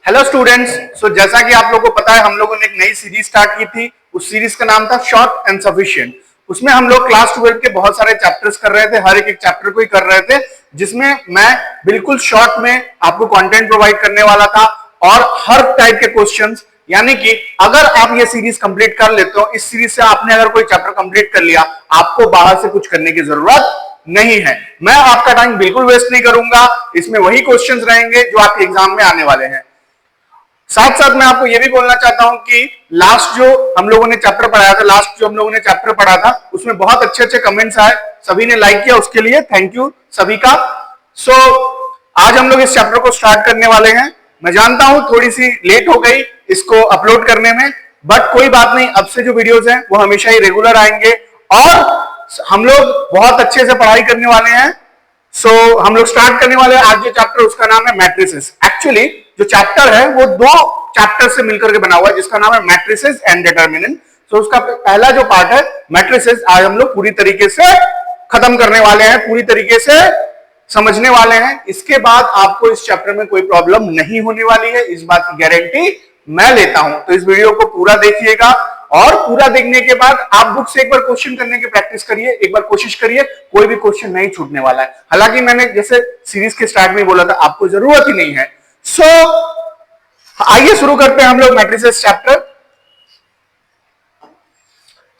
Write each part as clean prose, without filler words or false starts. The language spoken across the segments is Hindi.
Hello students. जैसा कि आप लोगों को पता है, हम लोगों ने एक नई सीरीज स्टार्ट की थी। उस सीरीज का नाम था शॉर्ट एंड सफिशिएंट। उसमें हम लोग क्लास 12 के बहुत सारे चैप्टर्स कर रहे थे, हर एक चैप्टर को ही कर रहे थे, जिसमें मैं बिल्कुल शॉर्ट में आपको कंटेंट प्रोवाइड करने वाला था और हर टाइप के क्वेश्चंस। यानी कि अगर आप ये सीरीज कंप्लीट कर लेते हो, इस सीरीज से आपने अगर कोई चैप्टर कंप्लीट कर लिया, आपको बाहर से कुछ करने की जरूरत नहीं है। मैं आपका टाइम बिल्कुल वेस्ट नहीं करूंगा। इसमें वही क्वेश्चंस रहेंगे जो आपके एग्जाम में आने वाले हैं। साथ साथ मैं आपको यह भी बोलना चाहता हूं कि लास्ट जो हम लोगों ने चैप्टर पढ़ा था, उसमें बहुत अच्छे अच्छे कमेंट्स आए, सभी ने लाइक किया, उसके लिए थैंक यू सभी का। सो आज हम लोग इस चैप्टर को स्टार्ट करने वाले हैं। मैं जानता हूं थोड़ी सी लेट हो गई इसको अपलोड करने में, बट कोई बात नहीं, अब से जो वीडियोस हैं वो हमेशा ही रेगुलर आएंगे और हम लोग बहुत अच्छे से पढ़ाई करने वाले हैं। हम लोग स्टार्ट करने वाले हैं आज जो चैप्टर, उसका नाम है मैट्रिसेस। एक्चुअली जो चैप्टर है वो दो चैप्टर से मिलकर के बना हुआ है, जिसका नाम है मैट्रिसेस एंड डिटरमिनेंट। उसका पहला जो पार्ट है मैट्रिसेस, आज हम लोग पूरी तरीके से खत्म करने वाले हैं, पूरी तरीके से समझने वाले हैं। इसके बाद आपको इस चैप्टर में कोई प्रॉब्लम नहीं होने वाली है, इस बात की गारंटी मैं लेता हूं। तो इस वीडियो को पूरा देखिएगा और पूरा देखने के बाद आप बुक से एक बार क्वेश्चन करने की प्रैक्टिस करिए, एक बार कोशिश करिए, कोई भी क्वेश्चन नहीं छूटने वाला है। हालांकि मैंने जैसे सीरीज के स्टार्ट में बोला था, आपको जरूरत ही नहीं है। आइए शुरू करते हैं हम लोग मैट्रिसेस चैप्टर।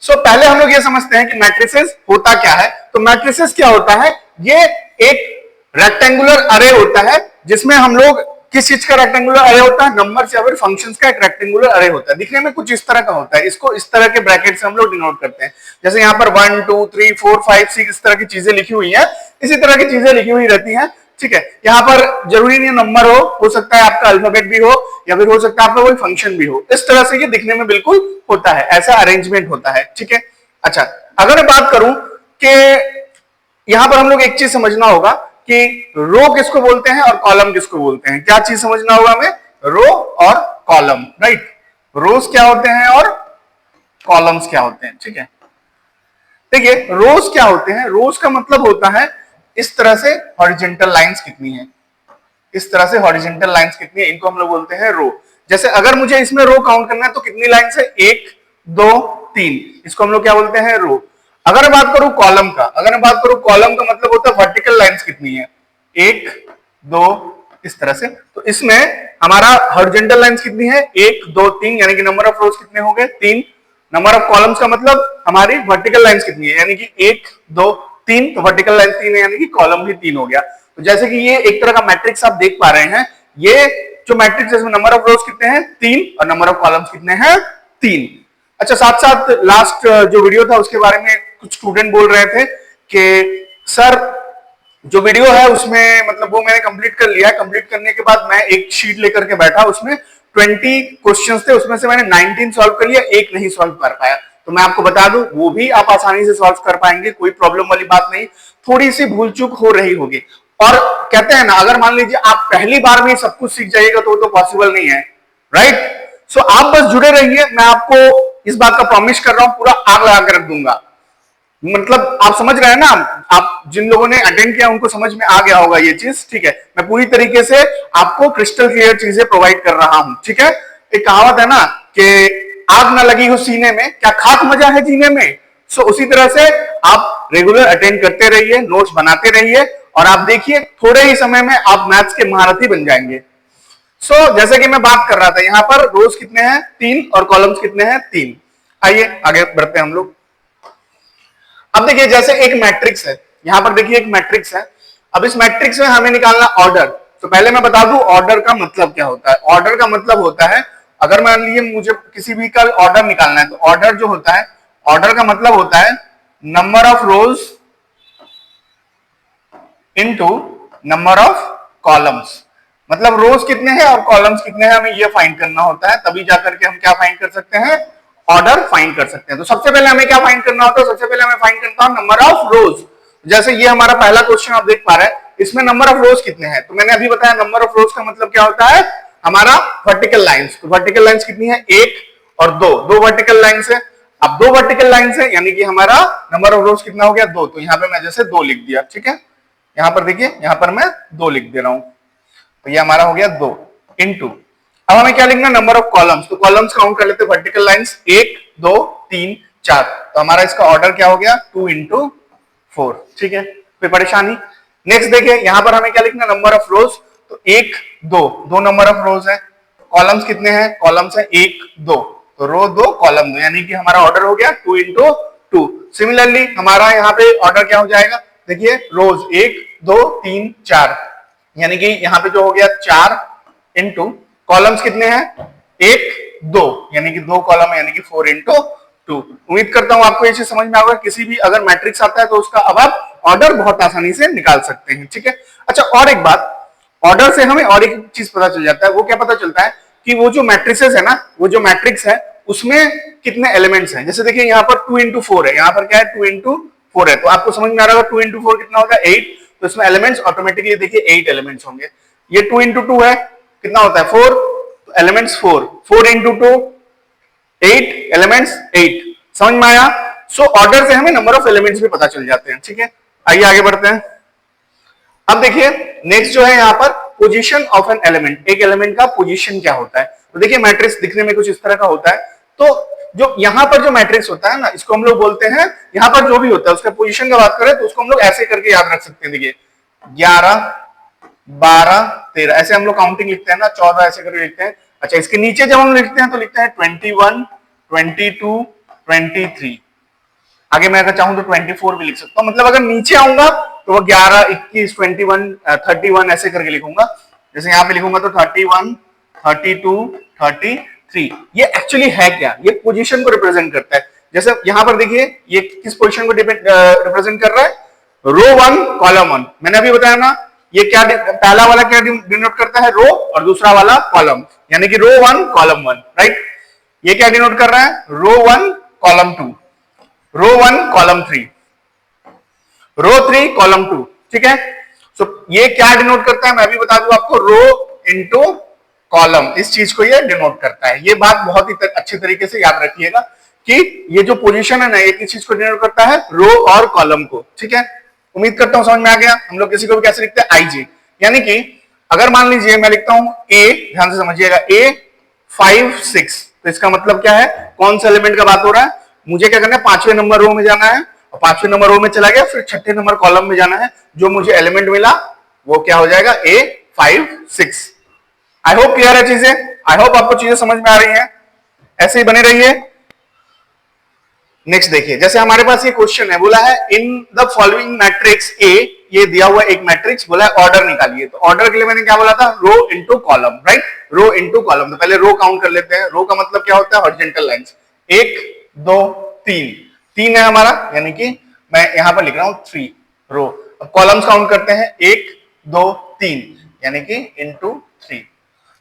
पहले हम लोग ये समझते हैं कि मैट्रिसेस होता क्या है। तो मैट्रिसेस क्या होता है, ये एक रेक्टेंगुलर अरे होता है, जिसमें हम लोग किस चीज का रेक्टेंगुलर अरे होता है, नंबर्स या फिर फंक्शंस का एक रेक्टेंगुलर अरे होता है। दिखने में कुछ इस तरह का होता है, इसको इस तरह के ब्रैकेट से हम लोग डिनोट करते हैं। जैसे यहाँ पर 1 2 3 4 5 6 इस तरह की चीजें लिखी हुई है, इसी तरह की चीजें लिखी हुई रहती हैं। ठीक है, यहाँ पर जरूरी नहीं नंबर हो सकता है आपका अल्फाबेट भी हो, या फिर हो सकता है आपका कोई फंक्शन भी हो। इस तरह से ये दिखने में बिल्कुल होता है, ऐसा अरेंजमेंट होता है। ठीक है, अच्छा, अगर मैं बात करूं कि यहां पर हम लोग एक चीज समझना होगा कि रो किसको बोलते हैं और कॉलम किसको बोलते हैं। क्या चीज समझना होगा हमें, रो और कॉलम, राइट। रोज क्या होते हैं और कॉलम्स क्या होते हैं। ठीक है, देखिए रोज क्या होते हैं। रोज का मतलब होता है इस तरह से हॉरिजॉन्टल लाइंस कितनी है, इस तरह से हॉरिजॉन्टल लाइंस कितनी है, इनको हम लोग बोलते हैं रो। जैसे अगर मुझे इसमें रो काउंट करना है तो कितनी लाइंस है, 1 2 3, इसको हम लोग क्या बोलते हैं, रो। अगर मैं बात करूं कॉलम का, कॉलम का मतलब होता है वर्टिकल लाइंस कितनी है, 1 2, इस तरह से। तो इसमें हमारा हॉरिजॉन्टल लाइंस कितनी है, 1 2 3, यानी कि नंबर ऑफ रोज कितने हो गए, 3। नंबर ऑफ कॉलम्स का मतलब हमारी वर्टिकल लाइंस कितनी है, यानी कि 1 2 3, तो वर्टिकल लाइन 3 है, यानी कि कॉलम भी 3 हो गया। तो जैसे कि ये एक तरह का मैट्रिक्स आप देख पा रहे हैं, ये जो मैट्रिक्स है इसमें नंबर ऑफ रोज कितने हैं, 3, और नंबर ऑफ कॉलम्स कितने हैं, 3। अच्छा, साथ साथ लास्ट जो वीडियो था उसके बारे में कुछ स्टूडेंट बोल रहे थे कि सर जो वीडियो है उसमें मतलब वो मैंने कंप्लीट कर लिया। कंप्लीट करने के बाद मैं एक शीट लेकर के बैठा, उसमें 20 क्वेश्चंस थे, उसमें से मैंने 19 सॉल्व कर लिया, एक नहीं सॉल्व कर पाया। तो मैं आपको बता दूं वो भी आप आसानी से सॉल्व कर पाएंगे, कोई प्रॉब्लम वाली बात नहीं, थोड़ी सी भूल चूक हो रही होगी। और कहते हैं ना, अगर मान लीजिए आप पहली बार में सब कुछ सीख जाइएगा तो पॉसिबल नहीं है, राइट। आप बस जुड़े रहिए, मैं आपको इस बात का प्रॉमिस कर रहा हूं, पूरा आग लगा कर रख दूंगा। मतलब आप समझ रहे हैं ना, आप जिन लोगों ने अटेंड किया उनको समझ में आ गया होगा ये चीज। ठीक है, मैं पूरी तरीके से आपको क्रिस्टल क्लियर चीजें प्रोवाइड कर रहा हूं। ठीक है, एक कहावत है ना कि आग ना लगी हो सीने में, क्या खाक मजा है जीने में। उसी तरह से आप रेगुलर अटेंड करते रहिए, नोट्स बनाते रहिए, और आप देखिए थोड़े ही समय में आप मैथ्स के महारथी बन जाएंगे। जैसे कि मैं बात कर रहा था, यहां पर रोज कितने हैं, 3, और कॉलम्स कितने हैं, 3। आइए आगे बढ़ते हैं हम लोग। अब देखिए जैसे एक मैट्रिक्स है, यहां पर देखिए एक मैट्रिक्स है। अब इस मैट्रिक्स में हमें निकालना ऑर्डर। तो पहले मैं बता दूं ऑर्डर का मतलब क्या होता है। ऑर्डर का मतलब होता है, अगर मान लीजिए मुझे किसी भी का ऑर्डर निकालना है, तो ऑर्डर जो होता है, ऑर्डर का मतलब होता है number of rows into number of columns. मतलब रोज कितने हैं और कॉलम्स कितने हैं, हमें ये फाइंड करना होता है, तभी जाकर के हम क्या फाइंड कर सकते हैं, ऑर्डर फाइंड कर सकते हैं। तो सबसे पहले हमें क्या फाइंड करना होता है, सबसे पहले हमें फाइंड करता हूं नंबर ऑफ रोज। जैसे ये हमारा पहला क्वेश्चन आप देख पा रहे हैं, इसमें नंबर ऑफ रोज कितने हैं। तो मैंने अभी बताया नंबर ऑफ रोज का मतलब क्या होता है, हमारा वर्टिकल लाइंस। तो वर्टिकल लाइंस कितनी है, 1 और 2, 2 वर्टिकल लाइंस है। अब 2 वर्टिकल लाइंस है, यानी कि हमारा नंबर ऑफ रोज कितना हो गया, 2। तो यहाँ पे मैं जैसे 2 लिख दिया। ठीक है, यहां पर देखिए, यहां पर मैं 2 लिख दे रहा हूं, तो ये हमारा हो गया 2 इनटू। अब हमें क्या लिखना, नंबर ऑफ कॉलम्स। तो कॉलम्स काउंट कर लेते हैं, वर्टिकल लाइंस 1 2 3 4। तो हमारा इसका ऑर्डर क्या हो गया, 2 into 4। ठीक है, कोई परेशानी। नेक्स्ट देखिए यहां पर हमें क्या लिखना, नंबर ऑफ रोज। तो 1 2, दो नंबर ऑफ रोज है। कॉलम्स कितने हैं, कॉलम्स है 1 2, तो रो 2 कॉलम 2, यानी कि हमारा ऑर्डर हो गया 2 into 2। सिमिलरली हमारा यहाँ पे ऑर्डर क्या हो जाएगा, देखिए रोज 1 2 3 4, यानी कि यहाँ पे जो हो गया 4 इंटू कॉलम्स कितने हैं 1 2, यानी कि 2 कॉलम, यानी कि 4 into 2। उम्मीद करता हूं आपको ये चीज समझ में आएगा। किसी भी अगर मैट्रिक्स आता है तो उसका अब आप ऑर्डर बहुत आसानी से निकाल सकते हैं। ठीक है, अच्छा और एक बात, ऑर्डर से हमें और एक चीज पता चल जाता है। वो क्या पता चलता है कि वो जो मैट्रिसेस है ना, वो जो मैट्रिक्स है उसमें कितने एलिमेंट्स हैं। जैसे देखिए यहाँ पर 2 into 4 है, यहाँ पर क्या है 2 into 4 है, तो आपको समझ में आ रहा होगा 2 into 4 कितना होगा 8। तो इसमें एलिमेंट्स ऑटोमेटिकली देखिए 8 एलिमेंट्स होंगे। ये 2 into 2 है, कितना होता है 4, तो एलिमेंट्स 4, 4 into 2 8 एलिमेंट्स 8। समझ में आया। सो ऑर्डर से हमें नंबर ऑफ एलिमेंट्स भी पता चल जाते हैं। ठीक है, आइए आगे बढ़ते हैं। अब देखिए नेक्स्ट जो है यहाँ पर पोजीशन ऑफ एन एलिमेंट, एक एलिमेंट का पोजीशन क्या होता है। तो देखिए मैट्रिक्स दिखने में कुछ इस तरह का होता है। तो जो यहाँ पर जो मैट्रिक्स होता है ना, इसको हम लोग बोलते हैं, यहाँ पर जो भी होता है उसका पोजीशन का बात करें तो उसको हम लोग ऐसे करके याद रख सकते हैं। देखिए 11 12 13 ऐसे हम लोग काउंटिंग लिखते हैं ना, 14 ऐसे करके लिखते हैं। अच्छा इसके नीचे जब हम लिखते हैं तो लिखते हैं 21 22 23। आगे मैं अगर चाहूं तो 24 भी लिख सकता हूं। मतलब अगर नीचे आऊंगा तो वो 11 21 21 31 ऐसे करके लिखूंगा। जैसे यहाँ पे लिखूंगा तो 31 32 33। ये एक्चुअली है क्या, ये पोजीशन को रिप्रेजेंट करता है। जैसे यहाँ पर देखिए ये किस पोजीशन को रिप्रेजेंट कर रहा है, रो 1 कॉलम 1। मैंने अभी बताया ना, ये क्या पहला वाला क्या डिनोट करता है, रो, और दूसरा वाला कॉलम, यानी कि रो 1 कॉलम 1, राइट। ये क्या डिनोट कर रहा है, रो 1 कॉलम 2, रो 1 कॉलम 3, रो 3 कॉलम 2। ठीक है, सो ये क्या डिनोट करता है मैं भी बता दूं आपको, रो इनटू कॉलम, इस चीज को ये डिनोट करता है। ये बात बहुत ही अच्छे तरीके से याद रखिएगा कि ये जो पोजीशन है ना, एक ही चीज को डिनोट करता है, रो और कॉलम को। ठीक है, उम्मीद करता हूं समझ में आ गया। हम लोग किसी को भी कैसे लिखते हैं, आईजे, यानी कि अगर मान लीजिए मैं लिखता हूं ए, ध्यान से समझिएगा, ए 5 6, तो इसका मतलब क्या है, कौन सा एलिमेंट का बात हो रहा है, मुझे क्या करना है, 5वें नंबर रो में जाना है, और 5वें नंबर रो में चला गया, फिर 6ठे नंबर कॉलम में जाना है। जो मुझे एलिमेंट मिला वो क्या हो जाएगा, ए 5 6। आई होप क्लियर है चीजें, आई होप आपको चीजें समझ में आ रही हैं। ऐसे ही बने रहिए। नेक्स्ट देखिए, जैसे हमारे पास ये क्वेश्चन है, बोला है in the following matrix A, ये दिया हुआ एक मैट्रिक्स, बोला है ऑर्डर निकालिए। तो ऑर्डर के लिए मैंने क्या बोला था, रो इनटू कॉलम, राइट, रो इनटू कॉलम। तो पहले रो काउंट कर लेते हैं। रो का मतलब क्या होता है, हॉरिजॉन्टल लाइंस। 1 2 3, 3 है हमारा, यानी कि मैं यहां पर लिख रहा हूं 3 रो। अब कॉलम्स काउंट करते हैं, 1 2 3, यानी कि इनटू 3।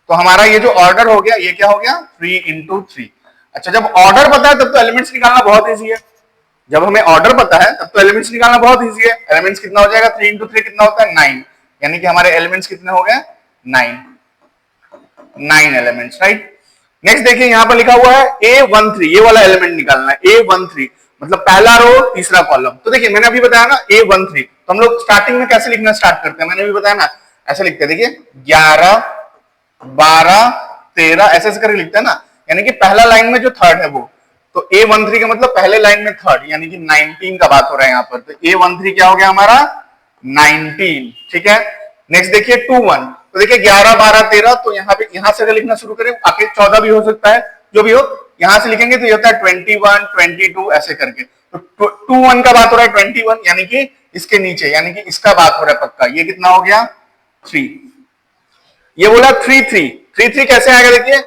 तो हमारा ये जो ऑर्डर हो गया, ये क्या हो गया, 3 into 3। अच्छा, जब ऑर्डर पता है तब तो एलिमेंट्स निकालना बहुत इजी है। जब हमें ऑर्डर पता है तब तो एलिमेंट्स निकालना बहुत इजी है। एलिमेंट्स कितना हो जाएगा, 3 into 3 कितना होता है, 9, यानी कि हमारे एलिमेंट्स कितने हो गए, 9 एलिमेंट्स, राइट। नेक्स्ट देखिए यहां पर लिखा हुआ है A13, ये वाला एलिमेंट निकालना है, A13 मतलब पहला रो तीसरा कॉलम। तो देखिए मैंने अभी बताया ना A13, तो हम लोग स्टार्टिंग में कैसे लिखना स्टार्ट करते हैं, मैंने अभी बताया ना, ऐसे लिखते हैं। देखिए 11 12 13 ऐसे करके लिखते हैं ना, यानी कि पहला लाइन में जो थर्ड है वो, तो A13 का मतलब पहले लाइन में थर्ड, यानी कि 19 का बात हो रहा है यहाँ पर। तो A13 क्या हो गया हमारा, 19। ठीक है, नेक्स्ट देखिए 21, तो देखिए 11 12 13, तो यहाँ पे यहां से अगर लिखना शुरू करें, आगे 14 भी हो सकता है, जो भी हो यहां से लिखेंगे तो ये होता है 21 22 ऐसे करके। तो 21 का बात हो रहा है 21, यानी कि इसके नीचे, यानी कि इसका बात हो रहा है पक्का। ये कितना हो गया, 3। ये बोला 3 कैसे आएगा, देखिए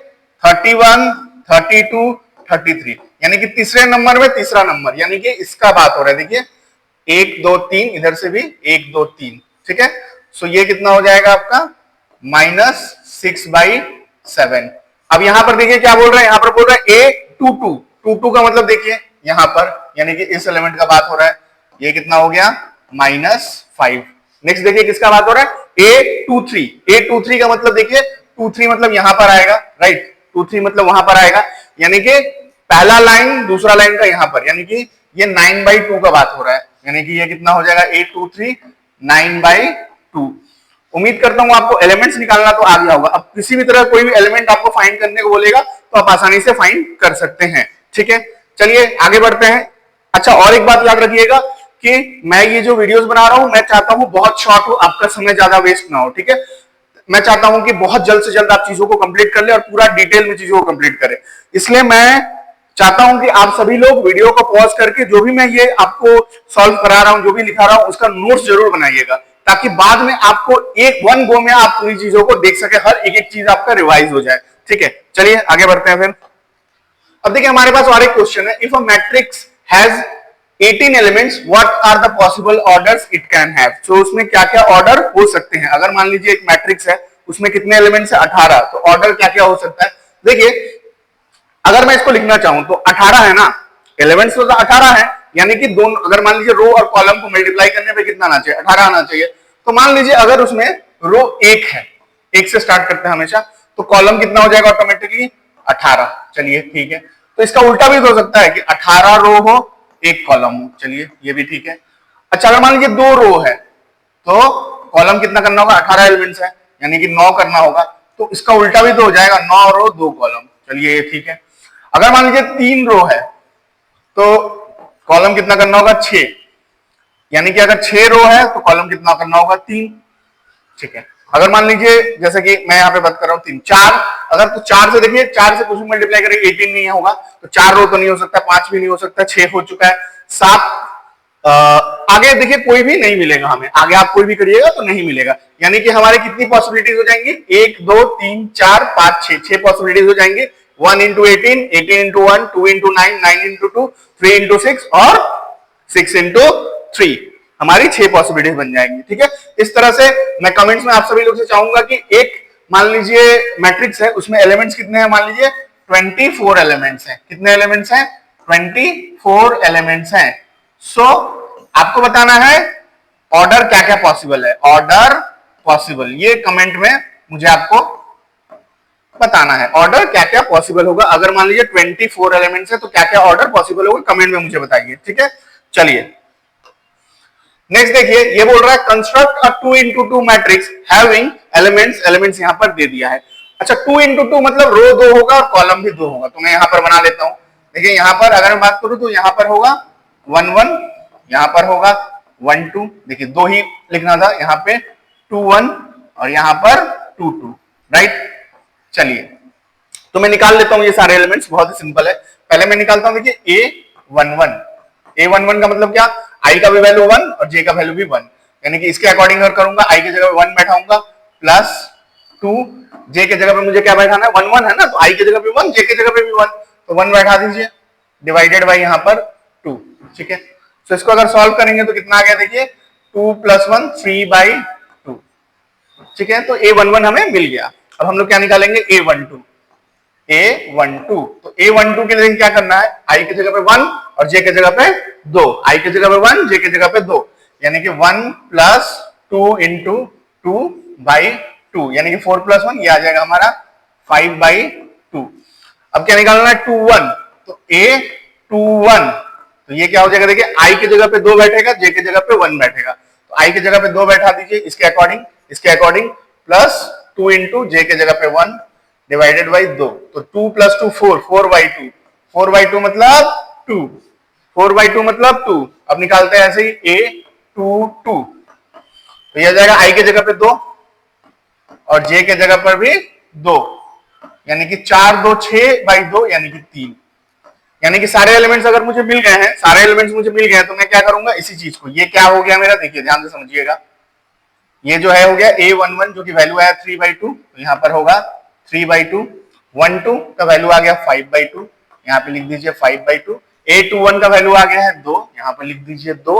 31 32 33, यानी कि तीसरे नंबर में तीसरा नंबर, यानी कि इसका बात हो रहा है। देखिए 1 2 3, इधर से भी 1 2 3। ठीक है, सो ये कितना हो जाएगा आपका, -6/7। अब यहां पर देखिए क्या बोल रहा है, यहां पर बोल रहा है A22 का मतलब देखिए यहां पर, यानी कि इस एलिमेंट का बात हो रहा है। ये कितना हो गया, -5। नेक्स्ट देखिए किसका बात हो रहा है, A23 का मतलब देखिए 23 मतलब यहां पर आएगा, राइट, 23 मतलब वहां पर आएगा, यानी कि पहला लाइन दूसरा लाइन का यहां पर, यानी कि ये 9/2 का बात हो रहा है, यानी कि ये कितना हो जाएगा, A23 9/2। उम्मीद करता हूं आपको एलिमेंट्स निकालना तो आ गया होगा। अब किसी भी तरह कोई भी एलिमेंट आपको फाइंड करने को बोलेगा तो आप आसानी से फाइंड कर सकते हैं। ठीक है, चलिए आगे बढ़ते हैं। अच्छा, और एक बात याद रखिएगा कि मैं ये जो वीडियोस बना रहा हूं, मैं चाहता हूं बहुत शॉर्ट हो, आपका समय ज्यादा वेस्ट ना हो। ठीक है, मैं चाहता हूं कि बहुत जल्द से जल्द आप चीजों को कंप्लीट कर ले और पूरा डिटेल में चीजों को कंप्लीट करें। इसलिए मैं चाहता हूं कि आप सभी लोग वीडियो को पॉज करके जो भी मैं ये आपको सॉल्व करा रहा हूं, जो भी लिखा रहा हूं, उसका नोट्स जरूर बनाइएगा, ताकि बाद में आपको एक वन गो में आप पूरी चीजों को देख सके, हर एक एक चीज आपका रिवाइज हो जाए। ठीक है, चलिए आगे बढ़ते हैं फिर। अब देखिए हमारे पास और एक क्वेश्चन है, if a matrix has 18 elements, what are the possible orders it can have. So उसमें क्या क्या ऑर्डर हो सकते हैं। अगर मान लीजिए एक मैट्रिक्स है, उसमें कितने एलिमेंट्स है, 18, तो ऑर्डर क्या क्या हो सकता है। देखिए अगर मैं इसको लिखना चाहूं तो 18 है ना, एलिमेंट्स तो 18 है, यानी कि दोनों, अगर मान लीजिए रो और कॉलम को मल्टीप्लाई करने पे कितना आना चाहिए, 18 आना चाहिए। तो मान लीजिए अगर उसमें रो 1 है, 1 से स्टार्ट करते हैं हमेशा, तो कॉलम कितना हो जाएगा ऑटोमेटिकली, 18। चलिए ठीक है, तो इसका उल्टा भी तो हो सकता है कि 18 रो हो, 1 कॉलम हो। चलिए ये भी ठीक है। अच्छा, अगर मान लीजिए 2 रो है, तो कॉलम कितना करना होगा, 18 एलिमेंट्स है, यानी कि 9 करना होगा। तो इसका उल्टा भी तो हो जाएगा, 9 रो 2 कॉलम। चलिए ये ठीक है। अगर मान लीजिए 3 रो है, तो कॉलम कितना करना होगा, 6, यानी कि अगर 6 रो है तो कॉलम कितना करना होगा, 3। ठीक है, अगर मान लीजिए जैसे कि मैं यहाँ पे बात कर रहा हूँ 3, 4, अगर तो 4 से देखिए, 4 से कुछ मल्टीप्लाई करेंगे 18 नहीं होगा, तो 4 रो तो नहीं हो सकता, 5 भी नहीं हो सकता, 6 हो चुका है, 7 आगे देखिए कोई भी नहीं मिलेगा हमें, आगे आप कोई भी करिएगा तो नहीं मिलेगा, यानी कि हमारे कितनी पॉसिबिलिटीज हो जाएंगी, 1 2 3 4 5 6 पॉसिबिलिटीज हो जाएंगी। 1 into 18, 18 into 1, 2 into 9, 9 into 2, 3 into 6 और 6 इंटू 3, हमारी 6 पॉसिबिलिटीज बन जाएंगी। ठीक है, इस तरह से मैं कमेंट्स में आप सभी लोग से चाहूंगा कि एक मान लीजिए मैट्रिक्स है, उसमें एलिमेंट्स कितने हैं, मान लीजिए 24 एलिमेंट्स हैं। कितने एलिमेंट्स हैं, 24 एलिमेंट्स हैं। सो आपको बताना है ऑर्डर क्या क्या पॉसिबल है, ऑर्डर पॉसिबल, ये कमेंट में मुझे आपको बताना है ऑर्डर क्या क्या पॉसिबल होगा। अगर मान लीजिए 24 एलिमेंट्स है तो क्या क्या ऑर्डर पॉसिबल होगा, कमेंट में मुझे बताइए। ठीक है, चलिए नेक्स्ट देखिए, ये बोल रहा है construct a 2 into 2 matrix having elements, elements यहां पर दे दिया है। अच्छा, 2 इंटू 2 मतलब रो 2 होगा और कॉलम भी 2 होगा, तो मैं यहां पर बना लेता हूं। देखिए यहां पर अगर मैं बात करूं तो यहां पर होगा 1 1, यहां पर होगा 1 2, देखिए 2 ही लिखना था, यहां पे 2 1 और यहां पर 2 2, राइट। चलिए तो मैं निकाल लेता हूं ये सारे एलिमेंट्स, बहुत ही सिंपल है। पहले मैं निकालता हूं, देखिए A11, A11 का मतलब क्या, i का भी वैल्यू 1 और j का वैल्यू भी 1, यानी कि इसके अकॉर्डिंग अगर करूंगा i की जगह पे 1 बैठाऊंगा प्लस 2, j की जगह पे मुझे क्या बैठाना है, 1 1 है ना, तो i की जगह पे 1, j की जगह पे भी 1, तो 1 बैठा दीजिए, डिवाइडेड बाई यहां पर 2। ठीक है, तो इसको अगर सॉल्व करेंगे तो कितना आ गया, देखिए 2 + 1 3/2। ठीक है, तो A11 हमें मिल गया। अब हम लोग क्या निकालेंगे, A12, तो A12 के लिए क्या करना है, i की जगह पे 1 और j की जगह पे 2, i की जगह पे 1, j की जगह पे 2, यानी कि 1 + 2 × 2/2, यानी कि 4 + 1 ये आ जाएगा हमारा 5/2। अब क्या निकालना है, 21, तो A21, तो ये क्या हो जाएगा, देखिए i की जगह पे 2 बैठेगा, j की जगह पे 1 बैठेगा, तो i की जगह पे 2 बैठा दीजिए इसके अकॉर्डिंग प्लस 2 × j की जगह पे 1 डिवाइडेड बाई 2, तो 2 + 2 4, 4/2, 4/2 मतलब 2, 4/2 मतलब 2। अब निकालते हैं ऐसे ही A22, तो यह जाएगा i की जगह पे 2 और j की जगह पर भी 2, यानी कि 4 2 6/2, यानी कि 3, यानी कि सारे एलिमेंट्स अगर मुझे मिल गए हैं, सारे एलिमेंट्स मुझे मिल गए हैं, तो मैं क्या करूंगा, इसी चीज को, ये क्या हो गया मेरा, देखिए ध्यान से समझिएगा, ये जो है हो गया A11 जो कि वैल्यू आया 3/2, तो यहां पर होगा 3/2, 1 2 का वैल्यू आ गया 5/2, यहाँ पे लिख दीजिए 5/2, A21 का वैल्यू आ गया है 2, यहाँ पे लिख दीजिए 2,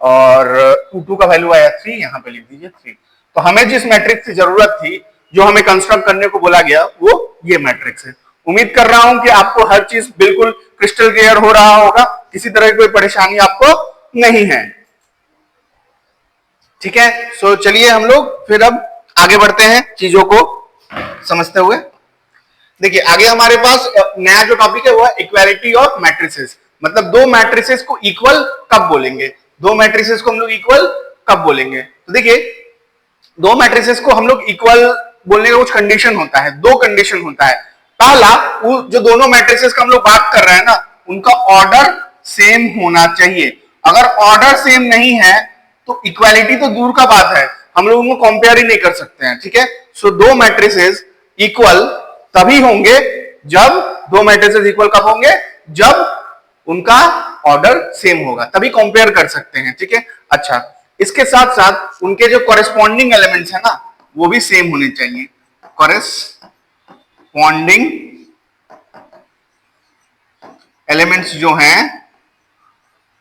और 22 का वैल्यू आया 3, यहाँ पे लिख दीजिए 3। तो हमें जिस मैट्रिक्स की जरूरत थी, जो हमें कंस्ट्रक्ट करने को बोला गया, वो ये मैट्रिक्स है। उम्मीद कर रहा हूं कि आपको हर चीज बिल्कुल क्रिस्टल क्लियर हो रहा होगा, किसी तरह की कोई परेशानी आपको नहीं है। ठीक है, सो चलिए हम लोग फिर अब आगे बढ़ते हैं चीजों को समझते हुए। देखिए आगे हमारे पास नया जो टॉपिक है वो है इक्वालिटी ऑफ मैट्रिसेस, मतलब दो मैट्रिसेस को इक्वल कब बोलेंगे, दो मैट्रिसेस को हम लोग इक्वल कब बोलेंगे। तो देखिए दो मैट्रिसेस को हम लोग इक्वल बोलने का कुछ कंडीशन होता है, दो कंडीशन होता है। पहला, वो जो दोनों मैट्रिसेस का हम लोग बात कर रहे हैं ना, उनका ऑर्डर सेम होना चाहिए। अगर ऑर्डर सेम नहीं है तो इक्वालिटी तो दूर का बात है, हम लोग उनको कंपेयर ही नहीं कर सकते हैं, ठीक है। सो दो मैट्रिसेस इक्वल तभी होंगे जब, दो मैट्रिसेस इक्वल कब होंगे, जब उनका ऑर्डर सेम होगा, तभी कंपेयर कर सकते हैं, ठीक है। अच्छा, इसके साथ साथ उनके जो कॉरेस्पॉन्डिंग एलिमेंट्स है ना, वो भी सेम होने चाहिए। कॉरेस्पॉन्डिंग एलिमेंट्स जो हैं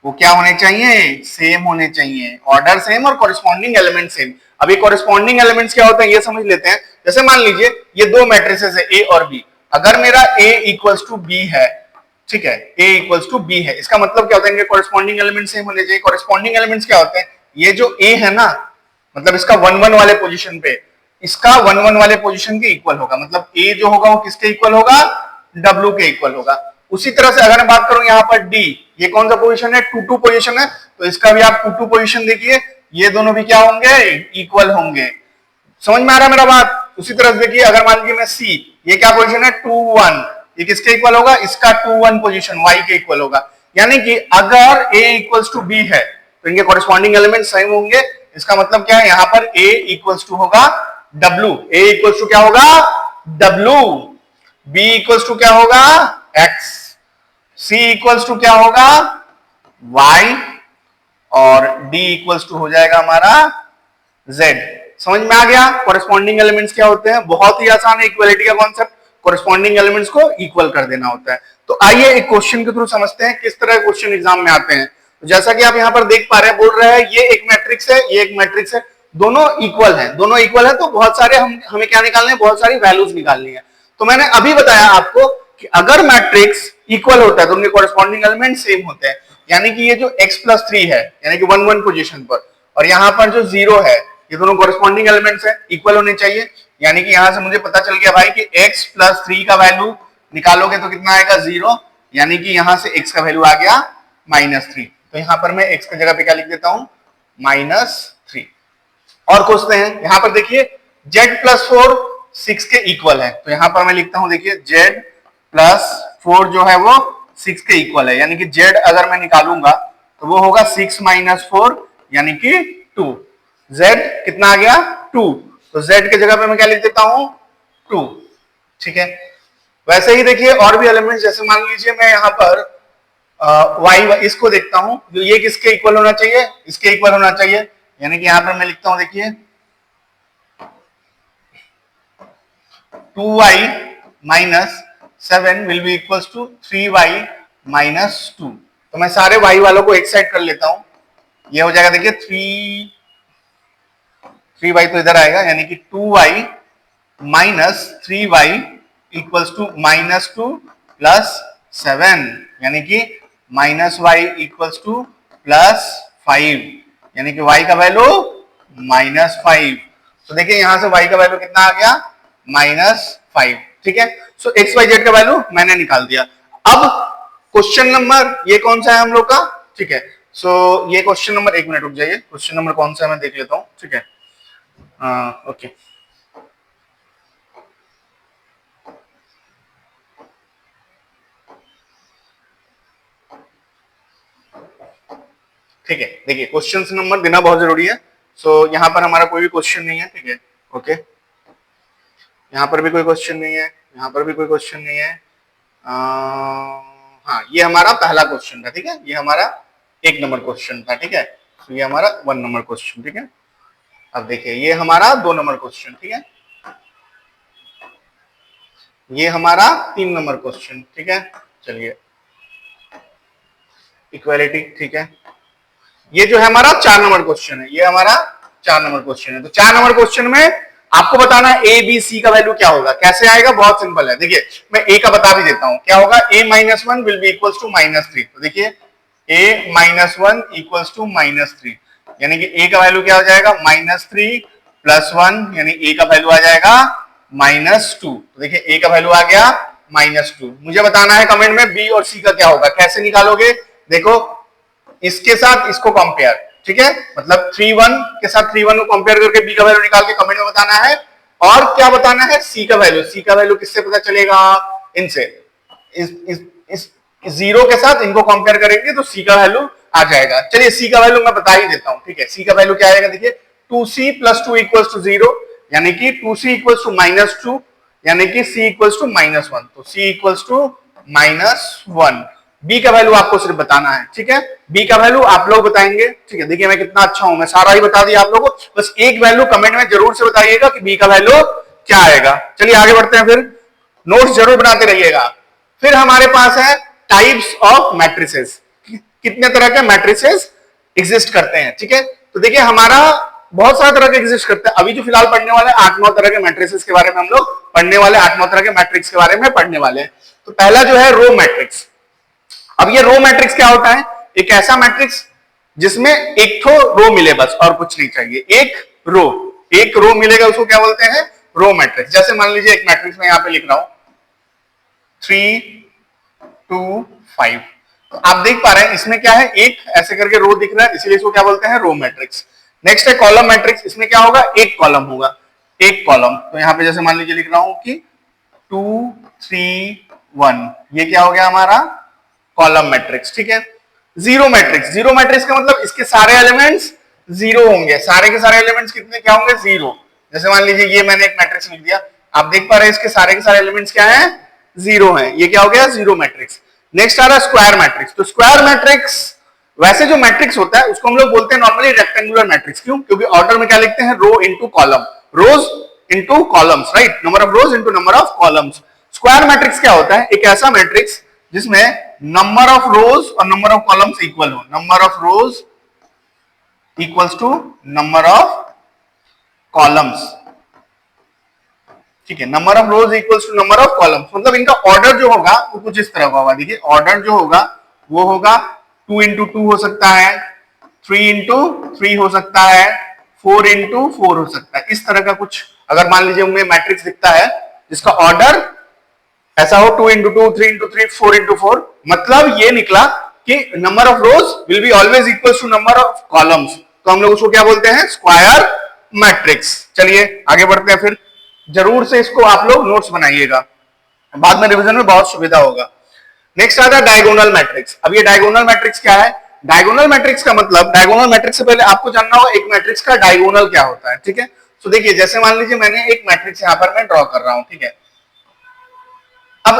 वो क्या होने चाहिए, सेम होने चाहिए, ऑर्डर सेम और कॉरेस्पॉन्डिंग एलिमेंट सेम। अभी कॉरेस्पॉन्डिंग एलिमेंट्स क्या होते हैं ये समझ लेते हैं। जैसे मान लीजिए ये दो मैट्रिसेस है ए और बी, अगर मेरा ए इक्वल्स टू बी है, ठीक है, ए इक्वल्स टू बी है, इसका मतलब क्या होता है, इनके कॉरेस्पॉन्डिंग एलिमेंट सेम होने चाहिए। कॉरेस्पॉन्डिंग एलिमेंट्स क्या होते हैं, ये जो ए है ना, मतलब इसका 1 1 वाले पोजीशन पे, इसका 1 1 वाले पोजीशन के इक्वल होगा, मतलब ए जो होगा वो किसके इक्वल होगा, डब्ल्यू के इक्वल होगा। उसी तरह से अगर मैं बात करूं यहाँ पर डी, ये कौन सा पोजीशन है, 2 2 पोजीशन है, तो इसका भी आप 2 2 पोजीशन देखिए, ये दोनों भी क्या होंगे, इक्वल होंगे। समझ में आ रहा है मेरा बात। उसी तरह से देखिए, अगर मान लीजिए मैं सी, ये क्या पोजीशन है 2 1, ये किसके इक्वल होगा, इसका 2 1 पोजीशन वाई के इक्वल होगा। यानी कि अगर a इक्वल्स टू बी है तो इनके कॉरेस्पॉन्डिंग एलिमेंट सेम होंगे। इसका मतलब क्या है, यहां पर a इक्वल्स टू होगा w, a इक्वल्स टू क्या होगा w, b इक्वल्स टू क्या होगा x, c इक्वल्स टू क्या होगा y, और d इक्वल्स टू हो जाएगा हमारा z। समझ में आ गया कॉरेस्पॉन्डिंग एलिमेंट्स क्या होते हैं। बहुत ही आसान है इक्वालिटी का कॉन्सेप्ट, कॉरेस्पॉन्डिंग एलिमेंट्स को इक्वल कर देना होता है। तो आइए एक क्वेश्चन के थ्रू समझते हैं किस तरह क्वेश्चन एग्जाम में आते हैं। तो जैसा कि आप यहां पर देख पा रहे हैं, बोल रहा है ये एक मैट्रिक्स है, ये एक मैट्रिक्स है, दोनों इक्वल है, दोनों इक्वल है, तो बहुत सारे हमें क्या निकालने हैं, बहुत सारी वैल्यूज निकालनी है। तो मैंने अभी बताया आपको कि अगर मैट्रिक्स इक्वल होता है तो उनके कॉरेस्पॉन्डिंग एलिमेंट सेम होते हैं। यानी कि ये जो x+3 है, यानी कि 1 1 पोजीशन पर, और यहां पर जो 0 है, ये दोनों कॉरेस्पॉन्डिंग एलिमेंट्स है, इक्वल होने चाहिए। यानी कि यहां से मुझे पता चल गया भाई कि x+3 का वैल्यू निकालोगे तो कितना आएगा 0, यानी कि यहां से x का वैल्यू आ गया -3। तो यहां पर मैं x की जगह पे क्या लिख देता हूं, -3। और खोजते हैं, यहां पर देखिए z+4 6 के इक्वल है, तो यहां पर मैं लिखता हूं, देखिए z+4 जो है वो 6 के इक्वल है, यानी कि z अगर मैं निकालूंगा तो वो होगा 6 - 4 यानी कि 2। z कितना आ गया 2, तो z के जगह पे मैं क्या लिख देता हूं 2, ठीक है। वैसे ही देखिए और भी एलिमेंट्स, जैसे मान लीजिए मैं यहां पर y इसको देखता हूं, जो ये किसके इक्वल होना चाहिए, इसके इक्वल होना चाहिए, यानी कि यहां पर मैं लिखता हूं, देखिए 2y - 7 will be equals to 3y - 2। तो मैं सारे y वालों को एक साइड कर लेता हूं, ये हो जाएगा, देखिए 3y तो इधर आएगा, यानी कि 2y - 3y इक्वल्स टू -2 + 7, यानी कि -y इक्वल्स टू +5, यानी कि y का वैल्यू -5। तो देखिए यहां से y का वैल्यू कितना आ गया -5, ठीक है। सो x y z का वैल्यू मैंने निकाल दिया। अब क्वेश्चन नंबर ये कौन सा है हम लोग का, ठीक है। सो ये क्वेश्चन नंबर, एक मिनट रुक जाइए, क्वेश्चन नंबर कौन सा है मैं देख लेता हूं, ठीक है। ओके, ठीक है। देखिए क्वेश्चन नंबर देना बहुत जरूरी है। सो यहाँ पर हमारा कोई भी क्वेश्चन नहीं है, ठीक है, ओके। यहाँ पर भी कोई क्वेश्चन नहीं है, यहाँ पर भी कोई क्वेश्चन नहीं है। हाँ, ये हमारा पहला क्वेश्चन था, ठीक है, ये हमारा 1 नंबर क्वेश्चन था, ठीक है। तो ये हमारा 1 नंबर क्वेश्चन, ठीक है। अब देखिए ये हमारा 2 नंबर क्वेश्चन, ठीक है, ये हमारा 3 नंबर क्वेश्चन, ठीक है। चलिए इक्वालिटी, ठीक है। ये जो है हमारा 4 नंबर क्वेश्चन है, ये हमारा 4 नंबर क्वेश्चन है। तो 4 नंबर क्वेश्चन में आपको बताना है ए बी सी का वैल्यू क्या होगा। कैसे आएगा, बहुत सिंपल है। देखिए मैं ए का बता भी देता हूं, क्या होगा, a - 1 will be equals to -3। तो देखिए a - 1 इक्वल्स टू -3, यानी कि a का वैल्यू क्या हो जाएगा -3 + 1, यानी a का वैल्यू आ जाएगा -2। तो देखिए a का वैल्यू आ गया -2। मुझे बताना है कमेंट में b और c का क्या होगा। कैसे निकालोगे, देखो इसके साथ इसको कंपेयर, ठीक है, मतलब 3 1 के साथ 3 1 को कंपेयर करके बी का वैल्यू निकाल के कमेंट में बताना है। और क्या बताना है, सी का वैल्यू। सी का वैल्यू किससे पता चलेगा, इनसे, इस जीरो के साथ इनको कंपेयर करेंगे तो सी का वैल्यू आ जाएगा। चलिए सी का वैल्यू मैं बता ही देता हूं, ठीक है। सी का वैल्यू क्या आएगा, देखिए 2c + 2 = 0, यानी कि 2c = -2, यानी कि c = -1, तो c = -1। बी का वैल्यू आपको सिर्फ बताना है, ठीक है। बी का वैल्यू आप लोग बताएंगे, ठीक है। देखिए मैं कितना अच्छा हूं, मैं सारा ही बता दिया आप लोगों को, बस एक वैल्यू कमेंट में जरूर से बताइएगा कि बी का वैल्यू क्या आएगा। चलिए आगे बढ़ते हैं, फिर नोट्स जरूर बनाते रहिएगा। फिर हमारे पास है टाइप्स ऑफ मैट्रिसेस, कितने तरह के मैट्रिसेस एग्जिस्ट करते हैं, ठीक है। तो देखिए हमारा बहुत सारा तरह के एग्जिस्ट करते हैं। अभी जो फिलहाल पढ़ने वाले 8-9 तरह के मैट्रिसेस के बारे में हम लोग पढ़ने वाले, 8-9 तरह के मैट्रिक्स के बारे में पढ़ने वाले हैं। तो पहला जो है रो मैट्रिक्स। अब ये रो मैट्रिक्स क्या होता है, एक ऐसा मैट्रिक्स जिसमें एक तो रो मिले बस और कुछ नहीं चाहिए, एक रो मिलेगा, उसको क्या बोलते हैं, रो मैट्रिक्स। जैसे मान लीजिए एक मैट्रिक्स में यहां पे लिख रहा हूं 3 2 5, तो आप देख पा रहे हैं इसमें क्या है, एक ऐसे करके रो दिख रहा है, इसीलिए इसको क्या बोलते हैं, रो मैट्रिक्स। नेक्स्ट है कॉलम मैट्रिक्स, इसमें क्या होगा, एक कॉलम होगा, एक कॉलम। तो यहां पे जैसे मान लीजिए लिख रहा हूं कि 2 3 1, ये क्या हो गया हमारा कॉलम मैट्रिक्स, ठीक है। जीरो मैट्रिक्स, जीरो मैट्रिक्स का मतलब इसके सारे एलिमेंट्स जीरो होंगे, सारे के सारे एलिमेंट्स कितने क्या होंगे, जीरो। जैसे मान लीजिए ये मैंने एक मैट्रिक्स लिख दिया, आप देख पा रहे हैं इसके सारे के सारे एलिमेंट्स क्या हैं, जीरो हैं, ये क्या हो गया, जीरो मैट्रिक्स। नेक्स्ट आ रहा है स्क्वायर मैट्रिक्स। तो स्क्वायर मैट्रिक्स, वैसे जो मैट्रिक्स होता है उसको हम लोग बोलते हैं नॉर्मली रेक्टेंगुलर मैट्रिक्स। क्यों, क्योंकि ऑर्डर में क्या लिखते हैं, row into column, rows into columns, right, number of rows into number of columns. Square matrix क्या होता है, एक ऐसा मैट्रिक्स जिसमें नंबर ऑफ रोज और नंबर ऑफ कॉलम्स इक्वल हो, number of rows equals to number of columns, ठीक है। Number of rows equals to number of columns, मतलब इनका ऑर्डर जो होगा वो कुछ इस तरह का होगा। देखिए ऑर्डर जो होगा वो होगा 2 × 2 हो सकता है, 3 × 3 हो सकता है, 4 × 4 हो सकता है, इस तरह का कुछ। अगर मान लीजिए उनमें मैट्रिक्स दिखता है जिसका ऑर्डर ऐसा हो 2 × 2, 3 × 3, 4 × 4, मतलब ये निकला कि number of rows will be always equal to number of columns, तो हम लोग उसको क्या बोलते हैं, स्क्वायर मैट्रिक्स। चलिए आगे बढ़ते हैं, फिर जरूर से इसको आप लोग नोट्स बनाइएगा, बाद में रिवीजन में बहुत सुविधा होगा। नेक्स्ट आता है डायगोनल मैट्रिक्स। अब ये डायगोनल मैट्रिक्स क्या है, डायगोनल मैट्रिक्स का मतलब, डायगोनल मैट्रिक्स से पहले आपको जानना होगा एक मैट्रिक्स का डायगोनल क्या होता है, ठीक है। तो देखिए जैसे मान लीजिए मैंने एक मैट्रिक्स यहां पर मैं ड्रॉ कर रहा हूं, ठीक है। अब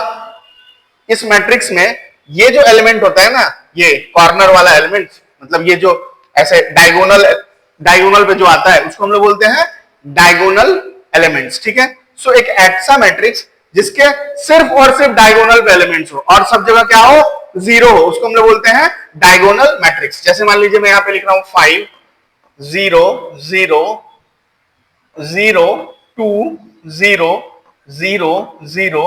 इस मैट्रिक्स में ये जो एलिमेंट होता है ना, ये कॉर्नर वाला एलिमेंट, मतलब ये जो ऐसे डायगोनल पे जो आता है उसको हम लोग बोलते हैं डायगोनल एलिमेंट्स, ठीक है। सो एक ऐसा मैट्रिक्स जिसके सिर्फ और सिर्फ डायगोनल पे एलिमेंट्स हो और सब जगह क्या हो, जीरो हो, उसको हम लोग बोलते हैं डायगोनल मैट्रिक्स। जैसे मान लीजिए मैं यहां पे लिख रहा हूं 5 0 0 0 2 0 0 0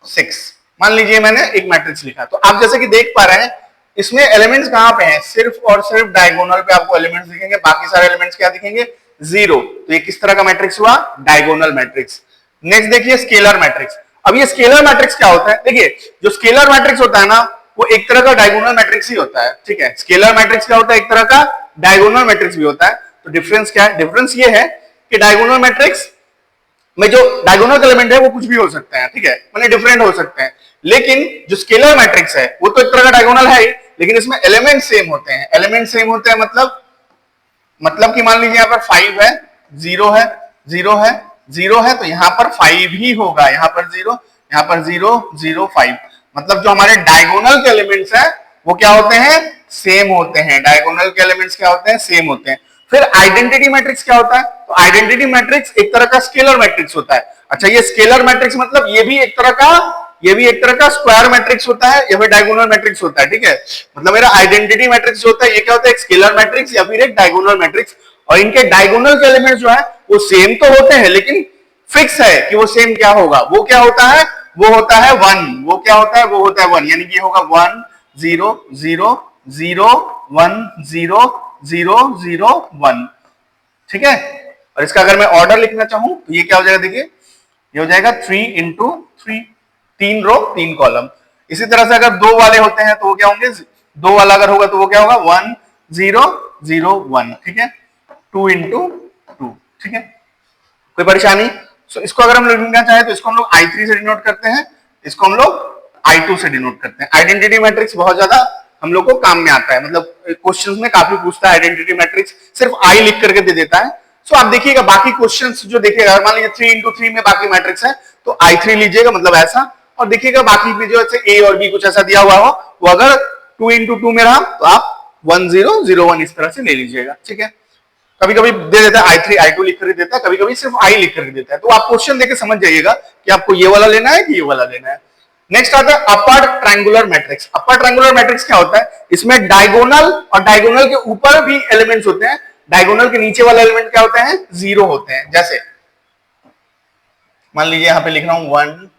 6, मान लीजिए मैंने एक मैट्रिक्स लिखा। तो आप जैसे कि देख पा रहे हैं इसमें एलिमेंट्स कहां पे हैं, सिर्फ और सिर्फ डायगोनल पे आपको एलिमेंट्स दिखेंगे, बाकी सारे एलिमेंट्स क्या दिखेंगे, जीरो। तो ये किस तरह का मैट्रिक्स हुआ, डायगोनल मैट्रिक्स। नेक्स्ट देखिए स्केलर मैट्रिक्स। अब ये स्केलर मैट्रिक्स क्या होता है, देखिए जो स्केलर मैट्रिक्स होता है ना वो एक तरह का डायगोनल मैट्रिक्स ही होता है, ठीक है। स्केलर मैट्रिक्स क्या होता है, एक तरह का डायगोनल मैट्रिक्स भी होता है। तो डिफरेंस क्या है, डिफरेंस ये है कि डायगोनल मैट्रिक्स में जो डायगोनल एलिमेंट है वो कुछ भी हो सकते हैं, ठीक है, मतलब डिफरेंट हो सकते हैं। लेकिन जो स्केलर मैट्रिक्स है वो तो एक तरह का डायगोनल है ही, लेकिन इसमें एलिमेंट सेम होते हैं। एलिमेंट सेम होते हैं मतलब कि मान लीजिए यहाँ पर 5 है, 0 है, 0 है, 0 है, तो यहाँ पर 5 ही होगा, यहाँ पर 0, यहाँ पर 0 0 5, मतलब जो हमारे डायगोनल के एलिमेंट्स हैं वो क्या होते हैं, सेम होते हैं। डायगोनल के एलिमेंट्स क्या होते हैं, सेम होते हैं। फिर आइडेंटिटी मैट्रिक्स क्या होता है, तो आइडेंटिटी मैट्रिक्स एक तरह का स्केलर मैट्रिक्स होता है। अच्छा ये स्केलर मैट्रिक्स मतलब ये भी एक तरह का स्क्वायर मैट्रिक्स होता है या फिर डायगोनल मैट्रिक्स होता है, ठीक है। मतलब मेरा आइडेंटिटी मैट्रिक्स होता है, ये क्या होता है, एक स्केलर मैट्रिक्स या फिर एक डायगोनल मैट्रिक्स। और इनके डायगोनल के एलिमेंट्स जो है वो सेम तो होते हैं, लेकिन फिक्स है कि वो सेम क्या होगा, वो क्या होता है, वो होता है 1, वो क्या होता है, वो होता है 1, यानी कि ये होगा 1 0 0 0 1 0 0 0 1, ठीक है। और इसका अगर मैं ऑर्डर लिखना चाहूं तो ये क्या हो जाएगा, देखिए ये हो जाएगा 3 × 3, 3 रो 3 कॉलम। इसी तरह से अगर 2 वाले होते हैं तो वो क्या होंगे, 2 वाला अगर होगा तो वो क्या होगा 1 0 0 1, ठीक है, 2 इंटू 2, ठीक है, कोई परेशानी? सो इसको अगर हम लिखना चाहें तो इसको हम लोग I3 से डिनोट करते हैं, इसको हम लोग I2 से डिनोट करते हैं। आइडेंटिटी मैट्रिक्स बहुत ज्यादा हम लोग को काम में आता है, मतलब क्वेश्चंस में काफी पूछता है आइडेंटिटी मैट्रिक्स, सिर्फ आई लिख करके दे देता है। सो आप देखिएगा बाकी क्वेश्चंस जो देखिएगा, मान लीजिए 3 इंटू 3 में बाकी मैट्रिक्स है तो I3 लीजिएगा, मतलब ऐसा, और देखिएगा बाकी में जो ऐसे ए और बी कुछ ऐसा दिया हुआ हो, वो अगर 2 इंटू 2 में रहा तो आप 1 0 0 1 इस तरह से ले लीजिएगा, ठीक है। कभी कभी दे देता है I3 I2 लिख करके देता है, कभी कभी सिर्फ आई लिख करके देता है, तो आप क्वेश्चन देके समझ जाइएगा कि आपको ये वाला लेना है कि ये वाला लेना है। नेक्स्ट आता है upper triangular matrix. Upper triangular matrix क्या होता है? इसमें डायगोनल और डायगोनल के ऊपर भी एलिमेंट्स होते हैं, डायगोनल के नीचे वाले एलिमेंट क्या होते हैं? 0 होते हैं। जैसे मान लीजिए यहां पे लिख रहा हूं 1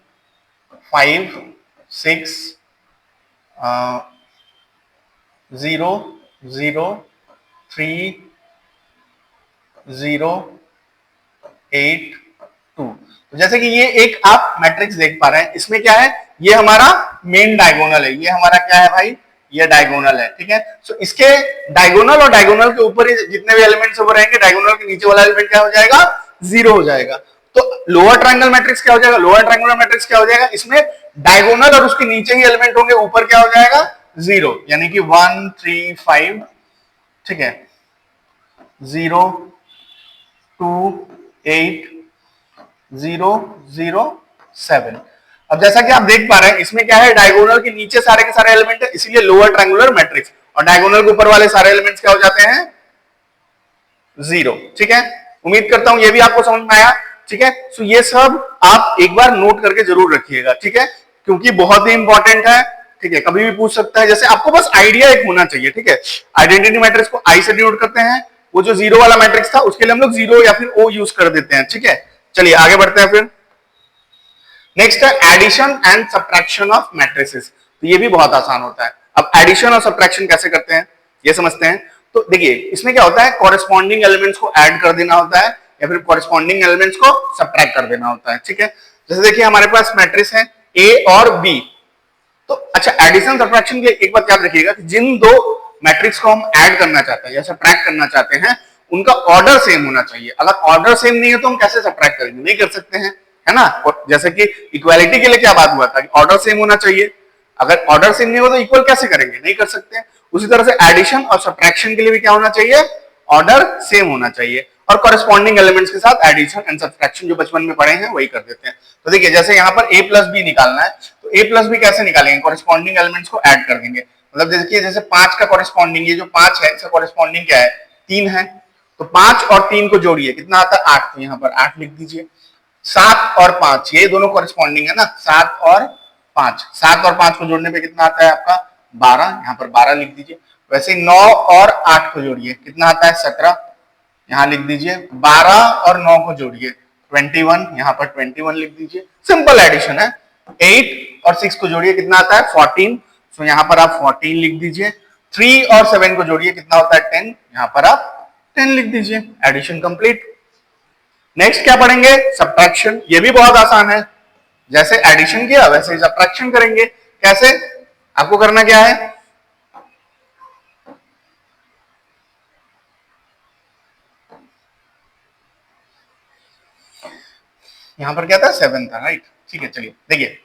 5 6 0 0 3 0 8 2। तो जैसे कि ये एक आप मैट्रिक्स देख पा रहे हैं, इसमें क्या है? ये हमारा मेन डायगोनल है, ये हमारा क्या है भाई? ये डायगोनल है, ठीक है। सो इसके डायगोनल और डायगोनल के ऊपर जितने भी एलिमेंट्स वो रहेंगे, डायगोनल के नीचे वाला एलिमेंट क्या हो जाएगा? 0 हो जाएगा। तो लोअर ट्रायंगल मैट्रिक्स क्या हो जाएगा? लोअर ट्रायंगुलर मैट्रिक्स क्या हो जाएगा? इसमें डायगोनल और उसके नीचे ही एलिमेंट होंगे, ऊपर क्या हो जाएगा? 0, यानी कि 1 3 5, ठीक है, 0 2 8 0 0 7। अब जैसा कि आप देख पा रहे हैं, इसमें क्या है? डायगोनल के नीचे सारे के सारे एलिमेंट है, इसीलिए लोअर ट्रायंगुलर मैट्रिक्स, और डायगोनल के ऊपर वाले सारे एलिमेंट्स क्या हो जाते हैं? 0, ठीक है। उम्मीद करता हूं ये भी आपको समझ में आया, ठीक है। सो ये सब आप एक बार नोट करके जरूर रखिएगा, ठीक है, क्योंकि बहुत ही इंपॉर्टेंट है, ठीक है, कभी भी पूछ सकता है। जैसे आपको बस आइडिया एक होना चाहिए, ठीक है। आइडेंटिटी मैट्रिक्स को आई से डिनोट करते हैं, वो जो 0 वाला मैट्रिक्स था उसके लिए हम लोग 0 या फिर O यूज कर देते हैं, ठीक है। चलिए आगे बढ़ते हैं फिर। नेक्स्ट है addition and subtraction of matrices. तो ये भी बहुत आसान होता है। अब एडिशन और सब्ट्रैक्शन कैसे करते हैं ये समझते हैं। तो देखिए इसमें क्या होता है? कॉरेस्पॉन्डिंग एलिमेंट्स को ऐड कर देना होता है या फिर कॉरेस्पॉन्डिंग एलिमेंट्स को सब्ट्रैक्ट कर देना होता है, ठीक है। जैसे देखिए हमारे पास मैट्रिक्स है A और B। तो अच्छा, एडिशन सब्ट्रैक्शन की एक बात याद रखिएगा कि जिन दो मैट्रिक्स को हम ऐड करना चाहते हैं या सब्ट्रैक्ट करना चाहते हैं, उनका ऑर्डर सेम होना चाहिए। अगर ऑर्डर सेम नहीं है तो हम कैसे सब्ट्रैक्ट करेंगे? नहीं कर सकते हैं, है ना। और जैसे कि इक्वालिटी के लिए क्या बात हुआ था कि ऑर्डर सेम होना चाहिए, अगर ऑर्डर सेम नहीं हो तो इक्वल कैसे करेंगे? नहीं कर सकते। उसी तरह से एडिशन और सब्ट्रैक्शन के लिए भी क्या होना चाहिए? ऑर्डर सेम होना चाहिए, और कॉरेस्पॉन्डिंग एलिमेंट्स के साथ एडिशन एंड सब्ट्रैक्शन जो बचपन में पढ़े हैं वही कर देते हैं। तो देखिए जैसे यहाँ पर A प्लस बी निकालना है, तो A प्लस बी कैसे निकालेंगे? कॉरेस्पॉन्डिंग एलिमेंट्स को ऐड कर देंगे। मतलब देखिए जैसे 5 का कॉरेस्पॉन्डिंग, ये जो 5 है इसका कॉरेस्पॉन्डिंग क्या है? 3 है। तो 5 और 3 को जोड़िए, कितना आता है? 8। तो यहाँ पर 8 लिख दीजिए। 7 और 5, ये दोनों कॉरेस्पॉन्डिंग है ना, 7 और 5। 7 और 5 को जोड़ने पे कितना आता है आपका? 12। यहाँ पर 12 लिख दीजिए। वैसे 9 और 8 को जोड़िए, कितना आता है? 17। यहाँ लिख दीजिए। 12 और 9 को जोड़िए, 21। यहाँ पर 21 लिख दीजिए। सिंपल एडिशन है। 8 और 6 को जोड़िए, कितना आता है? 14। तो यहाँ पर आप 14 लिख दीजिए। 3 और 7 को जोड़िए, कितना होता है? 10। यहाँ पर आप 10 लिख दीजिए। Addition complete. नेक्स्ट क्या पढ़ेंगे? सब्ट्रैक्शन। ये भी बहुत आसान है, जैसे एडिशन किया वैसे ही सब्ट्रैक्शन करेंगे। कैसे? आपको करना क्या है? यहां पर क्या था? 7 था, राइट, ठीक है। चलिए देखिए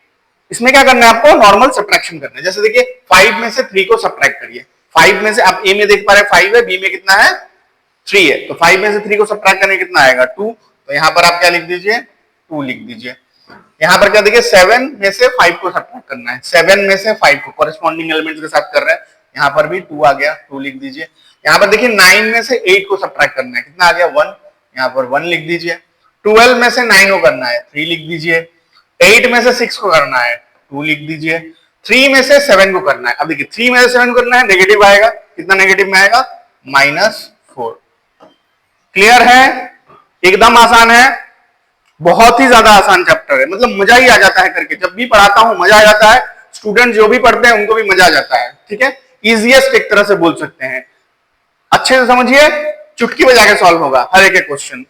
इसमें क्या करना है आपको? नॉर्मल सब्ट्रैक्शन करना है। जैसे देखिए 5 में से 3 को सब्ट्रैक्ट करिए। 5 में से आप A में देख पा रहे हैं 5 है, B में कितना है? 3 है। तो 5 में से 3 को सब्ट्रैक्ट करने कितना आएगा? 2। तो यहाँ पर आप क्या लिख दीजिए? 2 लिख दीजिए। यहाँ पर क्या देखिए 7 में से 5 को सब्ट्रैक्ट करना है। 7 में से 5 को कॉरेस्पॉन्डिंग एलिमेंट्स के साथ कर रहे हैं। यहाँ पर भी 2 आ गया, 2 लिख दीजिए। यहाँ पर देखिए 9 में से 8 को सब्ट्रैक्ट करना है, कितना आ गया? 1। यहाँ पर 1 लिख दीजिए। 12 में से 9 को करना है, 3 लिख दीजिए। 8 में से 6 को करना है, 2 लिख दीजिए। 3 में से 7 को करना है, अब देखिए 3 में से 7 को करना है, नेगेटिव आएगा। कितना नेगेटिव में आएगा? -4। क्लियर है? एकदम आसान है, बहुत ही ज्यादा आसान चैप्टर है, मतलब मजा ही आ जाता है करके। जब भी पढ़ाता हूं मजा आ जाता है, स्टूडेंट जो भी पढ़ते हैं उनको भी मजा आ जाता है, ठीक है। इजीएस्ट एक तरह से बोल सकते हैं। अच्छे से समझिए, चुटकी बजा के सॉल्व होगा हर एक क्वेश्चन।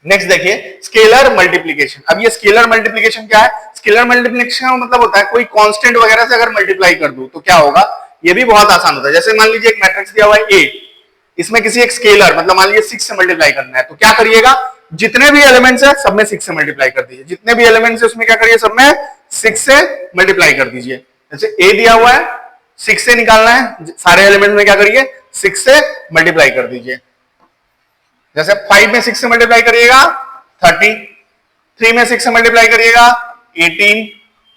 नेक्स्ट देखिए स्केलर मल्टीप्लीकेशन। अब ये स्केलर मल्टीप्लीकेशन क्या है? स्केलर मल्टीप्लीकेशन का मतलब होता है कोई कांस्टेंट वगैरह से अगर मल्टीप्लाई कर दूं तो क्या होगा? ये भी बहुत आसान होता है। जैसे मान लीजिए एक मैट्रिक्स दिया हुआ है ए, इसमें किसी एक स्केलर मतलब मान लीजिए 6 से मल्टीप्लाई करना है, तो क्या करिएगा, जितने भी एलिमेंट्स है सब में 6 से मल्टीप्लाई कर दीजिए, जितने भी एलिमेंट्स है उसमें क्या करिए, सब में 6 से मल्टीप्लाई कर दीजिए। जैसे ए दिया हुआ है, 6 से निकालना है, सारे एलिमेंट में क्या करिए 6 से मल्टीप्लाई कर दीजिए। जैसे 5 में 6 से मल्टीप्लाई करिएगा 30, 3 में 6 से मल्टीप्लाई करिएगा 18,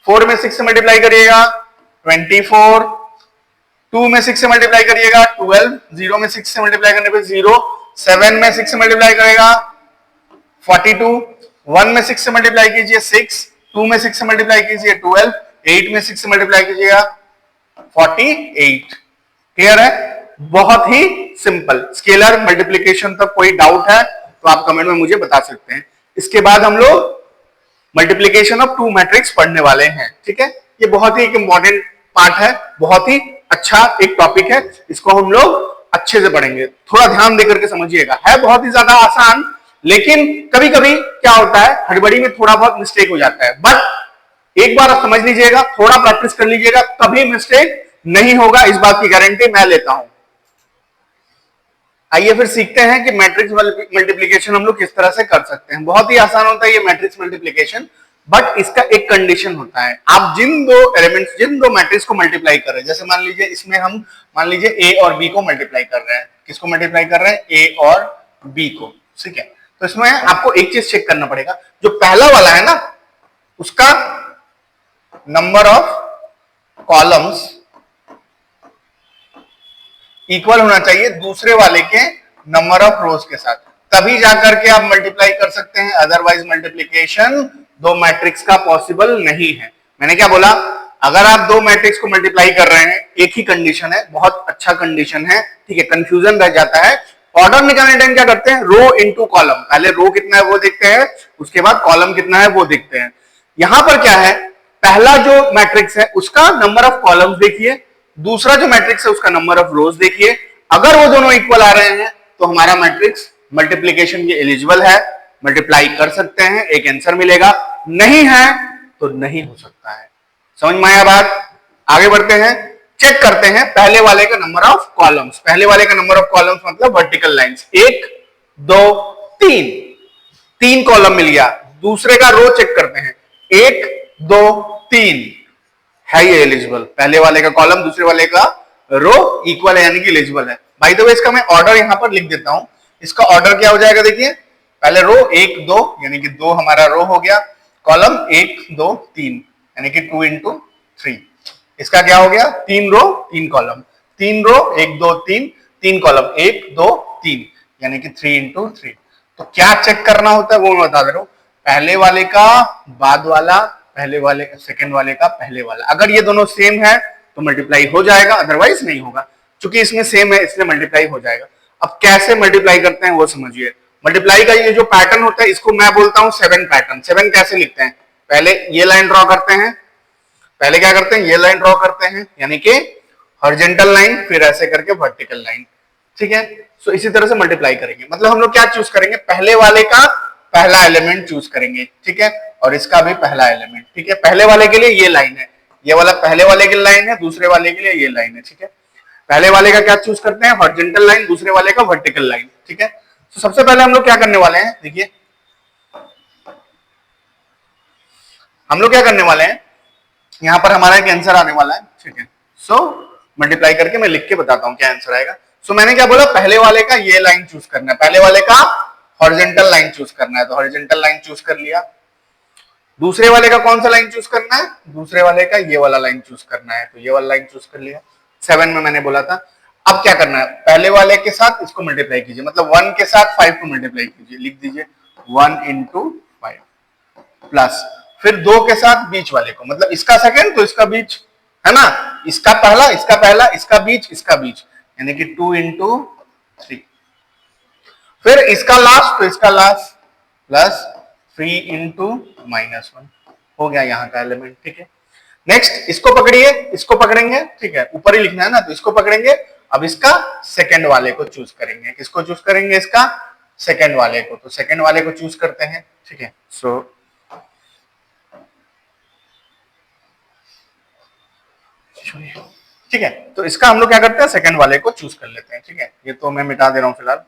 4 में 6 से मल्टीप्लाई करिएगा 24, 2 में 6 से मल्टीप्लाई करिएगा 12, 0 में 6 से मल्टीप्लाई करने पे 0, 7 में 6 से मल्टीप्लाई करेगा 42, 1 में 6 से मल्टीप्लाई कीजिए 6, 2 में 6 से मल्टीप्लाई कीजिए 12, 8 में 6 से मल्टीप्लाई कीजिएगा 48। क्लियर है? बहुत ही सिंपल। स्केलर मल्टीप्लीकेशन तक कोई डाउट है तो आप कमेंट में मुझे बता सकते हैं। इसके बाद हम लोग मल्टीप्लीकेशन ऑफ टू मैट्रिक्स पढ़ने वाले हैं। ठीक है, ये बहुत ही एक इंपॉर्टेंट पार्ट है, बहुत ही अच्छा एक टॉपिक है, इसको हम लोग अच्छे से पढ़ेंगे। थोड़ा ध्यान देकर के समझिएगा, है बहुत ही ज्यादा आसान, लेकिन कभी कभी क्या होता है हड़बड़ी में थोड़ा बहुत मिस्टेक हो जाता है, बट एक बार आप समझ लीजिएगा, थोड़ा प्रैक्टिस कर लीजिएगा, कभी मिस्टेक नहीं होगा, इस बात की गारंटी मैं लेता हूं। आइए फिर सीखते हैं कि मैट्रिक्स मल्टीप्लिकेशन हम लोग किस तरह से कर सकते हैं। बहुत ही आसान होता है ये मैट्रिक्स मल्टीप्लिकेशन, बट इसका एक कंडीशन होता है। आप जिन दो एलिमेंट्स, जिन दो मैट्रिक्स को मल्टीप्लाई कर रहे हैं, जैसे मान लीजिए इसमें हम मान लीजिए ए और बी को मल्टीप्लाई कर रहे हैं। किसको मल्टीप्लाई कर रहे हैं? ए और बी को। ठीक है, तो इसमें आपको एक चीज चेक करना पड़ेगा, जो पहला वाला है ना उसका नंबर ऑफ कॉलम्स इक्वल होना चाहिए दूसरे वाले के नंबर ऑफ रोज के साथ, तभी जाकर के आप मल्टीप्लाई कर सकते हैं, अदरवाइज मल्टीप्लिकेशन दो मैट्रिक्स का पॉसिबल नहीं है। मैंने क्या बोला? अगर आप दो मैट्रिक्स को मल्टीप्लाई कर रहे हैं, एक ही कंडीशन है, बहुत अच्छा कंडीशन है, ठीक है, कंफ्यूजन रह जाता है। ऑर्डर निकालने टाइम क्या करते हैं? रो इनटू कॉलम, पहले रो कितना है वो देखते हैं, उसके बाद कॉलम कितना है वो देखते हैं। यहां पर क्या है, पहला जो मैट्रिक्स है उसका नंबर ऑफ कॉलम्स देखिए, दूसरा जो मैट्रिक्स है उसका नंबर ऑफ रोज देखिए। अगर वो दोनों इक्वल आ रहे हैं तो हमारा मैट्रिक्स मल्टीप्लिकेशन के एलिजिबल है, मल्टीप्लाई कर सकते हैं, एक आंसर मिलेगा। नहीं है तो नहीं हो सकता है। समझ में आया बात? आगे बढ़ते हैं, चेक करते हैं पहले वाले का नंबर ऑफ कॉलम्स। पहले वाले का नंबर ऑफ कॉलम्स मतलब वर्टिकल लाइंस, 1 2 3, 3 कॉलम मिल गया। दूसरे का रो चेक करते हैं, 1 2 3, है ये एलिजिबल। पहले वाले का कॉलम दूसरे वाले का रो इक्वल है, यानी कि एलिजिबल है। बाय द वे इसका मैं ऑर्डर यहां पर लिख देता हूं। इसका ऑर्डर क्या हो जाएगा, देखिए, पहले रो 1 2 यानी कि 2 हमारा रो हो गया, कॉलम 1 2 3 यानी कि 2 इंटू 3। इसका क्या हो गया? 3 रो 3 कॉलम, 3 रो 1 2 3, 3 कॉलम 1 2 3 यानी कि 3 इंटू 3। तो क्या चेक करना होता है वो मैं बता दे रहा हूं, पहले वाले का बाद वाला, पहले वाले सेकंड वाले का पहले वाला। अगर ये दोनों सेम है तो मल्टीप्लाई हो जाएगा, अदरवाइज नहीं होगा। चूंकि इसमें सेम है इसलिए मल्टीप्लाई हो जाएगा। अब कैसे मल्टीप्लाई करते हैं वो समझिए। मल्टीप्लाई का ये जो पैटर्न होता है इसको मैं बोलता हूं 7 पैटर्न। 7 कैसे लिखते हैं? पहले ये लाइन ड्रॉ करते हैं, पहले क्या करते हैं, ये लाइन ड्रॉ करते हैं यानी कि हॉरिजॉन्टल लाइन, फिर ऐसे करके वर्टिकल लाइन। ठीक है, सो इसी तरह से मल्टीप्लाई करेंगे। मतलब हम लोग क्या चूज करेंगे, पहले वाले का पहला एलिमेंट चूज करेंगे, ठीक है, और इसका भी पहला एलिमेंट। ठीक है, पहले वाले के लिए ये लाइन है, ये वाला पहले वाले की लाइन है, दूसरे वाले के लिए ये लाइन है। ठीक है, पहले वाले का क्या चूज करते हैं, हॉरिजॉन्टल लाइन, दूसरे वाले का वर्टिकल लाइन। ठीक है, तो सबसे पहले हम लोग क्या करने वाले हैं, देखिए हम लोग क्या करने वाले हैं, यहां पर हमारा एक आंसर आने वाला है। ठीक है, सो मल्टीप्लाई करके मैं लिख के बताता हूं क्या आंसर आएगा। सो मैंने क्या बोला, पहले वाले का ये लाइन चूज करना है, पहले वाले का हॉरिजॉन्टल लाइन चूज करना है, तो हॉरिजॉन्टल लाइन चूज कर लिया। दूसरे वाले का कौन सा लाइन चूज करना है, दूसरे वाले का ये वाला लाइन चूज करना है, तो ये वाला लाइन चूज कर लिया। 7 में मैंने बोला था। अब क्या करना है, पहले वाले के साथ इसको मल्टीप्लाई कीजिए, मतलब 1 के साथ 5 को मल्टीप्लाई कीजिए, लिख दीजिए 1 इंटू 5 प्लस, फिर 2 के साथ बीच वाले को, मतलब इसका सेकंड तो इसका बीच, है ना, इसका पहला इसका पहला, इसका बीच इसका बीच, यानी कि 2 इंटू 3, फिर इसका लास्ट तो इसका लास्ट प्लस 3 इंटू -1 हो गया यहाँ का एलिमेंट। ठीक है, नेक्स्ट इसको पकड़िए, इसको पकड़ेंगे, ठीक है, ऊपर ही लिखना है ना, तो इसको पकड़ेंगे। अब इसका सेकंड वाले को चूज करेंगे, किसको चूज करेंगे, इसका सेकंड वाले को, तो सेकंड वाले को चूज करते हैं। ठीक है, सो ठीक है, तो इसका हम लोग क्या करते हैं, सेकंड वाले को चूज कर लेते हैं। ठीक है, ये तो मैं मिटा दे रहा हूं फिलहाल।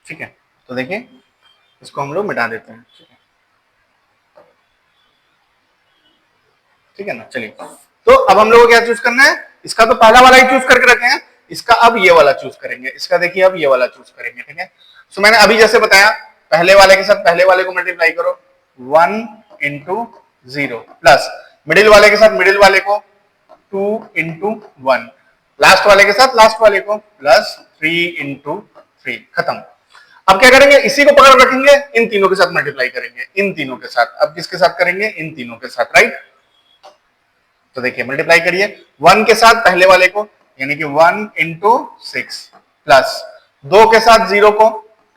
ठीक है, तो देखिए इसको हम लोग मिटा देते हैं। ठीक है ना, चलिए। तो अब हम लोग को क्या चूज करना है, इसका तो पहला वाला ही चूज करके रखे हैं, इसका अब ये वाला चूज करेंगे, इसका देखिए अब ये वाला चूज करेंगे। ठीक है, तो मैंने अभी जैसे बताया, पहले वाले के साथ पहले वाले को मल्टीप्लाई करो, 1 इंटू 0 प्लस मिडिल वाले के साथ मिडिल वाले को 2 इंटू 1, लास्ट वाले के साथ लास्ट वाले को प्लस 3 इंटू 3, खत्म। अब क्या करेंगे, इसी को पकड़ रखेंगे, इन तीनों के साथ मल्टीप्लाई करेंगे, इन तीनों के साथ। अब किसके साथ करेंगे, इन तीनों के साथ, राइट। तो देखिए मल्टीप्लाई करिए 1 के साथ पहले वाले को, यानी कि 1 इंटू 6 प्लस 2 के साथ 0 को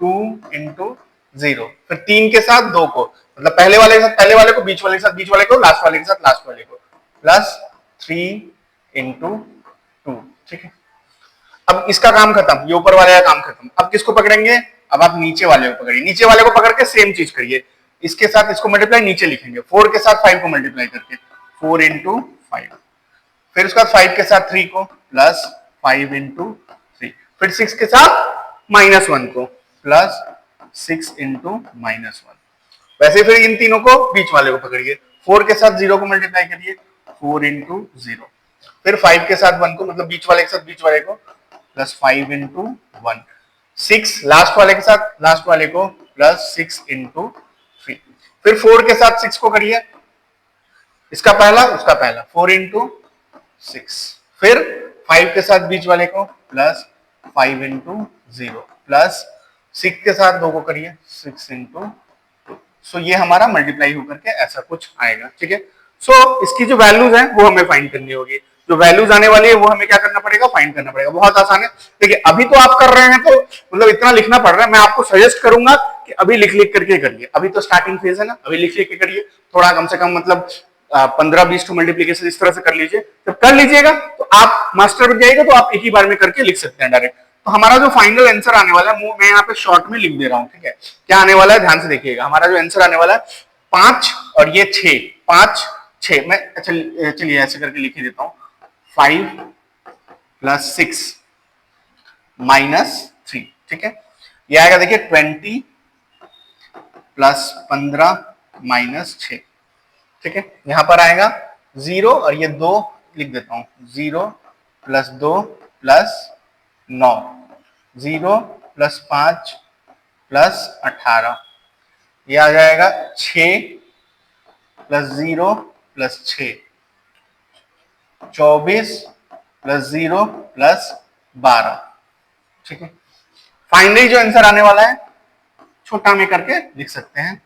2 इंटू 0, फिर 3 के साथ 2 को, मतलब पहले वाले के साथ पहले वाले को, बीच वाले के साथ बीच वाले को, लास्ट वाले के साथ लास्ट वाले को, प्लस 3 इंटू 2। ठीक है, अब इसका काम खत्म, ये ऊपर वाले का काम खत्म। अब किसको पकड़ेंगे, अब आप नीचे वाले को पकड़िए, नीचे वाले को पकड़ के सेम चीज करिए, इसके साथ इसको मल्टीप्लाई नीचे लिखेंगे, 4 के साथ 5 को मल्टीप्लाई करके 4 इंटू 5, फिर उसका 5 के साथ 3 को प्लस 5 इंटू 3, फिर 6 के साथ -1 को प्लस 6 इंटू -1। वैसे फिर इन तीनों को बीच वाले को पकड़िए, 4 के साथ 0 को मल्टीप्लाई करिए 4 इंटू 0, फिर 5 के साथ 1 को, मतलब बीच वाले के साथ बीच वाले को प्लस 5 इंटू 1, 6 लास्ट वाले के साथ लास्ट वाले को प्लस 6 इंटू 3, फिर 4 के साथ 6 को करिए, इसका पहला उसका पहला 4 इंटू 6, फिर 5 के साथ बीच वाले को प्लस 5 इंटू 0 प्लस 6 के साथ 2 को करिए 6 इंटू 2। सो ये हमारा मल्टीप्लाई होकर के ऐसा कुछ आएगा। ठीक है, सो इसकी जो वैल्यूज हैं वो हमें फाइंड करनी होगी, जो वैल्यूज आने वाली है वो हमें क्या करना पड़ेगा, फाइंड करना पड़ेगा। बहुत आसान है। देखिए अभी तो आप कर रहे हैं तो मतलब इतना लिखना पड़ रहा है, मैं आपको सजेस्ट करूंगा कि अभी लिख लिख करके करिए, अभी तो स्टार्टिंग फेज है ना, अभी लिख लिख के करिए, थोड़ा कम से कम मतलब 15-20 टू मल्टीप्लीकेशन इस तरह से कर लीजिए। जब कर लीजिएगा तो आप मास्टर बन जाएगा, तो आप एक ही बार में करके लिख सकते हैं डायरेक्ट। तो हमारा जो फाइनल आंसर आने वाला है, मैं यहाँ पे शॉर्ट में लिख दे रहा हूँ। ठीक है, क्या आने वाला है ध्यान से देखिएगा, हमारा जो आंसर आने वाला है 5 और ये 6, 5 6, मैं अच्छा चलिए ऐसे करके लिख ही देता हूँ, 5 प्लस 6 -3। ठीक है, ये आएगा देखिए 20 प्लस 15 -6। ठीक है, यहां पर आएगा 0 और ये 2 लिख देता हूं, 0 प्लस 2 प्लस 9, 0 प्लस 5 प्लस 18, ये आ जाएगा 6 प्लस 0 प्लस 6, 24 प्लस 0 प्लस 12। ठीक है, फाइनली जो आंसर आने वाला है छोटा में करके लिख सकते हैं।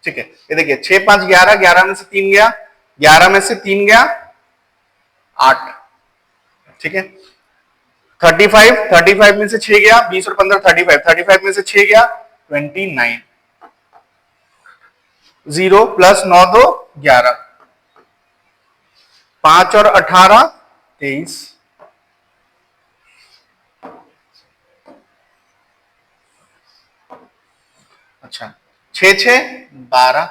ठीक है, ये देखिए 6 5 11, 11 में से 3 गया, 11 में से 3 गया 8। ठीक है, 35, 35 में से 6 गया, 20 और 15 35, 35 में से 6 गया 29, 0 प्लस 9 2 11, 5 और 18 23, अच्छा 6 6 12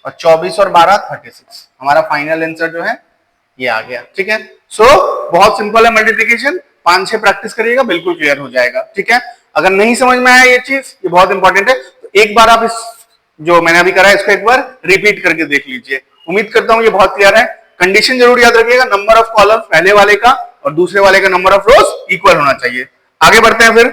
और 24 और 12 36, हमारा फाइनल आंसर जो है ये आ गया। ठीक है, सो बहुत सिंपल है मल्टीप्लिकेशन, 5-6 प्रैक्टिस करिएगा बिल्कुल क्लियर हो जाएगा। ठीक है, अगर नहीं समझ में आया ये चीज, ये बहुत इंपॉर्टेंट है, तो एक बार आप इस जो मैंने अभी करा है इसको एक बार रिपीट करके देख लीजिए, उम्मीद करता हूं ये बहुत क्लियर है। कंडीशन जरूर याद रखिएगा, नंबर ऑफ कॉलम पहले वाले का और दूसरे वाले का नंबर ऑफ रोज इक्वल होना चाहिए। आगे बढ़ते हैं फिर,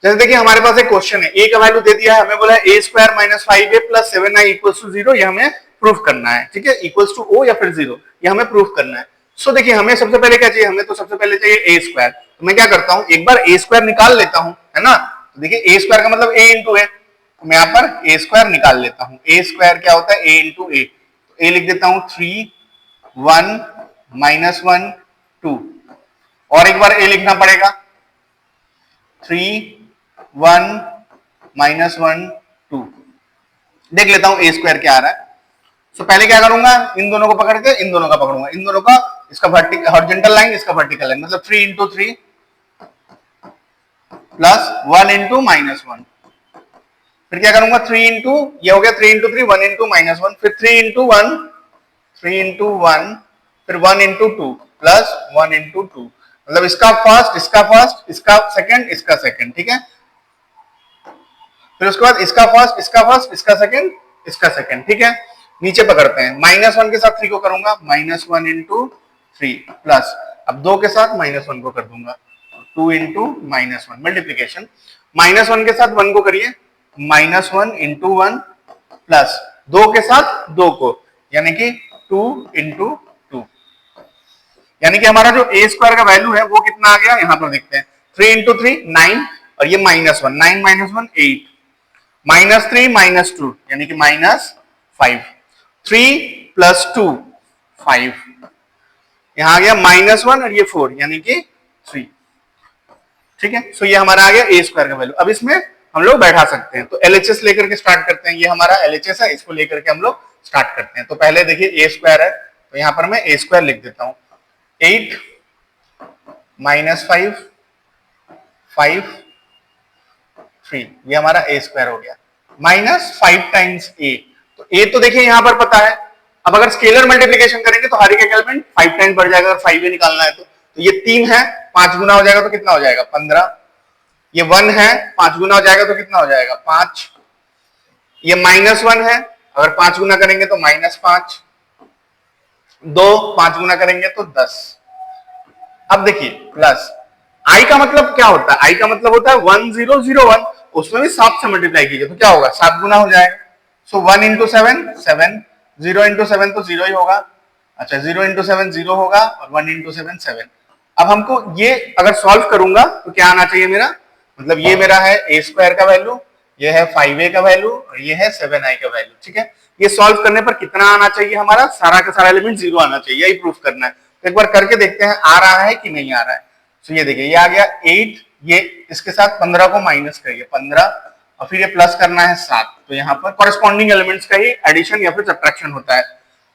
जैसे देखिए हमारे पास एक क्वेश्चन है, ए का वैल्यू दे दिया है, हमें बोला है a² - 5a + 7i = 0, ये हमें प्रूफ करना है। ठीक है, इक्वल्स टू o या फिर 0, ये हमें प्रूफ करना है। सो देखिए हमें सबसे पहले क्या चाहिए, हमें तो सबसे पहले चाहिए a², तो मैं क्या करता हूं एक बार a² निकाल लेता हूं, है ना। तो देखिए a² का मतलब a × a, तो मैं यहां पर a² निकाल लेता हूं। a² क्या होता है, a × a, तो a लिख देता हूं 3 1 -1 2, और एक बार a लिखना पड़ेगा 3 1 -1 2, देख लेता हूं a² क्या आ रहा है। तो पहले क्या करूंगा, इन दोनों को पकड़ के इन दोनों का पकड़ूंगा, इन दोनों का, इसका हॉरिजॉन्टल लाइन इसका वर्टिकल लाइन, मतलब 3 × 3 प्लस 1 इंटू माइनस 1, फिर क्या करूंगा 3 इंटू, ये हो गया 3 इंटू 3, 1 इंटू माइनस 1, फिर 3 इंटू 1, 3 इंटू 1, फिर 1 इंटू 2 प्लस 1 इंटू 2, मतलब इसका फर्स्ट, इसका फर्स्ट, इसका सेकंड, इसका सेकंड, ठीक है। फिर उसके बाद इसका फर्स्ट, इसका फर्स्ट, इसका सेकंड, इसका सेकंड, ठीक है। नीचे पकड़ते हैं, माइनस 1 के साथ 3 को करूंगा, माइनस 1 इंटू 3 प्लस, अब 2 के साथ माइनस 1 को कर दूंगा, 2 इंटू माइनस 1, मल्टीप्लीकेशन, माइनस 1 के साथ 1 को करिए, माइनस 1 इंटू 1 प्लस 2 के साथ 2 को, यानी कि 2 इंटू 2, यानी कि हमारा जो ए स्क्वायर का वैल्यू है वो कितना आ गया, यहां पर देखते हैं, 3 इंटू 3 9, और ये माइनस 1, 9 माइनस 1 8, माइनस 3 माइनस 2 यानी कि माइनस 5, 3 प्लस 2 5, यहां आ गया माइनस 1 और ये 4 यानी कि 3, ठीक है। सो ये हमारा आ गया ए स्क्वायर का वैल्यू। अब इसमें हम लोग बैठा सकते हैं, तो एलएचएस लेकर के स्टार्ट करते हैं, ये हमारा एलएचएस है, इसको लेकर के हम लोग स्टार्ट करते हैं। तो पहले देखिए ए स्क्वायर है, तो यहां पर मैं ए स्क्वायर लिख देता हूं, 8 माइनस 5 5 3, ये हमारा ए स्क्वायर हो गया, माइनस 5 टाइम्स ए, तो ए तो देखिए यहां पर पता है, अब अगर स्केलर मल्टीप्लीकेशन करेंगे तो हर एक एलिमेंट 5 टाइम्स बढ़ जाएगा, अगर 5 ही निकालना है तो ये 3 है, 5 गुना हो जाएगा तो कितना हो जाएगा 15, ये 1 है, 5 गुना हो जाएगा तो कितना हो जाएगा 5, ये माइनस 1 है, अगर 5 गुना करेंगे तो माइनस 5, 2 5 गुना करेंगे तो 10। अब देखिए प्लस आई का मतलब क्या होता है, आई का मतलब होता है 1001, उसमें भी 7 से मल्टीप्लाई कीजिए तो क्या होगा 7 गुना हो जाएगा, सो 1 इंटू 7 7, 0 इंटू 7 तो 0 ही होगा, अच्छा 0 इंटू 7 0 होगा, और 1 इंटू 7 7। अब हमको ये अगर सॉल्व करूंगा तो क्या आना चाहिए मेरा, मतलब ये मेरा है ए स्क्वायर का वैल्यू, ये है 5a का वैल्यू, और ये है 7i का वैल्यू, ठीक है। ये सॉल्व करने पर कितना आना चाहिए, हमारा सारा का सारा एलिमेंट 0 आना चाहिए, यही प्रूफ करना है। तो एक बार करके देखते हैं आ रहा है कि नहीं आ रहा है। तो ये देखिए ये आ गया 8, ये इसके साथ 15 को माइनस करिए 15, और फिर ये प्लस करना है 7, तो यहाँ पर कॉरेस्पॉन्डिंग एलिमेंट्स का ही एडिशन या फिर सब्ट्रैक्शन होता है।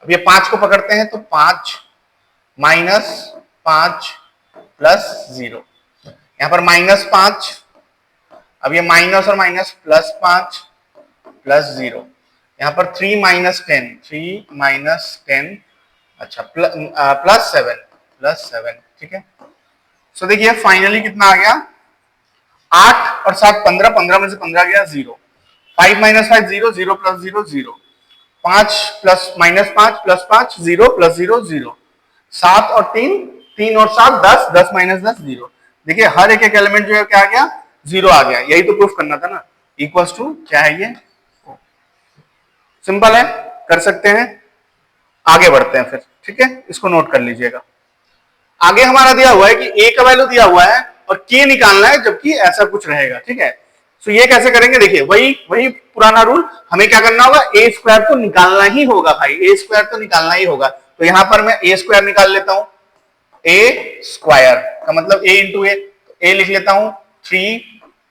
अब ये 5 को पकड़ते हैं तो 5 माइनस 5 प्लस 0, यहाँ पर माइनस 5, अब ये माइनस और माइनस प्लस 5 प्लस 0, यहाँ पर 3 माइनस 10, 3 माइनस 10, अच्छा प्लस 7, ठीक है। सो देखिए फाइनली कितना आ गया 8 और 7 15, 15 में से 15 गया 0, 5 minus 5 0, 0 plus 0 0, 5 plus minus 5 plus 5 0 plus 0 0, 7 और 3 3 और 7 10, 10 माइनस 10 0। देखिए हर एक एलिमेंट जो है क्या आ गया 0 आ गया, यही तो प्रूफ करना था ना, इक्वल्स टू क्या है ये, सिंपल है, कर सकते हैं। आगे बढ़ते हैं फिर, ठीक है, इसको नोट कर लीजिएगा। आगे हमारा दिया हुआ है कि a का वैल्यू दिया हुआ है और k निकालना है जबकि ऐसा कुछ रहेगा, ठीक है। सो ये कैसे करेंगे, देखिए वही वही पुराना रूल, हमें क्या करना होगा ए स्क्वायर तो निकालना ही होगा भाई, ए स्क्वायर तो निकालना ही होगा। तो यहां पर मैं ए स्क्वायर निकाल लेता हूं, ए स्क्वायर का मतलब a इंटू ए लिख लेता हूं, 3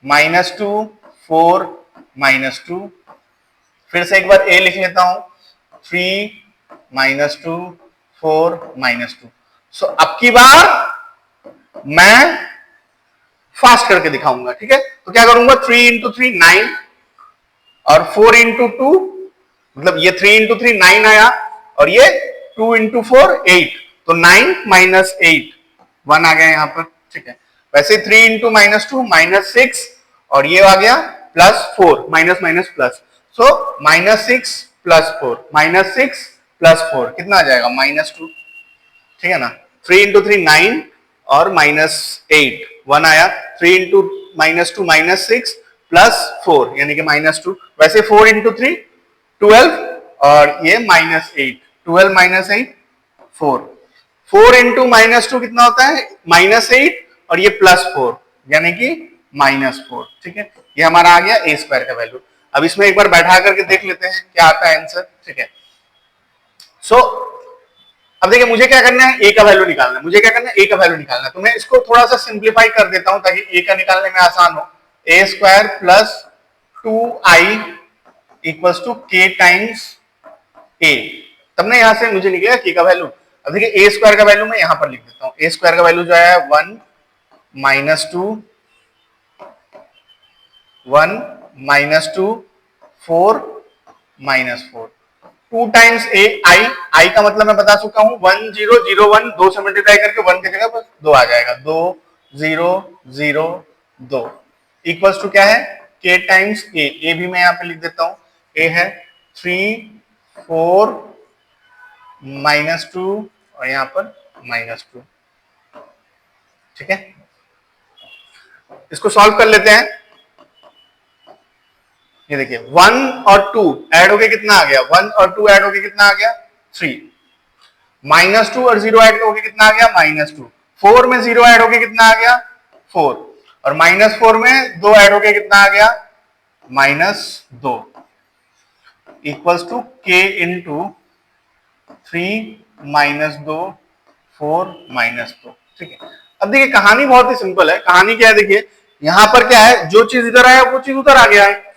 माइनस 2 4 माइनस 2, फिर से एक बार a लिख लेता हूं, 3 माइनस 2 4 माइनस 2। सो अब की बार मैं फास्ट करके दिखाऊंगा, ठीक है। तो क्या करूंगा 3 इंटू 3 9, और 4 इंटू 2 मतलब ये 3 इंटू 3 9 आया, और ये 2 इंटू 4 8, तो 9 माइनस 8 1 आ गया यहां पर, ठीक है। वैसे 3 इंटू माइनस 2 माइनस 6, और ये आ गया plus 4, minus minus plus, so minus 6 plus 4, minus 6 plus 4 कितना आ जाएगा माइनस 2, ठीक है ना। 3 इंटू 3 9 और माइनस 8 1 आया, 3 इंटू माइनस 2 माइनस 6 प्लस 4 यानी कि माइनस 2, वैसे 4 इंटू 3 12, और ये माइनस 8, 12 माइनस 8 4, 4 इंटू माइनस 2 कितना होता है माइनस 8, और ये प्लस 4 यानी कि माइनस 4, ठीक है। ये हमारा आ गया ए स्क्वायर का वैल्यू। अब इसमें एक बार बैठा करके देख लेते हैं क्या आता है आंसर, ठीक है। सो अब देखिए मुझे क्या करना है, ए का वैल्यू निकालना है, मुझे क्या करना है ए का वैल्यू निकालना है, तो मैं इसको थोड़ा सा सिंप्लीफाई कर देता हूं ताकि ए का निकालने में आसान हो। A square plus 2i equals to K times A, तब ना यहां से मुझे निकलेगा के का वैल्यू। अब देखिए ए स्क्वायर का वैल्यू मैं यहां पर लिख देता हूं, ए स्क्वायर का वैल्यू जो है 1 माइनस 2 1 -2 4 -4 2 टाइम्स ए आई का मतलब मैं बता चुका हूं 1 0 0 1 2 से मल्टीप्लाई करके 1 की जगह बस 2 आ जाएगा 2 0 0 2 इक्वल्स टू क्या है k टाइम्स ए भी मैं यहां पे लिख देता हूं ए है 3 4 -2 और यहां पर -2 ठीक है इसको सॉल्व कर लेते हैं ये देखिए 1 और 2 ऐड होके कितना आ गया 1 और 2 ऐड होके कितना आ गया 3 -2 और 0 ऐड होके कितना आ गया -2 4 में 0 ऐड होके कितना आ गया 4 और -4 में 2 ऐड होके कितना आ गया -2 इक्वल्स टू k इंटू 3 -2 4 -2 ठीक है अब देखिए कहानी बहुत ही सिंपल है कहानी क्या है देखिए यहां पर क्या है जो चीज इधर आया वो चीज उधर आ गया है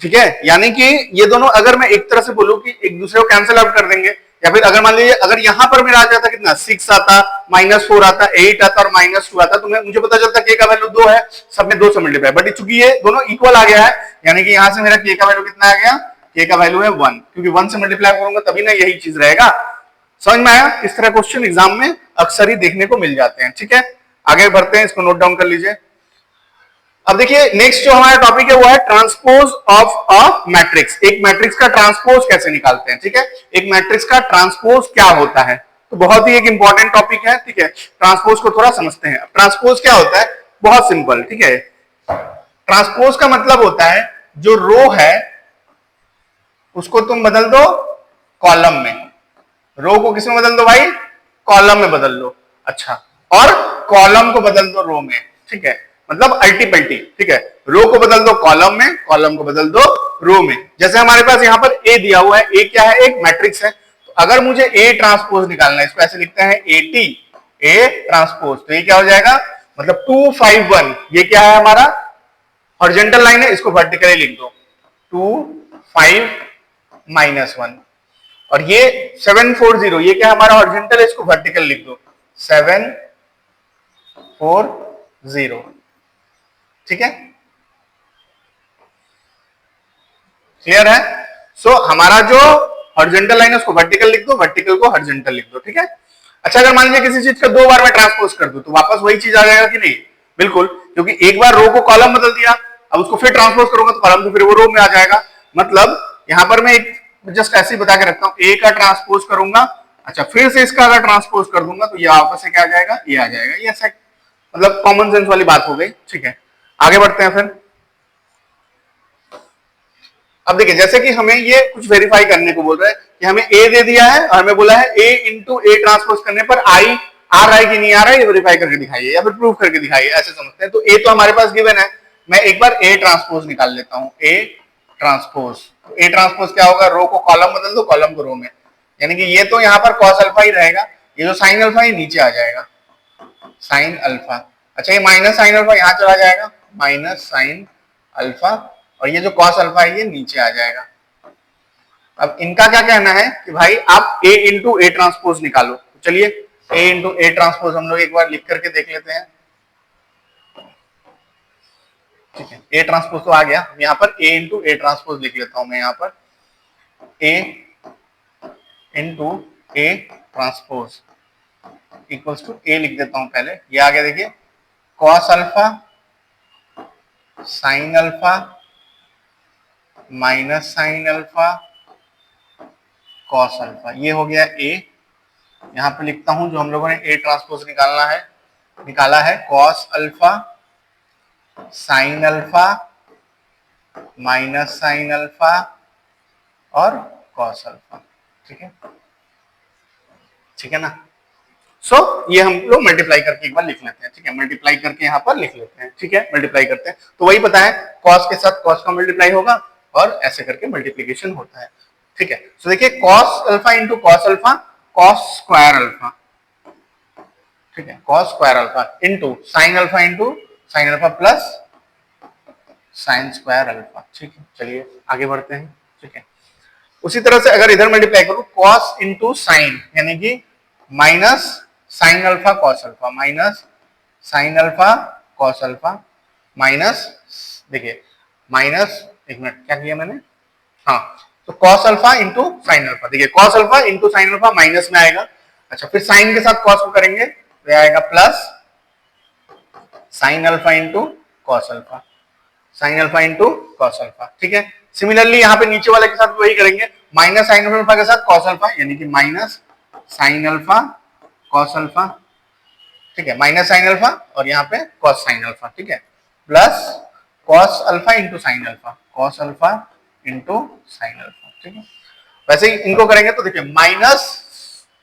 ठीक है यानी कि ये दोनों अगर मैं एक तरह से बोलूं कि एक दूसरे को कैंसिल आउट कर देंगे या फिर अगर मान लीजिए अगर यहां पर मेरा आ जाता कितना 6 आता -4 आता 8 आता और -2 आता तो मुझे पता चलता k का वैल्यू 2 है सब में 2 से मल्टीप्लाई बट चूंकि ये दोनों इक्वल आ गया है यानी कि यहां से मेरा k का वैल्यू कितना आ गया k का वैल्यू है 1 क्योंकि 1 से मल्टीप्लाई करूंगा तभी ना यही चीज रहेगा समझ में आया इस तरह क्वेश्चन एग्जाम में अक्सर ही देखने को मिल जाते हैं ठीक है आगे बढ़ते हैं इसको नोट डाउन कर लीजिए अब देखिए नेक्स्ट जो हमारा टॉपिक है वो है ट्रांसपोज ऑफ अ मैट्रिक्स एक मैट्रिक्स का ट्रांसपोज कैसे निकालते हैं ठीक है एक मैट्रिक्स का ट्रांसपोज क्या होता है तो बहुत ही एक इंपॉर्टेंट टॉपिक है ठीक है ट्रांसपोज को थोड़ा समझते हैं ट्रांसपोज क्या होता है बहुत सिंपल ठीक है ट्रांसपोज का मतलब होता है जो रो है उसको तुम बदल दो कॉलम में रो को किसमें बदल दो भाई कॉलम में बदल लो अच्छा और कॉलम को बदल दो रो में ठीक है मतलब अल्टी पल्टी ठीक है रो को बदल दो कॉलम में कॉलम को बदल दो रो में जैसे हमारे पास यहाँ पर ए दिया हुआ है ए क्या है एक मैट्रिक्स है तो अगर मुझे ए ट्रांसपोज निकालना है इसको ऐसे लिखते हैं एटी ए ट्रांसपोज तो ये क्या हो जाएगा मतलब 251 ये क्या है हमारा हॉरिजॉन्टल लाइन है इसको वर्टिकली लिख दो 2 5 -1 और ये 740 ये क्या हमारा हॉरिजॉन्टल है इसको वर्टिकल लिख दो 740 ठीक है क्लियर है सो हमारा जो हॉरिजॉन्टल लाइन है उसको वर्टिकल लिख दो वर्टिकल को हॉरिजॉन्टल लिख दो ठीक है अच्छा अगर मान लीजिए किसी चीज का 2 बार मैं ट्रांसपोज कर दूं तो वापस वही चीज आ जाएगा कि नहीं बिल्कुल क्योंकि एक बार रो को कॉलम बदल दिया अब उसको फिर ट्रांसपोज करूंगा तो कॉलम तो फिर वो रो में आ जाएगा मतलब यहां पर मैं एक जस्ट ऐसे ही बता के रखता हूं ए का ट्रांसपोज करूंगा अच्छा फिर से इसका अगर ट्रांसपोज कर दूंगा तो ये वापस से क्या आ जाएगा ये आ जाएगा ये ऐसा मतलब कॉमन सेंस वाली बात हो गई ठीक है आगे बढ़ते हैं फिर अब देखिए जैसे कि हमें ये कुछ वेरीफाई करने को बोल रहा है कि हमें ए दे दिया है और हमें बोला है ए इंटू ए ट्रांसपोज करने पर आई आ रहा है कि नहीं आ रहा है ये वेरीफाई करके दिखाइए या फिर प्रूव करके दिखाइए ऐसे समझते हैं तो ए तो हमारे पास गिवन है मैं एक बार ए ट्रांसपोज निकाल लेता हूं ए ट्रांसपोज तो ए ट्रांसपोज क्या होगा रो को कॉलम बदल दो कॉलम को रो में यानी कि ये तो यहाँ पर कॉस अल्फा ही रहेगा ये जो साइन अल्फा ये नीचे आ जाएगा साइन अल्फा अच्छा ये माइनस साइन अल्फा यहाँ चला जाएगा माइनस साइन अल्फा और ये जो कॉस अल्फा है ये नीचे आ जाएगा अब इनका क्या कहना है कि भाई आप a इंटू ए ट्रांसपोज निकालो तो चलिए a इंटू ए ट्रांसपोज हम लोग एक बार लिख करके देख लेते हैं ठीक है ए ट्रांसपोज तो आ गया यहाँ पर a इंटू ए ट्रांसपोज लिख लेता हूं मैं यहाँ पर a into A transpose equals to A लिख देता हूं पहले ये आ गया देखिए cos alpha sine alpha minus sine alpha cos alpha ये हो गया ए यहां पे लिखता हूं जो हम लोगों ने ए ट्रांसपोज निकाला है cos alpha sine alpha minus sine alpha और कॉस अल्फा ठीक है ना सो ये हम लोग मल्टीप्लाई करके एक बार लिख लेते हैं ठीक है मल्टीप्लाई करके यहाँ पर लिख लेते हैं ठीक है मल्टीप्लाई करते हैं तो वही पता है कॉस के साथ कॉस का मल्टीप्लाई होगा और ऐसे करके मल्टीप्लीकेशन होता है ठीक है तो देखिए cos alpha into cos alpha cos square alpha ठीक है cos square alpha into sine alpha plus sine square alpha ठीक है चलिए आगे बढ़ते हैं ठीक है उसी तरह से अगर इधर मल्टीप्लाई करूं कॉस इंटू साइन यानी कि minus sine alpha cos alpha minus sine alpha cos alpha minus देखिए माइनस, एक मिनट क्या किया मैंने, हाँ, तो cos alpha into sine alpha, देखिए cos alpha into sine alpha minus में आएगा, अच्छा फिर साइन के साथ कॉस को करेंगे तो आएगा plus sine alpha into cos alpha, sine alpha into cos alpha, ठीक है। सिमिलरली यहाँ पे नीचे वाले के साथ वही करेंगे, माइनस साइन अल्फा के साथ कॉस अल्फा, यानी कि minus sine alpha cos alpha, ठीक है, माइनस साइन अल्फा और यहाँ पे कॉस साइन अल्फा, ठीक है, plus cos alpha into sine alpha, cos alpha into sine alpha, ठीक है। वैसे ही इनको करेंगे तो देखिए minus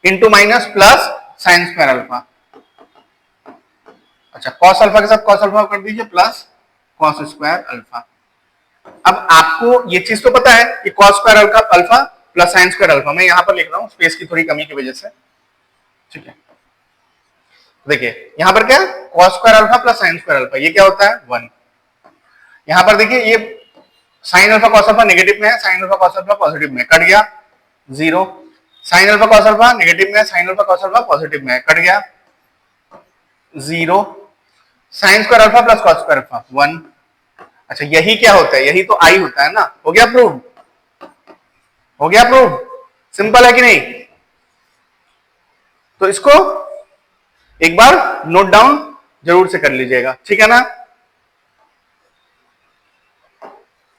into minus plus sine square alpha, अच्छा कॉस अल्फा के साथ कॉस अल्फा कर दीजिए प्लस कॉस स्क्वायर अल्फा। अब आपको ये चीज तो पता है कि cos square alpha plus sine square alpha, मैं यहां पर लिख रहा हूं स्पेस की थोड़ी कमी की वजह से, ठीक है। देखिए यहां पर क्या cos square alpha plus sine square alpha, ये क्या होता है 1। यहां पर देखिए ये sign alpha cos alpha negative में है, sign alpha cos alpha positive में, कट गया 0, sign alpha cos alpha negative में है, sign alpha cos alpha positive में है, कट गया 0, sine square alpha plus cos square alpha 1। अच्छा यही क्या होता है, यही तो आई होता है ना, हो गया प्रूव, हो गया प्रूव, सिंपल है कि नहीं। तो इसको एक बार नोट डाउन जरूर से कर लीजिएगा, ठीक है ना।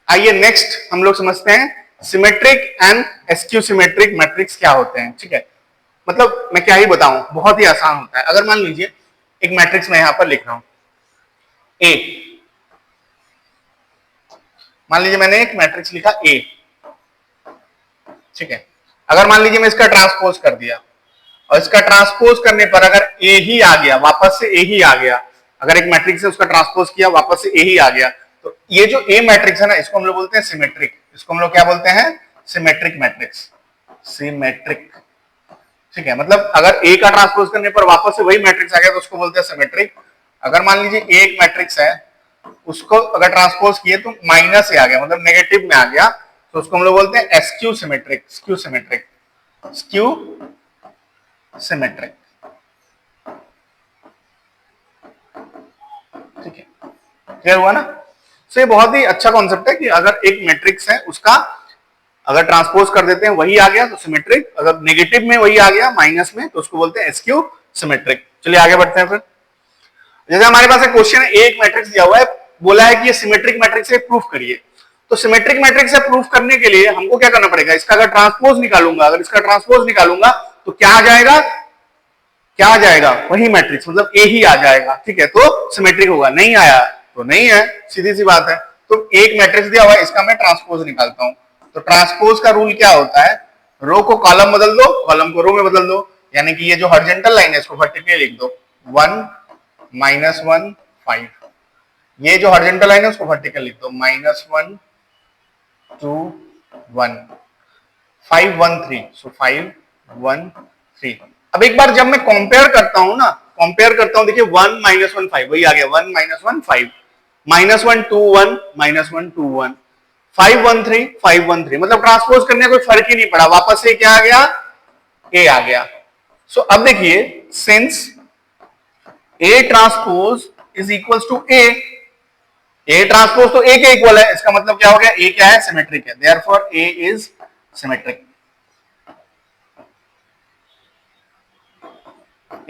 आइए नेक्स्ट हम लोग समझते हैं symmetric and askew symmetric matrix क्या होते हैं, ठीक है। मतलब मैं क्या ही बताऊं, बहुत ही आसान होता है। अगर मान लीजिए एक मैट्रिक्स मैं यहां पर लिख रहा हूं ए, मान लीजिए मैंने एक मैट्रिक्स लिखा ए, ठीक है। अगर मान लीजिए मैं इसका ट्रांसपोज कर दिया और इसका ट्रांसपोज करने पर अगर ए ही आ गया, वापस से ए ही आ गया, अगर एक मैट्रिक्स है उसका ट्रांसपोज किया वापस से ए ही आ गया, तो ये जो ए मैट्रिक्स है ना इसको हम लोग बोलते हैं सिमेट्रिक, इसको हम लोग क्या बोलते हैं सिमेट्रिक मैट्रिक्स, सिमेट्रिक, ठीक है। मतलब अगर ए का ट्रांसपोज करने पर वापस से वही मैट्रिक्स आ गया तो उसको बोलते हैं सिमेट्रिक। अगर मान लीजिए ए एक मैट्रिक्स है, उसको अगर ट्रांसपोज किए तो माइनस से आ गया, मतलब नेगेटिव में आ गया, तो उसको हम लोग बोलते हैं askew symmetric, skew symmetric, skew symmetric, ठीक है। क्लियर हुआ ना। सो ये बहुत ही अच्छा कॉन्सेप्ट है कि अगर एक मैट्रिक्स है उसका अगर ट्रांसपोज कर देते हैं वही आ गया तो सिमेट्रिक, अगर नेगेटिव में वही आ गया माइनस में तो उसको बोलते हैं एस्क्यू सिमेट्रिक। चलिए आगे बढ़ते हैं फिर। जैसे हमारे पास एक क्वेश्चन है, एक मैट्रिक्स दिया हुआ है, बोला है कि ये सिमेट्रिक मैट्रिक्स है, प्रूफ करिए। तो सिमेट्रिक मैट्रिक्स से प्रूफ करने के लिए हमको क्या करना पड़ेगा, इसका अगर ट्रांसपोज निकालूंगा, अगर इसका ट्रांसपोज निकालूंगा तो क्या आ जाएगा, क्या आ जाएगा वही मैट्रिक्स, मतलब ए ही आ जाएगा, ठीक है, तो सिमेट्रिक होगा। नहीं आया तो नहीं है, सीधी सी बात है। तो एक मैट्रिक्स दिया हुआ है, इसका मैं ट्रांसपोज निकालता हूं, तो ट्रांसपोज का रूल क्या होता है, रो को कॉलम बदल दो, कॉलम को रो में बदल दो, यानी कि ये जो हॉरिजॉन्टल लाइन है इसको वर्टिकली लिख दो 1 -1 5, ये जो हॉरिजॉन्टल लाइन है उसको वर्टिकल लिख दो -1 2 1 5 1 3, सो 5 1 3। अब एक बार जब मैं कंपेयर करता हूं ना, कंपेयर करता हूं, देखिए 1 -1 5 वही आ गया, 1 -1 5, -1 2 1 -1 2 1, 5 1 3 5 1 3, मतलब ट्रांसपोज करने का कोई फर्क ही नहीं पड़ा, वापस से क्या आ गया, ए आ गया। सो अब देखिए since A transpose is equal to A transpose तो ए के इक्वल है, इसका मतलब क्या हो गया, ए क्या है, सिमेट्रिक है, देयरफॉर ए इज सिमेट्रिक।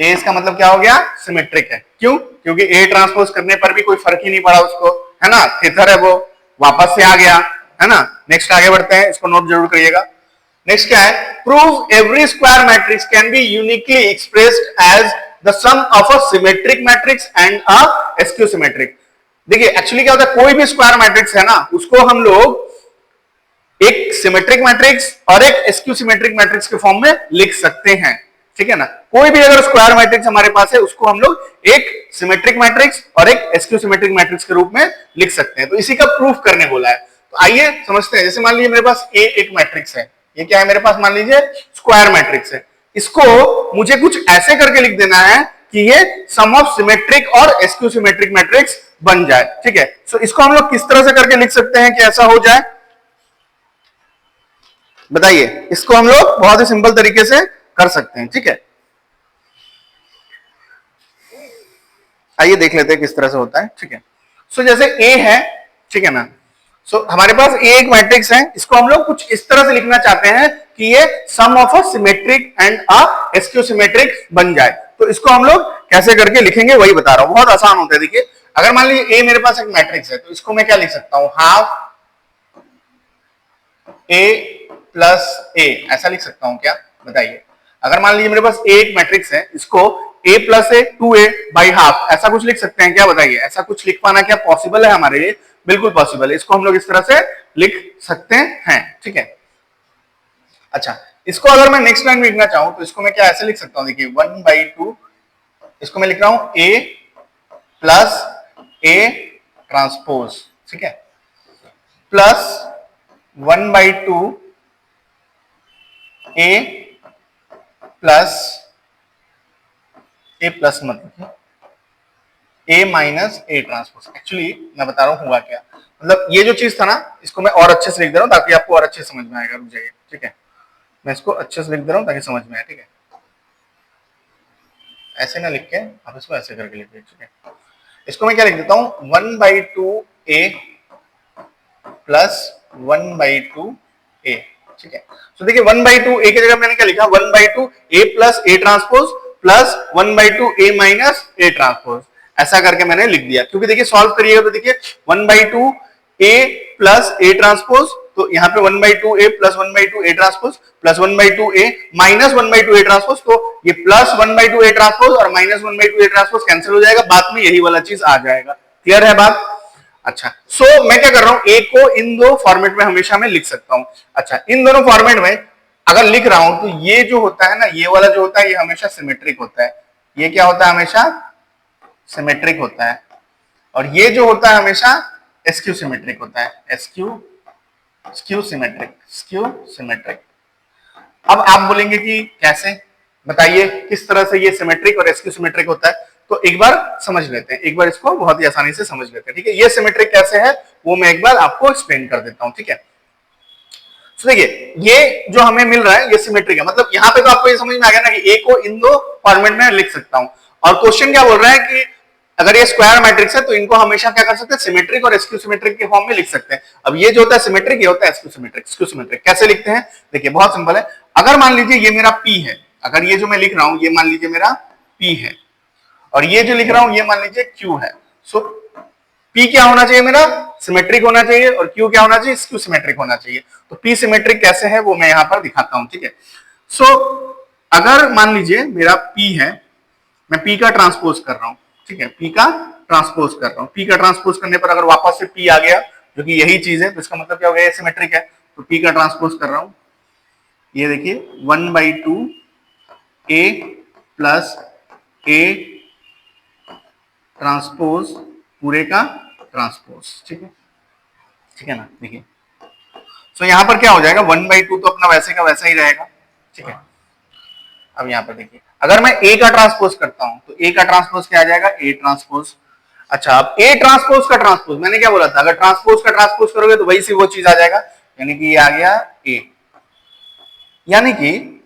ए इसका मतलब क्या हो गया, सिमेट्रिक है। क्यों, क्योंकि ए ट्रांसपोज करने पर भी कोई फर्क ही नहीं पड़ा उसको, है ना, थीटर है वो, वापस से आ गया, है ना। नेक्स्ट आगे बढ़ते हैं, इसको नोट जरूर करिएगा। नेक्स्ट क्या है, prove every square matrix can be uniquely expressed as the sum of a symmetric matrix and a skew symmetric. देखिए एक्चुअली क्या होता है, कोई भी स्क्वायर मैट्रिक्स है ना उसको हम लोग एक सिमेट्रिक मैट्रिक्स और एक एस्क्यू सिमेट्रिक मैट्रिक्स के फॉर्म में लिख सकते हैं, ठीक है ना। कोई भी अगर स्क्वायर मैट्रिक्स हमारे पास है उसको हम लोग एक सिमेट्रिक मैट्रिक्स और एक एस्क्यू सिमेट्रिक मैट्रिक्स के रूप में लिख सकते हैं। तो इसी का प्रूफ करने बोला है, तो आइए समझते हैं। जैसे मान लीजिए मेरे पास ए एक मैट्रिक्स है, ये क्या है मेरे पास, मान लीजिए स्क्वायर मैट्रिक्स है, इसको मुझे कुछ ऐसे करके लिख देना है कि ये सम ऑफ सिमेट्रिक और एस्क्यू सिमेट्रिक मैट्रिक्स बन जाए, ठीक है। सो इसको हम लोग किस तरह से करके लिख सकते हैं कि ऐसा हो जाए, बताइए। इसको हम लोग बहुत ही सिंपल तरीके से कर सकते हैं, ठीक है। आइए देख लेते हैं किस तरह से होता है, ठीक है। सो जैसे ए है, ठीक है ना, हमारे पास ये एक मैट्रिक्स है, इसको हम लोग कुछ इस तरह से लिखना चाहते हैं कि ये sum of a symmetric and a skew symmetric बन जाए। तो इसको हम लोग कैसे करके लिखेंगे वही बता रहा हूं, बहुत आसान होता है। देखिए अगर मान लीजिए ए मेरे पास एक मैट्रिक्स है, तो इसको मैं क्या लिख सकता हूं, हाफ ए प्लस ए, ऐसा लिख सकता हूं क्या, बताइए। अगर मान लीजिए मेरे पास ए एक मैट्रिक्स है, इसको A plus A 2a by half, ऐसा कुछ लिख सकते हैं क्या, बताइए। ऐसा कुछ लिख पाना क्या पॉसिबल है हमारे लिए, बिल्कुल पॉसिबल है। इसको हम लोग इस तरह से लिख सकते हैं, ठीक है। अच्छा, इसको अगर मैं नेक्स्ट लाइन में लिखना चाहूं तो इसको मैं क्या ऐसे लिख सकता हूं, देखिए 1/2, इसको मैं लिख रहा हूं ए प्लस ए ट्रांसपोज, ठीक है, plus 1/2 A plus A plus मतलब ए माइनस ए ट्रांसपोज। एक्चुअली मैं बता रहा हूं हुआ क्या, मतलब ये जो चीज था ना, इसको मैं और अच्छे से लिख दे रहा हूं ताकि आपको और अच्छे से समझ में आएगा, रुक जाइए, ठीक है। मैं इसको अच्छे से लिख दे रहा हूं ताकि समझ में आए, ठीक है। ऐसे ना लिख के आप इसको ऐसे करके लिखिए, ठीक है। इसको मैं क्या लिख देता हूं, 1/2 ए प्लस 1/2 ए, ठीक है। तो देखिए 1/2 ए की जगह मैंने क्या लिखा, 1/2 A plus A transpose plus 1/2 A minus A transpose, ऐसा करके मैंने लिख दिया। क्योंकि देखिए सॉल्व करिएगा तो देखिए 1/2 ए प्लस ए ट्रांसपोज, तो यहाँ पे 1/2 A plus 1/2 A transpose plus 1/2 A minus 1/2 A transpose, तो ये प्लस 1/2 ए ट्रांसपोज और माइनस 1/2 ए ट्रांसपोज कैंसिल हो जाएगा, बाद में यही वाला चीज आ जाएगा। क्लियर है बात? अच्छा, मैं क्या कर रहा हूं, ए को इन दो फॉर्मेट में हमेशा मैं लिख सकता हूं। अच्छा, इन दोनों फॉर्मेट में अगर लिख रहा हूं तो ये जो होता है ना, ये वाला जो होता है, ये हमेशा सिमेट्रिक होता है। ये क्या होता है, हमेशा सिमेट्रिक होता है। और ये जो होता है हमेशा एस्क्यू सिमेट्रिक होता है, स्क्यू सिमेट्रिक। अब आप बोलेंगे कि कैसे, बताइए किस तरह से ये सिमेट्रिक और एस्क्यू सिमेट्रिक होता है। तो एक बार समझ लेते हैं, एक बार इसको बहुत ही आसानी से समझ लेते हैं, ठीक है। ये सिमेट्रिक कैसे है वो मैं एक बार आपको एक्सप्लेन कर देता हूं, ठीक है। तो देखिए ये जो हमें मिल रहा है ये सिमेट्रिक है, मतलब यहां पे तो आपको ये समझ में आ गया ना कि ए को इन दो फॉर्मेट में लिख सकता हूं। और क्वेश्चन क्या बोल रहा है कि अगर ये स्क्वायर मैट्रिक्स है तो इनको हमेशा क्या कर सकते हैं, सिमेट्रिक और एस्क्यू सिमेट्रिक के फॉर्म में लिख सकते हैं। अब ये जो होता है सिमेट्रिक, ये होता है एस्क्यू सिमेट्रिक। कैसे लिखते हैं, देखिए बहुत सिंपल है। अगर मान लीजिए ये मेरा P है, अगर ये जो मैं लिख रहा हूं ये मान लीजिए मेरा P है, और ये जो लिख रहा हूं ये मान लीजिए Q है। सो P क्या होना चाहिए, मेरा सिमेट्रिक होना चाहिए, और Q क्या होना चाहिए, स्क्यू सिमेट्रिक होना चाहिए। तो P सिमेट्रिक कैसे है वो मैं यहां पर दिखाता हूं, ठीक है। अगर मान लीजिए मेरा P है, मैं P का ट्रांसपोज कर रहा हूं, ठीक है, P का ट्रांसपोज कर रहा हूं। P का ट्रांसपोज करने पर अगर वापस से P आ गया जो कि यही चीज है, तो इसका मतलब क्या हो गया, सिमेट्रिक है। तो P का ट्रांसपोज कर रहा हूं, ये देखिए 1/2 A प्लस A ट्रांसपोज पूरे का ट्रांसपोज, ठीक है ना। देखिए यहां पर क्या हो जाएगा, 1/2 तो अपना वैसे का वैसा ही रहेगा, ठीक है। अब यहां पर देखिए अगर मैं A का ट्रांसपोज करता हूं तो A का ट्रांसपोज क्या आ जाएगा, A ट्रांसपोज। अच्छा, अब A ट्रांसपोज का ट्रांसपोज, मैंने क्या बोला था, अगर ट्रांसपोज का ट्रांसपोज करोगे तो वही से वो चीज आ जाएगा, यानी कि ये आ गया A, यानी कि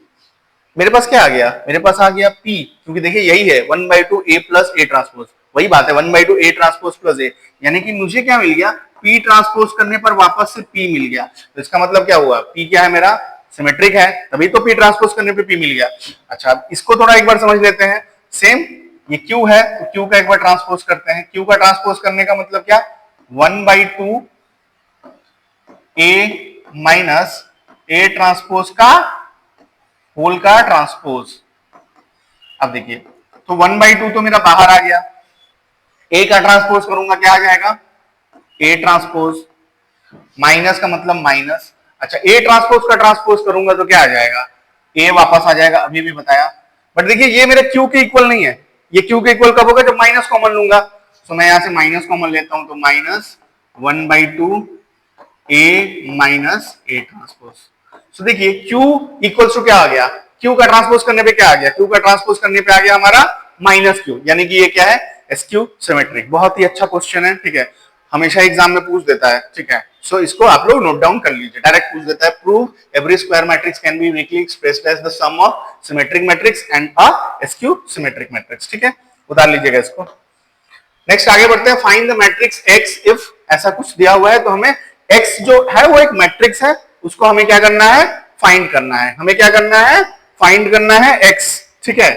मेरे पास क्या आ गया, मेरे पास आ गया P, क्योंकि देखिए यही है 1/2 A प्लस A ट्रांसपोज, वही बात है 1/2 A ट्रांसपोज प्लस A, यानी कि मुझे क्या मिल गया, P ट्रांसपोज करने पर वापस से P मिल गया। तो इसका मतलब क्या हुआ, P क्या है मेरा, सिमेट्रिक है, तभी तो P ट्रांसपोज करने पे P मिल गया। अच्छा, इसको थोड़ा एक बार समझ लेते हैं। सेम ये Q है तो Q का एक बार ट्रांसपोज करते हैं। Q का ट्रांसपोज करने का मतलब क्या, 1/2 A माइनस A ट्रांसपोज का होल का ट्रांसपोज। अब देखिए तो 1/2 तो मेरा बाहर आ गया, A का ट्रांसपोज करूंगा क्या आ जाएगा, A ट्रांसपोज, माइनस का मतलब माइनस। अच्छा, A ट्रांसपोज का ट्रांसपोज करूंगा तो क्या आ जाएगा, A वापस आ जाएगा, अभी भी बताया। बट देखिए ये मेरे Q के इक्वल नहीं है, ये Q के इक्वल कब होगा, जब माइनस कॉमन लूंगा। तो मैं यहां से माइनस कॉमन लेता हूं, तो minus 1/2 A minus A transpose. तो देखिए Q इक्वल्स टू क्या आ गया, Q का ट्रांसपोज करने पे क्या आ गया, Q का ट्रांसपोज करने पे आ गया हमारा माइनस Q, यानी कि ये क्या है, एस्क्यू सिमेट्रिक। बहुत ही अच्छा क्वेश्चन है, ठीक है, हमेशा एग्जाम में पूछ देता है, ठीक है। इसको आप लोग नोट डाउन कर लीजिए, डायरेक्ट पूछ देता है, prove every square matrix can be uniquely expressed as the sum of symmetric matrix and a skew symmetric matrix, ठीक है, उतार लीजिएगा इसको। नेक्स्ट आगे बढ़ते हैं, find the matrix X if ऐसा कुछ दिया हुआ है तो हमें एक्स जो है वो एक मैट्रिक्स है, उसको हमें क्या करना है, फाइंड करना है। हमें क्या करना है, फाइंड करना है एक्स, ठीक है।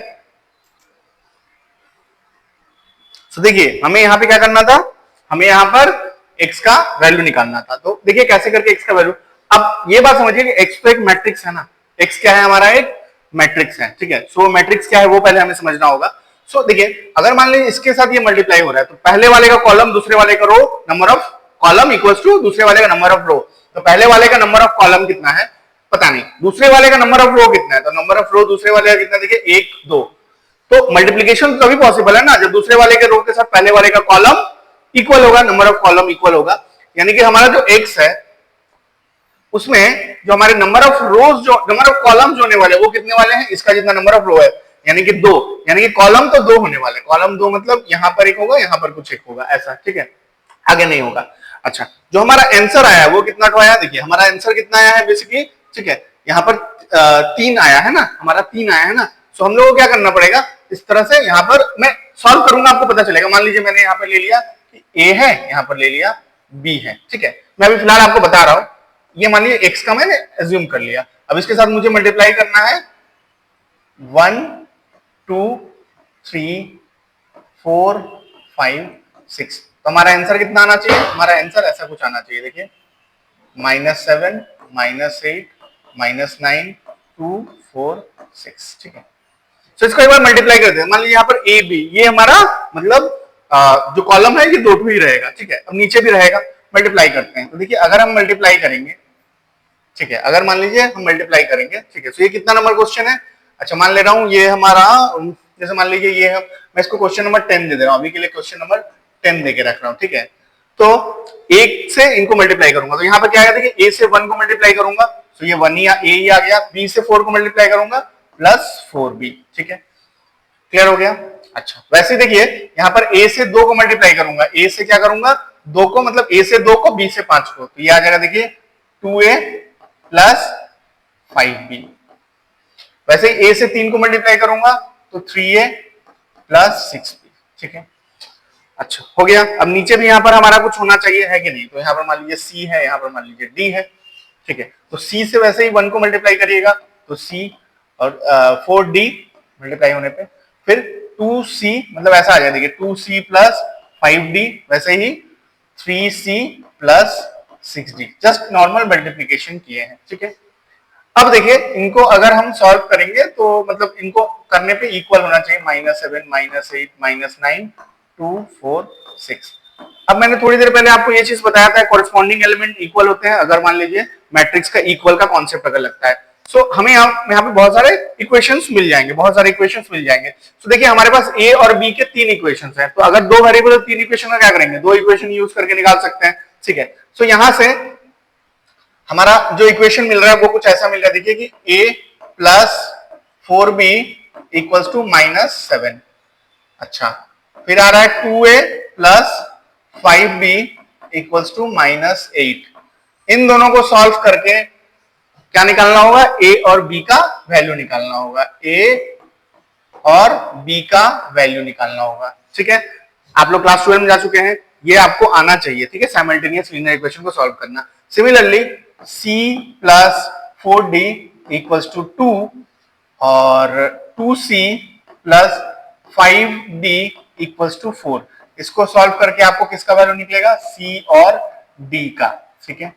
तो देखिए हमें यहां पे क्या करना था, हमें यहां पर x का वैल्यू निकालना था। तो देखिए कैसे करके x का वैल्यू, अब ये बात समझिए कि x तो एक मैट्रिक्स है ना, x क्या है, हमारा एक मैट्रिक्स है, ठीक है। सो मैट्रिक्स क्या है वो पहले हमें समझना होगा। सो देखिए अगर मान लीजिए इसके साथ ये मल्टीप्लाई हो रहा है, तो पहले वाले का कॉलम दूसरे वाले का row, number of column equals to दूसरे वाले का नंबर ऑफ रो। तो पहले वाले का नंबर ऑफ कॉलम कितना है पता नहीं, दूसरे वाले का नंबर ऑफ रो कितना है, तो नंबर ऑफ रो दूसरे वाले का कितना, देखिए 1 2। तो मल्टीप्लीकेशन तभी पॉसिबल है ना जब दूसरे वाले के रो के साथ पहले वाले का कॉलम इक्वल होगा, नंबर ऑफ कॉलम इक्वल होगा। यानी कि हमारा जो x है उसमें जो हमारे नंबर ऑफ रोज, जो नंबर ऑफ कॉलम जो होने वाले वो कितने वाले हैं, इसका जितना नंबर ऑफ रो है, यानी कि 2, यानी कि कॉलम तो 2 होने वाले, कॉलम 2 मतलब यहां पर एक होगा, यहां पर कुछ एक होगा, ऐसा, ठीक है, आगे नहीं होगा। अच्छा, जो हमारा आंसर आया वो कितना तो आया, देखिए हमारा आंसर कितना आया है बेसिकली, ठीक है, यहाँ पर 3 आया है ना, हमारा 3 आया है ना। सो हम लोगों को क्या करना पड़ेगा, इस तरह से यहाँ पर मैं सॉल्व करूंगा, आपको पता चलेगा। मान लीजिए मैंने यहाँ पर ले लिया कि a है, यहाँ पर ले लिया b है, ठीक है। मैं अभी फिलहाल आपको बता रहा हूं, ये मान लीजिए x का मैंने एज्यूम कर लिया। अब इसके साथ मुझे मल्टीप्लाई करना है 1 2 3 4 5 6। तो हमारा आंसर कितना आना चाहिए, हमारा आंसर ऐसा कुछ आना चाहिए, देखिए -7 -8 -9 2 4 6, ठीक है। तो इसको एक बार मल्टीप्लाई करते हैं। मान लीजिए यहाँ पर ए बी, ये हमारा मतलब जो कॉलम है ये 2 ही रहेगा, ठीक है। अब नीचे भी रहेगा, मल्टीप्लाई करते हैं। तो देखिए अगर हम मल्टीप्लाई करेंगे, ठीक है, अगर मान लीजिए हम मल्टीप्लाई करेंगे, ठीक है, तो ये कितना नंबर क्वेश्चन है, अच्छा मान ले रहा हूँ ये हमारा, जैसे मान लीजिए ये मैं इसको क्वेश्चन नंबर 10 दे रहा हूँ, अभी के लिए क्वेश्चन नंबर 10 दे के रख रहा हूँ, ठीक है। तो 1 से इनको मल्टीप्लाई करूंगा, तो यहाँ पर क्या आएगा, देखिए a से 1 को मल्टीप्लाई करूंगा तो ये 1 ही a ही आ गया, b से 4 को मल्टीप्लाई करूंगा प्लस 4b, ठीक है, क्लियर हो गया। अच्छा वैसे देखिए यहाँ पर a से 2 को मल्टीप्लाई करूंगा, a से क्या करूंगा 2 को, मतलब a से 2 को, b से 5 को, तो ये आ जाएगा देखिए 2a प्लस 5b। वैसे ही a से 3 को मल्टीप्लाई करूंगा तो 3a प्लस 6b, ठीक है। अच्छा हो गया। अब नीचे भी यहाँ पर हमारा कुछ होना चाहिए, है कि नहीं, तो यहाँ पर मान लीजिए c है, यहाँ पर मान लीजिए d है, ठीक है। तो c से वैसे ही 1 को मल्टीप्लाई करिएगा तो c और 4d मल्टीप्लाई होने पे फिर 2c, मतलब ऐसा आ जाए, देखिए 2c प्लस 5d, वैसे ही 3c plus 6d, just normal multiplication किए हैं, ठीक है। अब देखिए इनको अगर हम सॉल्व करेंगे तो मतलब इनको करने पे इक्वल होना चाहिए, -7 -8 -9 2 4 6। अब मैंने थोड़ी देर पहले आपको ये चीज बताया था, कॉरेस्पॉन्डिंग एलिमेंट इक्वल होते हैं अगर मान लीजिए मैट्रिक्स का इक्वल का कॉन्सेप्ट अगर लगता है। सो हमें यहाँ पे बहुत सारे इक्वेशंस मिल जाएंगे, बहुत सारे इक्वेशंस मिल जाएंगे। सो देखिए हमारे पास a और b के 3 इक्वेशंस हैं, तो अगर 2 वेरिएबल 3 इक्वेशन का क्या करेंगे, 2 इक्वेशन यूज करके निकाल सकते हैं, ठीक है। सो यहां से हमारा जो इक्वेशन मिल रहा है वो कुछ ऐसा मिल रहा है, देखिए कि a plus 4b equals to -7। अच्छा फिर आ रहा है 2a plus 5b equals to -8। इन दोनों को सॉल्व करके क्या निकालना होगा, a और b का वैल्यू निकालना होगा, a और b का वैल्यू निकालना होगा, ठीक है। आप लोग क्लास 12 में जा चुके हैं, ये आपको आना चाहिए, ठीक है, साइमल्टेनियस लीनियर इक्वेशन को सॉल्व करना। Similarly c plus 4d equals to 2 और 2c plus 5d equals to 4, इसको सॉल्व करके आपको किसका वैल्यू निकलेगा, c और d का, ठीक है।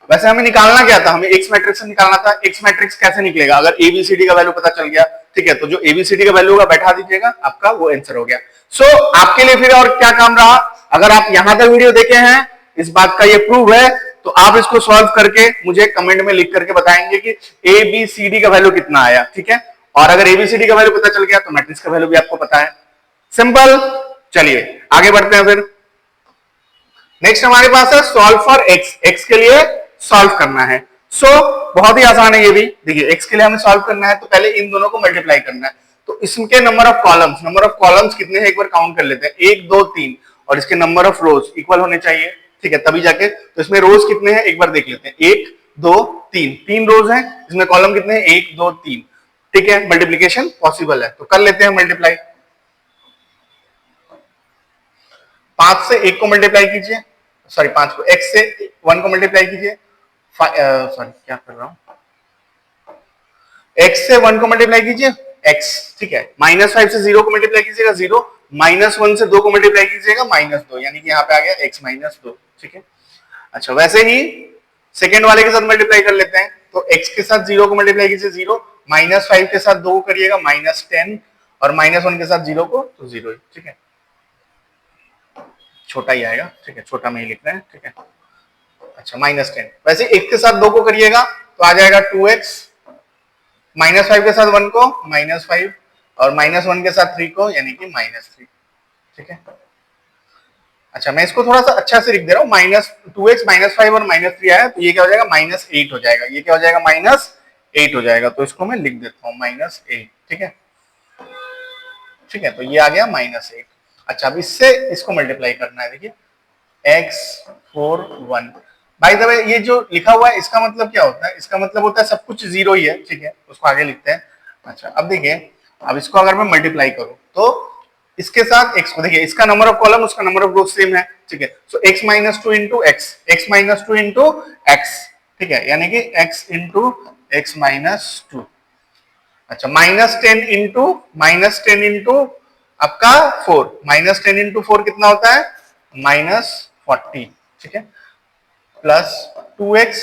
वैसे हमें निकालना क्या था, हमें x मैट्रिक्स से निकालना था। x मैट्रिक्स कैसे निकलेगा, अगर ABCD का वैल्यू पता चल गया, ठीक है, तो जो ABCD का वैल्यू होगा बैठा दीजिएगा, आपका वो आंसर हो गया। सो आपके लिए फिर और क्या काम रहा, अगर आप यहां तक वीडियो देखे हैं, इस बात का ये प्रूव है, तो आप इसको सॉल्व करके मुझे कमेंट में लिख करके बताएंगे कि ABCD का वैल्यू कितना आया, ठीक है। और अगर ABCD का वैल्यू पता चल गया तो मैट्रिक्स का वैल्यू भी आपको पता है, सिंपल। चलिए आगे बढ़ते हैं फिर। नेक्स्ट हमारे पास है सॉल्व फॉर एक्स, एक्स के लिए सॉल्व करना है। सो बहुत ही आसान है ये भी, देखिए एक्स के लिए हमें सॉल्व करना है तो पहले इन दोनों को मल्टीप्लाई करना है। तो इसके नंबर ऑफ कॉलम्स कितने हैं एक बार काउंट कर लेते हैं, 1 2 3, और इसके नंबर ऑफ रोज इक्वल होने चाहिए, ठीक है, तभी जाके। तो इसमें रोज कितने हैं एक बार देख लेते हैं, 1 2 3, 3 रोज हैं, इसमें कॉलम कितने हैं 1 2 3, ठीक है। मल्टीप्लीकेशन पॉसिबल है तो कर लेते हैं मल्टीप्लाई। 5 से 1 को मल्टीप्लाई कीजिए, सॉरी 5 को x से 1 को मल्टीप्लाई कीजिए, सॉरी क्या कर रहा हूं, x से 1 को मल्टीप्लाई कीजिए x, ठीक है। -5 से 0 को मल्टीप्लाई कीजिएगा 0, -1 से 2 को मल्टीप्लाई कीजिएगा -2, यानी कि यहाँ पे आ गया x -2, ठीक है। अच्छा वैसे ही सेकेंड वाले के साथ मल्टीप्लाई कर लेते हैं, तो x के साथ 0 को मल्टीप्लाई कीजिए 0, -5 के साथ 2 को करिएगा -10, और -1 के साथ 0 को तो 0 ही, ठीक है, छोटा ही आएगा, ठीक है, छोटा में ही लिख रहे हैं, ठीक है। अच्छा -10, वैसे 1 के साथ 2 को करिएगा तो आ जाएगा 2x, -5 के साथ 1 को -5, और -1 के साथ 3 को यानी कि -3, ठीक है। अच्छा मैं इसको थोड़ा सा अच्छा से लिख दे रहा हूँ, -2x -5 और -3 आया तो ये क्या हो जाएगा -8 हो जाएगा, ये क्या हो जाएगा -8 हो जाएगा, तो इसको मैं लिख देता हूँ -8, ठीक है, ठीक है, तो ये आ गया -8। अच्छा अब इससे इसको मल्टीप्लाई करना है, देखिए x 4 1, बाय द वे ये जो लिखा हुआ है इसका मतलब क्या होता है, इसका मतलब होता है सब कुछ 0 ही है, ठीक है, उसको आगे लिखते हैं। अच्छा अब देखिए, अब इसको अगर मैं मल्टीप्लाई करूं तो इसके साथ x को, देखिए इसका नंबर ऑफ कॉलम उसका नंबर ऑफ रो सेम है, ठीक है, सो x -2 इंटू x, ठीक है, यानी कि x इंटू x -2। अच्छा -10 इंटू आपका 4, -10 इंटू 4 कितना होता है -40, ठीक है, प्लस 2x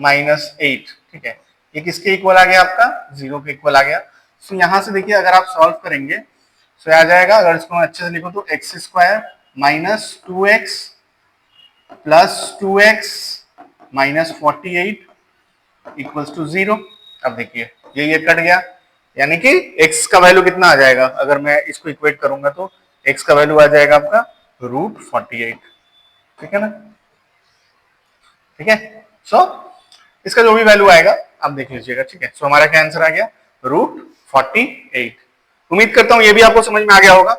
-8, ठीक है, ये किसके इक्वल आ गया आपका 0 के इक्वल आ गया। सो यहां से देखिए अगर आप सॉल्व करेंगे तो आ जाएगा, अगर इसको मैं अच्छे से लिखूं तो x² -2x plus 2x -48 equals to 0। अब देखिए ये कट गया, यानी कि x का वैल्यू कितना आ जाएगा, अगर मैं इसको इक्वेट करूंगा तो x का वैल्यू आ जाएगा आपका √48, ठीक है ना, ठीक है। सो इसका जो भी वैल्यू आएगा आप देख लीजिएगा, ठीक है। सो हमारा क्या आंसर आ गया √48। उम्मीद करता हूं ये भी आपको समझ में आ गया होगा।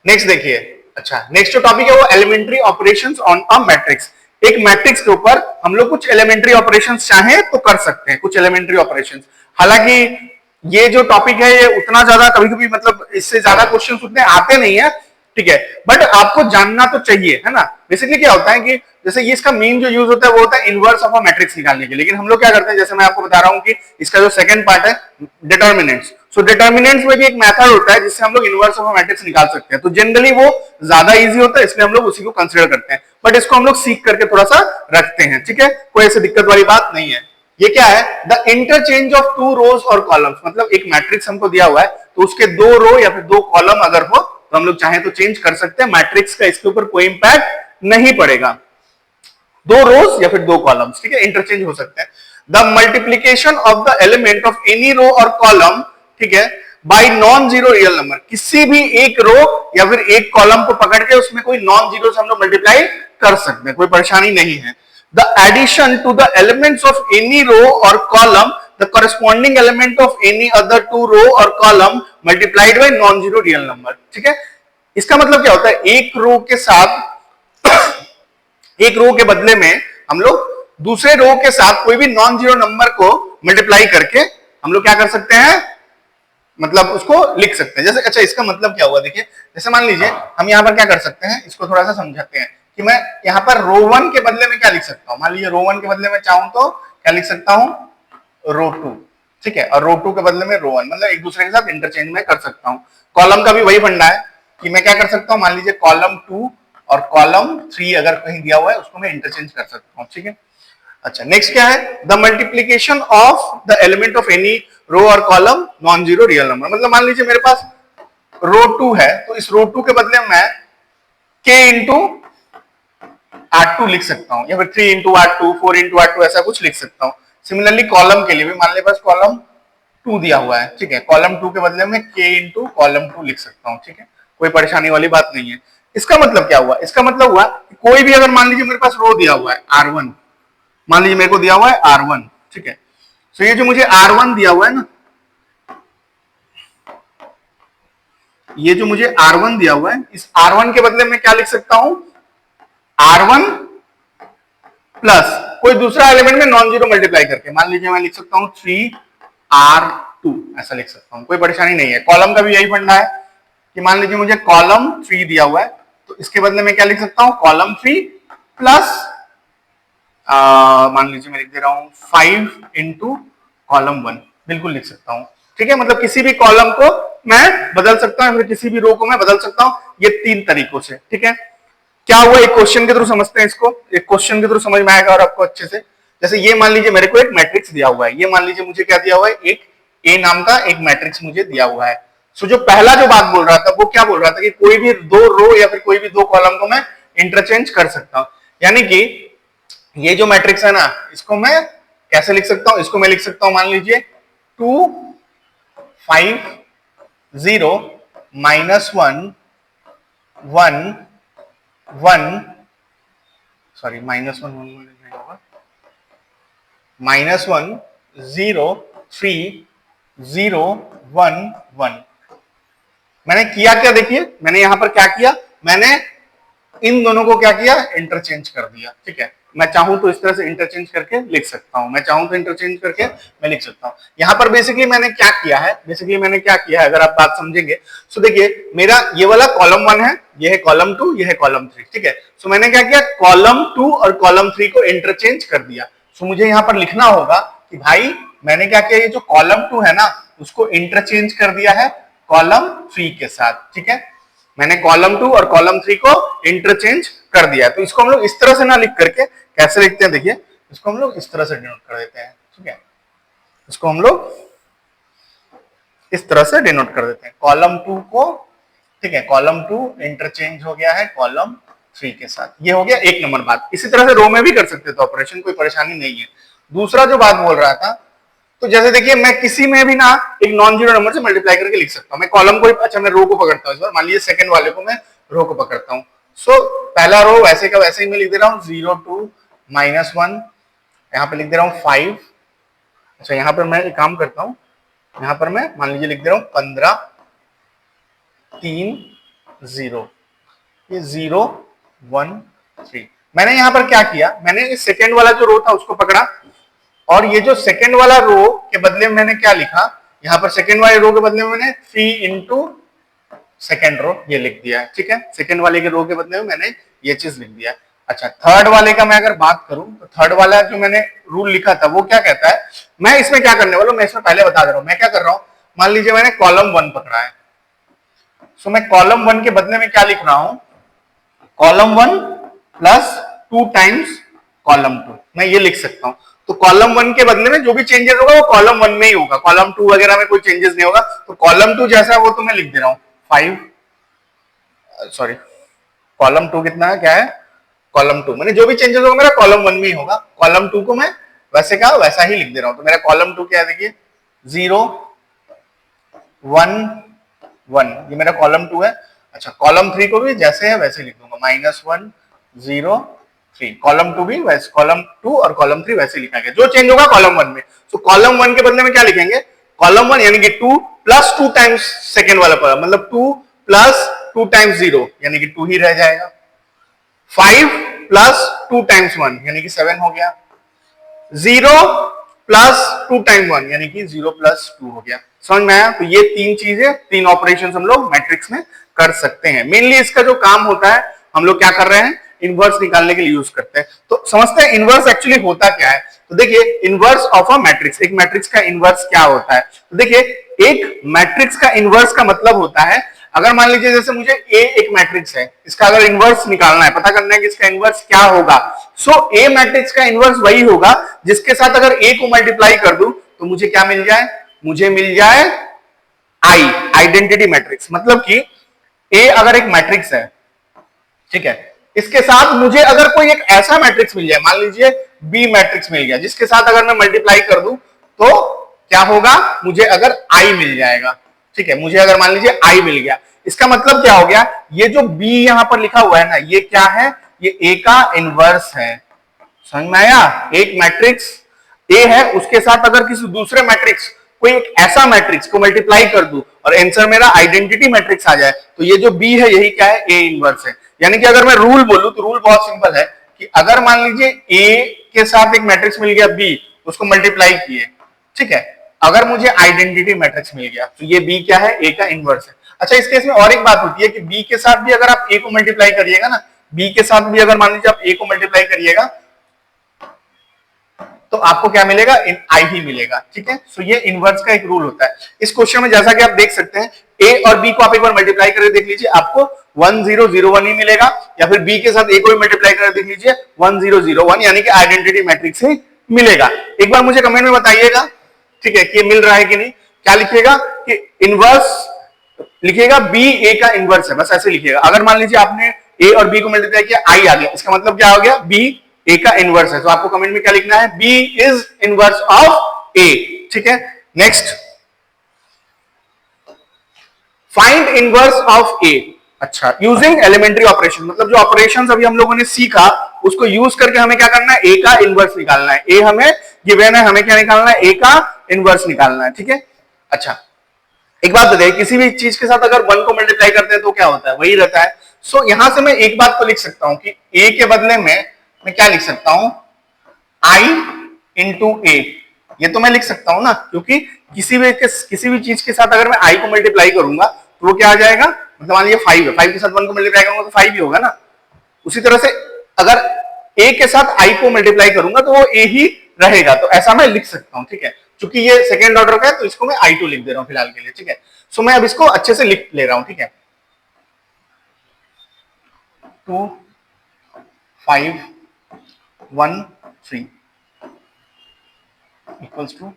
नेक्स्ट देखिए, अच्छा नेक्स्ट जो टॉपिक है वो elementary operations on a matrix. एक मैट्रिक्स के ऊपर हम लोग कुछ एलिमेंट्री ऑपरेशंस चाहें तो कर सकते हैं, कुछ एलिमेंट्री ऑपरेशंस। हालांकि ये जो टॉपिक है ये उतना ज्यादा कभी कभी मतलब इससे ज्यादा क्वेश्चंस उतने आते नहीं है, ठीक है, बट आपको जानना तो चाहिए, है ना। बेसिकली क्या होता है कि जैसे ये इसका मेन जो यूज होता है वो होता है इनवर्स ऑफ अ मैट्रिक्स निकालने के, लेकिन हम लोग क्या करते हैं, जैसे मैं आपको बता रहा हूं कि इसका जो सेकंड पार्ट है डिटर्मिनेंट्स, सो डिटर्मिनेंट्स में भी एक मेथड होता है जिससे हम लोग इनवर्स ऑफ अ मैट्रिक्स निकाल सकते हैं, तो जनरली वो ज्यादा इजी होता है इसलिए हम लोग उसी को कंसीडर करते हैं, बट इसको हम लोग सीख करके थोड़ा सा रखते हैं, ठीक है, कोई ऐसी दिक्कत वाली बात नहीं है। ये क्या है, द इंटरचेंज ऑफ 2 रोज और कॉलम्स, मतलब एक मैट्रिक्स हमको दिया हुआ है तो उसके 2 रो या फिर 2 कॉलम अगर हो तो हम लोग चाहे तो चेंज कर सकते हैं, मैट्रिक्स का इसके ऊपर कोई इंपैक्ट नहीं पड़ेगा। 2 रोज या फिर 2 कॉलम्स, ठीक है, इंटरचेंज हो सकते हैं। The multiplication of the element of any row और कॉलम, ठीक है, by non zero real number, किसी भी एक रो या फिर एक कॉलम को पकड़ के उसमें कोई नॉन जीरो से हम लोग मल्टीप्लाई कर सकते हैं, कोई परेशानी नहीं है। The addition to the elements of any row और column the corresponding element of any other 2 row or column multiplied by non-zero real number, ठीक है। इसका मतलब क्या होता है, एक रो के साथ एक रो के बदले में हम लोग दूसरे रो के साथ कोई भी नॉन जीरो नंबर को मल्टीप्लाई करके हम लोग क्या कर सकते हैं, मतलब उसको लिख सकते हैं। जैसे अच्छा इसका मतलब क्या हुआ, देखिए जैसे मान लीजिए हम यहाँ पर क्या कर सकते हैं, इसको थोड़ा सा समझाते हैं कि मैं यहाँ पर रो 1 के बदले में क्या लिख सकता हूँ। मान लीजिए रो 1 के बदले में चाहूं तो क्या लिख सकता हूँ, रो 2, ठीक है, और रो 2 के बदले में रो 1, मतलब एक दूसरे के साथ इंटरचेंज में कर सकता हूँ। कॉलम का भी वही फंडा है कि मैं क्या कर सकता हूँ, मान लीजिए कॉलम 2 और कॉलम 3 अगर कहीं दिया हुआ है उसको मैं इंटरचेंज कर सकता हूँ, ठीक है। अच्छा नेक्स्ट क्या है, the multiplication of the element of any row और column non zero real number, मतलब मान लीजिए मेरे पास रो 2 है तो इस रो 2 के बदले में मैं k इंटू R2 लिख सकता हूं, या फिर 3 इंटू R2, 4 इंटू R2 ऐसा कुछ लिख सकता हूं। सिमिलरली कॉलम के लिए भी मान लीजिए बस कॉलम 2 दिया हुआ है, ठीक है, कॉलम 2 के बदले में k इंटू कॉलम 2 लिख सकता हूं, ठीक है, कोई परेशानी वाली बात नहीं है। इसका मतलब क्या हुआ, इसका मतलब हुआ कोई भी अगर मान लीजिए मेरे पास रो दिया हुआ है R1, मान लीजिए मेरे को दिया हुआ है R1, ठीक है, तो ये जो मुझे R1 दिया हुआ है ना, ये जो मुझे R1 दिया हुआ है, इस R1 के बदले में क्या लिख सकता हूं, R1 प्लस कोई दूसरा एलिमेंट में नॉन जीरो मल्टीप्लाई करके, मान लीजिए मैं लिख सकता हूं 3R2, ऐसा लिख सकता हूं, कोई परेशानी नहीं है। कॉलम का भी यही फंडा है कि मान लीजिए मुझे कॉलम 3 दिया हुआ है तो इसके बदले में क्या लिख सकता हूं, कॉलम 3 प्लस मान लीजिए मैं लिख दे रहा हूं 5 इंटू कॉलम 1, बिल्कुल लिख सकता हूं। ठीक है, मतलब किसी भी कॉलम को मैं बदल सकता हूं, फिर किसी भी रो को मैं बदल सकता हूं, ये 3 तरीकों से। ठीक है, क्या हुआ, एक क्वेश्चन के थ्रू समझते हैं इसको, एक क्वेश्चन के थ्रू समझ में आएगा और आपको अच्छे से। जैसे ये मान लीजिए मेरे को एक मैट्रिक्स दिया हुआ है, ये मान लीजिए मुझे क्या दिया हुआ है, एक ए नाम का एक मैट्रिक्स मुझे दिया हुआ है। सो जो पहला जो बात बोल रहा था वो क्या बोल रहा था कि कोई भी 2 रो या फिर कोई भी 2 कॉलम को मैं इंटरचेंज कर सकता हूं। यानी कि ये जो मैट्रिक्स है ना, इसको मैं कैसे लिख सकता हूं, इसको मैं लिख सकता हूं मान लीजिए 2 5 0 -1 1 1 सॉरी -1 नहीं होगा, -1 0 3 0 1 1। मैंने किया क्या, देखिए मैंने यहां पर क्या किया, मैंने इन दोनों को क्या किया, इंटरचेंज कर दिया। ठीक है, मैं चाहूं तो इस तरह से इंटरचेंज करके लिख सकता हूं, मैं चाहूं तो इंटरचेंज करके मैं लिख सकता हूं। यहां पर बेसिकली मैंने क्या किया है, अगर आप बात समझेंगे तो देखिए मेरा ये वाला कॉलम 1 है, ये है कॉलम 2, ये है कॉलम 3। ठीक है, सो मैंने क्या किया, कॉलम 2 और कॉलम 3 को इंटरचेंज कर दिया। सो मुझे यहां पर लिखना होगा कि भाई मैंने क्या किया, ये जो कॉलम 2 है ना उसको इंटरचेंज कर दिया है कॉलम 3 के साथ। ठीक है, मैंने कॉलम 2 और कॉलम 3 को इंटरचेंज कर दिया। तो इसको हम लोग इस तरह से ना लिख करके कैसे लिखते हैं, देखिए इसको हम लोग इस तरह से डिनोट कर देते हैं। ठीक है, इसको हम लोग इस तरह से डिनोट कर देते हैं कॉलम 2 को। ठीक है, कॉलम 2 इंटरचेंज हो गया है कॉलम 3 के साथ, ये हो गया 1 नंबर बात। इसी तरह से रो में भी कर सकते थे ऑपरेशन, कोई परेशानी नहीं है। दूसरा जो बात बोल रहा था, तो जैसे देखिए मैं किसी में भी ना एक नॉन जीरो नंबर से मल्टीप्लाई करके लिख सकता हूं। मैं कॉलम को, अच्छा मैं रो को पकड़ता हूं इस बार, मान लीजिए सेकंड वाले को मैं रो को पकड़ता हूं। सो पहला रो वैसे का वैसे ही मैं लिख दे रहा हूं 0 2 -1, यहां पे लिख दे रहा हूं 5। अच्छा यहां पर मैं एक काम करता हूं, यहां पर मैं मान लीजिए लिख दे रहा हूं 15 3 0, ये 0 1 3। मैंने यहां पर क्या किया, मैंने सेकंड वाला जो रो था उसको पकड़ा, और ये जो सेकंड वाला रो के बदले में मैंने क्या लिखा, यहां पर सेकंड वाले रो के बदले में मैंने 3 इंटू सेकेंड रो ये लिख दिया है। ठीक है, सेकंड वाले के रो के बदले में मैंने ये चीज लिख दिया। अच्छा थर्ड वाले का मैं अगर बात करूं तो थर्ड वाला जो मैंने रूल लिखा था वो क्या कहता है, मैं इसमें क्या करने वाला हूं, मैं इसमें पहले बता दे रहा हूं मैं क्या कर रहा हूं। मान लीजिए मैंने कॉलम 1 पकड़ा है, सो मैं कॉलम 1 के बदले में क्या लिख रहा हूं, कॉलम 1 प्लस 2 टाइम्स कॉलम 2, मैं ये लिख सकता हूं। तो कॉलम 1 के बदले में जो भी चेंजेस होगा वो कॉलम 1 में ही होगा, कॉलम 2 वगैरह में कोई चेंजेस नहीं होगा। तो कॉलम 2 जैसा है वो तो मैं लिख दे रहा हूं 5, सॉरी कॉलम 2 कितना है, क्या है कॉलम 2, मैंने जो भी चेंजेस होगा मेरा कॉलम 1 में ही होगा। कॉलम 2 को मैं वैसे का वैसा ही लिख दे रहा हूं। तो मेरा कॉलम 2 क्या है, देखिए 0 1 1, ये मेरा कॉलम 2 है। अच्छा कॉलम 3 को भी जैसे है वैसे लिख दूंगा -1 0 3, कॉलम 2 भी वैसे, कॉलम 2 और कॉलम 3 वैसे लिखा गया, जो चेंज होगा कॉलम 1 में। तो कॉलम 1 के बदले में क्या लिखेंगे, कॉलम 1 यानी कि 2 प्लस 2 टाइम्स सेकेंड वाला कॉलम, मतलब 2 प्लस 2 टाइम्स 0 यानी कि 2 ही रह जाएगा, 5 प्लस 2 टाइम्स 1 यानी कि 7 हो गया, 0 प्लस 2 टाइम 1 यानी कि 0 प्लस 2 हो गया। समझ में आया। तो ये 3 चीजें, 3 ऑपरेशन हम लोग मैट्रिक्स में कर सकते हैं। मेनली इसका जो काम होता है हम लोग क्या कर रहे हैं, इनवर्स निकालने के लिए यूज करते हैं। तो समझते हैं इनवर्स एक्चुअली होता क्या है। तो देखिए इनवर्स ऑफ अ मैट्रिक्स, एक मैट्रिक्स का इनवर्स क्या होता है। तो देखिए एक मैट्रिक्स का इनवर्स का मतलब होता है, अगर मान लीजिए जैसे मुझे ए एक मैट्रिक्स है, इसका अगर इनवर्स निकालना है, पता करना है कि इसका इनवर्स क्या होगा, सो ए मैट्रिक्स का इनवर्स वही होगा जिसके साथ अगर ए को मल्टीप्लाई कर दूं तो मुझे क्या मिल जाए, मुझे मिल जाए आई, आइडेंटिटी मैट्रिक्स। मतलब कि ए अगर एक मैट्रिक्स है, ठीक है, इसके साथ मुझे अगर कोई एक ऐसा मैट्रिक्स मिल जाए, मान लीजिए बी मैट्रिक्स मिल गया, जिसके साथ अगर मैं मल्टीप्लाई कर दूं तो क्या होगा, मुझे अगर आई मिल जाएगा। ठीक है, मुझे अगर मान लीजिए आई मिल गया, इसका मतलब क्या हो गया, ये जो बी यहां पर लिखा हुआ है ना, ये क्या है, ये ए का इनवर्स है। समझ में आया। एक मैट्रिक्स ए है, उसके साथ अगर किसी दूसरे मैट्रिक्स, कोई एक ऐसा मैट्रिक्स को मल्टीप्लाई कर दूं और आंसर मेरा आइडेंटिटी मैट्रिक्स आ जाए, तो ये जो बी है यही क्या है, ए इनवर्स है। यानी कि अगर मैं रूल बोलूं तो रूल बहुत सिंपल है कि अगर मान लीजिए ए के साथ एक मैट्रिक्स मिल गया बी, उसको मल्टीप्लाई किए, ठीक है, अगर मुझे आइडेंटिटी मैट्रिक्स मिल गया तो ये बी क्या है, ए का इनवर्स है। अच्छा, इस केस में और एक बात होती है कि बी के साथ भी अगर आप ए को मल्टीप्लाई करिएगा ना, बी के साथ भी अगर मान लीजिए आप ए को मल्टीप्लाई करिएगा तो आपको क्या मिलेगा, आई ही मिलेगा। ठीक है, सो ये इनवर्स का एक रूल होता है। इस क्वेश्चन में जैसा कि आप देख सकते हैं, ए और बी को आप एक बार मल्टीप्लाई करके देख लीजिए, आपको 1001 ही मिलेगा, या फिर बी के साथ ए को भी मल्टीप्लाई करके देख लीजिए 1001, यानी कि आइडेंटिटी मैट्रिक्स ही मिलेगा। एक बार मुझे कमेंट में बताइएगा, ठीक है, कि मिल रहा है कि नहीं। क्या लिखिएगा कि इनवर्स लिखिएगा, बी ए का इनवर्स है, बस ऐसे लिखिएगा। अगर मान लीजिए आपने ए और बी को मल्टीप्लाई किया, आई आ गया, इसका मतलब क्या हो गया, बी ए का इनवर्स है। तो आपको कमेंट में क्या लिखना है, बी इज इनवर्स ऑफ ए। ठीक है, नेक्स्ट, फाइंड इनवर्स ऑफ ए। अच्छा, यूजिंग एलिमेंट्री ऑपरेशन, मतलब जो ऑपरेशंस अभी हम लोगों ने सीखा उसको यूज करके हमें क्या करना है, ए का इनवर्स निकालना है। ए हमें गिवन है, हमें क्या निकालना है, ए का इनवर्स निकालना है। ठीक है, अच्छा एक बात बताइए, किसी भी चीज के साथ अगर 1 को मल्टीप्लाई करते हैं तो क्या होता है, वही रहता है। सो यहां से मैं एक बात तो लिख सकता हूं कि ए के बदले में मैं क्या लिख सकता हूं, आई इंटू ए। ये तो मैं लिख सकता हूं ना, क्योंकि किसी भी चीज के साथ अगर मैं आई को मल्टीप्लाई करूंगा तो वो क्या आ जाएगा, मतलब मान लीजिए 5 है, 5 के साथ 1 को मल्टीप्लाई करूंगा तो 5 ही होगा ना। उसी तरह से अगर ए के साथ आई को मल्टीप्लाई करूंगा तो वो ए ही रहेगा, तो ऐसा मैं लिख सकता हूं। ठीक है, क्योंकि ये सेकेंड ऑर्डर का है तो इसको मैं आई टू लिख दे रहा हूं फिलहाल के लिए। ठीक है, सो मैं अब इसको अच्छे से लिख ले रहा हूं। ठीक है, 2 5 1 3 इक्वल्स टू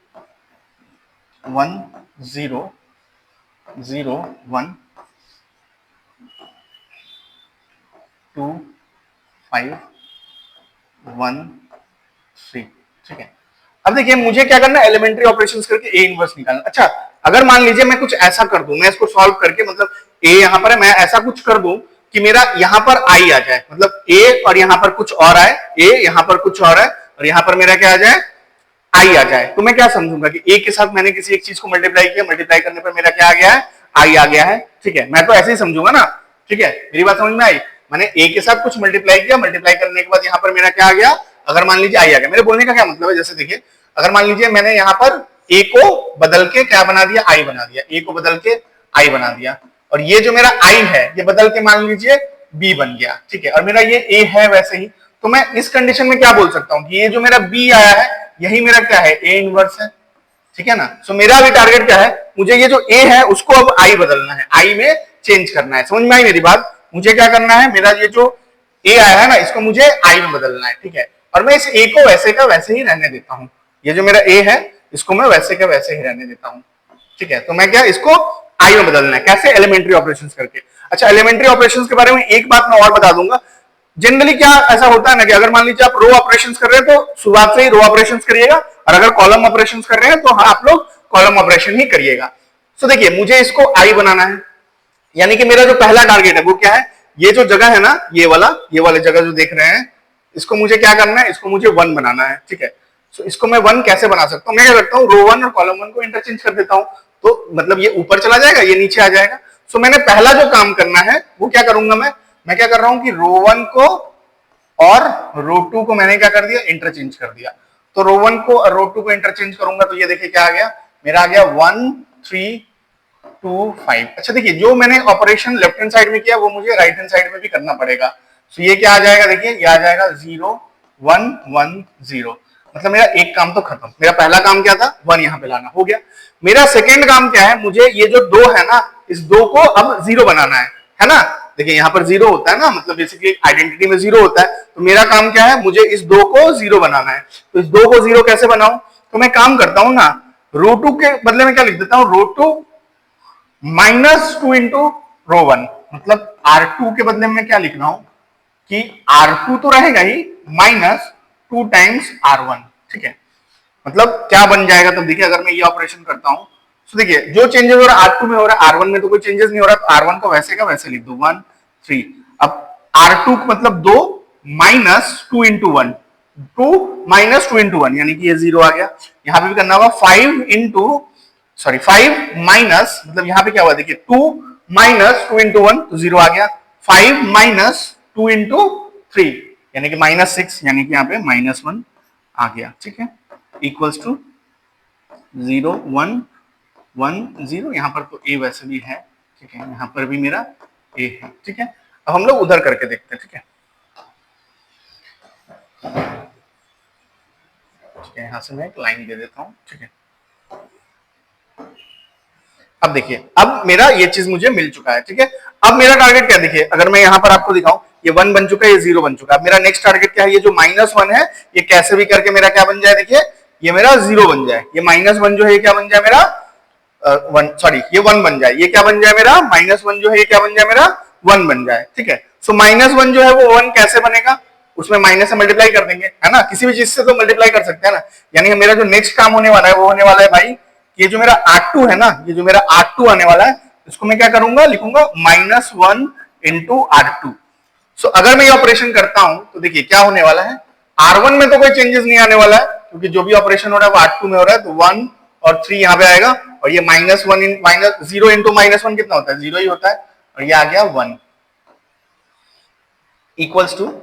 1 0 0 1 2 5 1 3। ठीक है, अब देखिए मुझे क्या करना है, एलिमेंट्री ऑपरेशंस करके ए इनवर्स निकालना। अच्छा, अगर मान लीजिए मैं कुछ ऐसा कर दूं, मैं इसको सॉल्व करके, मतलब ए यहां पर है, मैं ऐसा कुछ कर दूं कि मेरा यहां पर आई आ जाए, मतलब ए और यहां पर कुछ और आए, ए यहां पर कुछ और है और यहां पर मेरा क्या आ जाए, आई आ जाए, तो मैं क्या समझूंगा कि ए के साथ मैंने किसी एक चीज को मल्टीप्लाई किया, मल्टीप्लाई करने पर मेरा क्या आ गया है, आई आ गया है। ठीक है, मैं तो ऐसे ही समझूंगा ना। ठीक है, मेरी बात समझ में आई। मैंने ए के साथ कुछ मल्टीप्लाई किया, मल्टीप्लाई करने के बाद यहाँ पर मेरा क्या आ गया, अगर मान लीजिए आई आ गया। मेरे बोलने का क्या मतलब है, जैसे देखिए अगर मान लीजिए मैंने यहाँ पर ए को बदल के क्या बना दिया, आई बना दिया, ए को बदल के आई बना दिया, और ये जो मेरा आई है ये बदल के मान लीजिए बी बन गया। ठीक है, और मेरा ये ए है वैसे ही, तो मैं इस कंडीशन में क्या बोल सकता हूँ कि ये जो मेरा बी आया है यही मेरा क्या है, ए इनवर्स है। ठीक है ना, सो मेरा अभी टारगेट क्या है, मुझे ये जो ए है उसको अब आई बदलना है, आई में चेंज करना है। समझ में आई मेरी बात, मुझे क्या करना है, मेरा ये जो ए आया है ना इसको मुझे आई में बदलना है। ठीक है, और मैं इस ए को वैसे का वैसे ही रहने देता हूं, ये जो मेरा ए है इसको मैं वैसे का वैसे ही रहने देता हूं। ठीक है, तो मैं क्या इसको आई में बदलना है, कैसे, एलिमेंट्री ऑपरेशंस करके। अच्छा, एलिमेंट्री ऑपरेशंस के बारे में एक बात मैं और बता दूंगा। जनरली क्या ऐसा होता है ना कि अगर मान लीजिए आप रो ऑपरेशंस कर रहे हैं तो शुरुआत से ही रो ऑपरेशंस करिएगा, और अगर कॉलम ऑपरेशंस कर रहे हैं तो हाँ आप लोग कॉलम ऑपरेशन ही करिएगा। सो देखिए मुझे इसको आई बनाना है, यानी कि मेरा जो पहला टारगेट है वो क्या है, ये जो जगह है ना, ये वाला जगह जो देख रहे हैं, इसको मुझे क्या करना है, इसको मुझे 1 बनाना है। ठीक है, सो इसको मैं 1 कैसे बना सकता हूं, मैं क्या करता हूं, रो 1 और कॉलम 1 को इंटरचेंज कर देता हूं, तो मतलब ये ऊपर चला जाएगा, ये नीचे आ जाएगा। सो मैंने पहला जो काम करना है वो क्या करूंगा, मैं क्या कर रहा हूं कि रो 1 को और रो 2 को मैंने क्या कर दिया, इंटरचेंज कर दिया। तो रो 1 को और रो 2 को इंटरचेंज करूंगा तो ये देखिए क्या आ गया, मेरा आ गया 1 3 2 5। अच्छा देखिए, जो मैंने ऑपरेशन लेफ्ट हैंड साइड में किया वो मुझे राइट हैंड साइड में भी करना पड़ेगा। तो ये क्या आ जाएगा, देखिए ये आ जाएगा 0 1 1 0, मतलब मेरा एक काम तो खत्म। मेरा पहला काम क्या था, 1 यहाँ पे लाना, हो गया। मेरा सेकेंड काम क्या है, मुझे ये जो 2 है ना, इस 2 को अब 0 बनाना है ना। देखिए यहाँ पर 0 होता है ना, मतलब बेसिकली आइडेंटिटी में 0 होता है, तो मेरा काम क्या है, मुझे इस 2 को 0 बनाना है। तो इस 2 को 0 कैसे बनाऊं, तो मैं काम करता हूं ना, रो 2 के बदले में क्या लिख देता हूं, रो 2 -2 इंटू रो 1, मतलब R2 के बदले में क्या लिख रहा हूं कि R2 तो रहेगा ही, -2 टाइम्स R1। ठीक है, मतलब क्या बन जाएगा, तब देखिए अगर मैं ये ऑपरेशन करता हूं तो देखिए जो चेंजेस हो रहा है R2 में हो रहा है, R1 में तो कोई चेंजेस नहीं हो रहा, तो R1 को वैसे का वैसे लिख दो 1 3। अब R2 मतलब 2 -2 इंटू 1, 2 -2 इंटू 1 यानी कि ये 0 आ गया। यहां पे भी करना होगा 5 माइनस, मतलब यहां पे क्या हुआ, देखिए 2 -2 इंटू 1 तो 0 आ गया, 5 -2 इंटू 3 यानी कि -6, यानी कि यहाँ पे -1 आ गया। ठीक है, इक्वल्स टू 0 1 1 0, यहां पर तो ए वैसे भी है, ठीक है, यहाँ पर भी मेरा ए है, ठीक है। अब हम लोग उधर करके देखते हैं, ठीक है। ठीक है, यहां से मैं एक लाइन दे देता हूं, ठीक है। अब देखिए, अब मेरा ये चीज मुझे मिल चुका है, ठीक है। अब मेरा टारगेट क्या, देखिए अगर मैं यहां पर आपको दिखाऊं, ये 1 बन चुका है, ये 0 बन चुका है। अब मेरा नेक्स्ट टारगेट क्या है, ये जो -1 है, ये कैसे भी करके मेरा क्या बन जाए, देखिए ये मेरा 0 बन जाए। ये -1 जो है ये क्या बन जाए मेरा 1, सॉरी ये 1 बन जाए। ये क्या बन जाए मेरा -1 जो है ये क्या बन जाए मेरा 1 बन जाए, ठीक है। सो -1 जो है वो 1 कैसे बनेगा, उसमें माइनस से मल्टीप्लाई कर देंगे, है ना। किसी भी चीज से तो मल्टीप्लाई कर सकते हैं ना। यानी मेरा जो नेक्स्ट काम होने वाला है वो होने वाला है भाई, ये जो मेरा R2 है ना, ये जो मेरा R2 आने वाला है, इसको मैं क्या करूंगा, लिखूंगा -1 इंटू R2। सो अगर मैं ये ऑपरेशन करता हूं तो देखिए क्या होने वाला है, R1 में तो कोई चेंजेस नहीं आने वाला है, क्योंकि जो भी ऑपरेशन हो रहा है वो R2 में हो रहा है। तो 1 और 3 यहां पे आएगा, और ये -0 इंटू -1 कितना होता है, 0 ही होता है, और ये आ गया 1 इक्वल्स टू,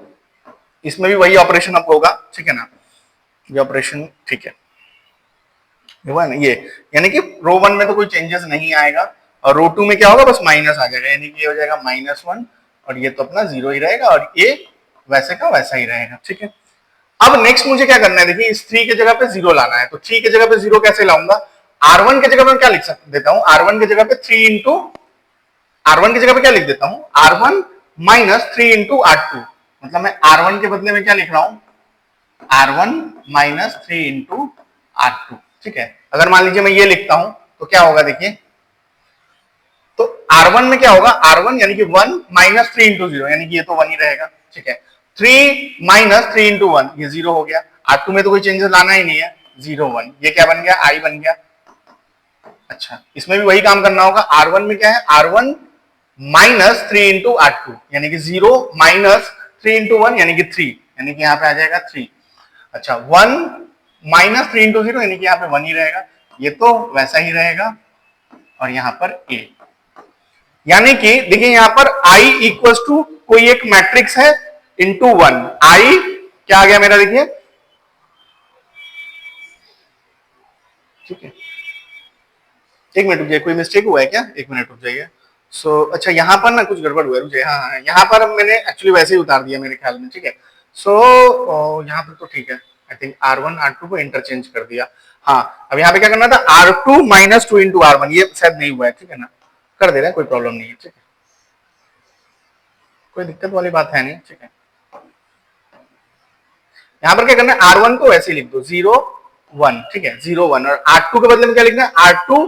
इसमें भी वही ऑपरेशन अब होगा, ठीक है ना। ये ऑपरेशन ठीक है, ये यानी कि रो 1 में तो कोई चेंजेस नहीं आएगा, और रो 2 में क्या होगा, बस माइनस आ जाएगा, यानी कि ये हो जाएगा -1, और ये तो अपना 0 ही रहेगा, और ये वैसे का वैसा ही रहेगा, ठीक है। अब नेक्स्ट मुझे क्या करना है, देखिए इस 3 के जगह पे 0 लाना है। तो 3 के जगह पे 0 कैसे लाऊंगा, R1 के जगह पे क्या लिख देता हूं, R1 के जगह पे 3 इंटू, R1 की जगह पे क्या लिख देता हूं, R1 माइनस 3 इंटू R2। मतलब मैं R1 के बदले में क्या लिख रहा हूं, R1 माइनस 3 इंटू R2, ठीक है। अगर मान लीजिए मैं ये लिखता हूं तो क्या होगा, देखिए तो R1 में क्या होगा, R1 यानी कि 1 माइनस 3 इंटू 0, यानी कि ये तो 1 ही रहेगा, ठीक है। 3 माइनस 3 इंटू 1, ये 0 हो गया। R2 में तो कोई चेंजेस लाना ही नहीं है, 0 1, ये क्या बन गया, I बन गया। अच्छा, इसमें भी वही काम करना होगा। R1 में क्या है, R1 माइनस 3 इंटू R2, यानी कि 0 माइनस 3 इंटू 1, यानी कि 3, यानी कि यहाँ पे आ जाएगा 3। अच्छा, 1 माइनस 3 इंटू 0, यानी कि यहाँ पे 1 ही रहेगा, ये तो वैसा ही रहेगा, और यहाँ पर A, यानी कि देखिए यहाँ पर I इक्वल्स टू कोई एक मैट्रिक्स है इंटू 1, I क्या आ गया मेरा, देखिए ठीक है। एक मिनट रुक जाइए, कोई मिस्टेक हुआ है क्या, एक मिनट रुक जाइए। सो अच्छा, यहाँ पर ना कुछ गड़बड़ हुआ है, रुक जाइए। हाँ हाँ, यहाँ पर मैंने एक्चुअली वैसे ही उतार दिया मेरे ख्याल में, ठीक है। सो यहाँ पर तो ठीक है, आई थिंक R1 R2 को इंटरचेंज कर दिया। हाँ, अब यहाँ पे क्या करना था, R2 माइनस 2 इंटू R1, ये शायद नहीं हुआ है, ठीक है ना, कर दे रहे हैं, कोई प्रॉब्लम नहीं है, ठीक है, कोई दिक्कत वाली बात है नहीं, ठीक है। यहाँ पर क्या करना है, R1 को वैसे ही लिख दो 0 1, ठीक है, 0 1, और R2 के बदले में क्या लिखना है, R2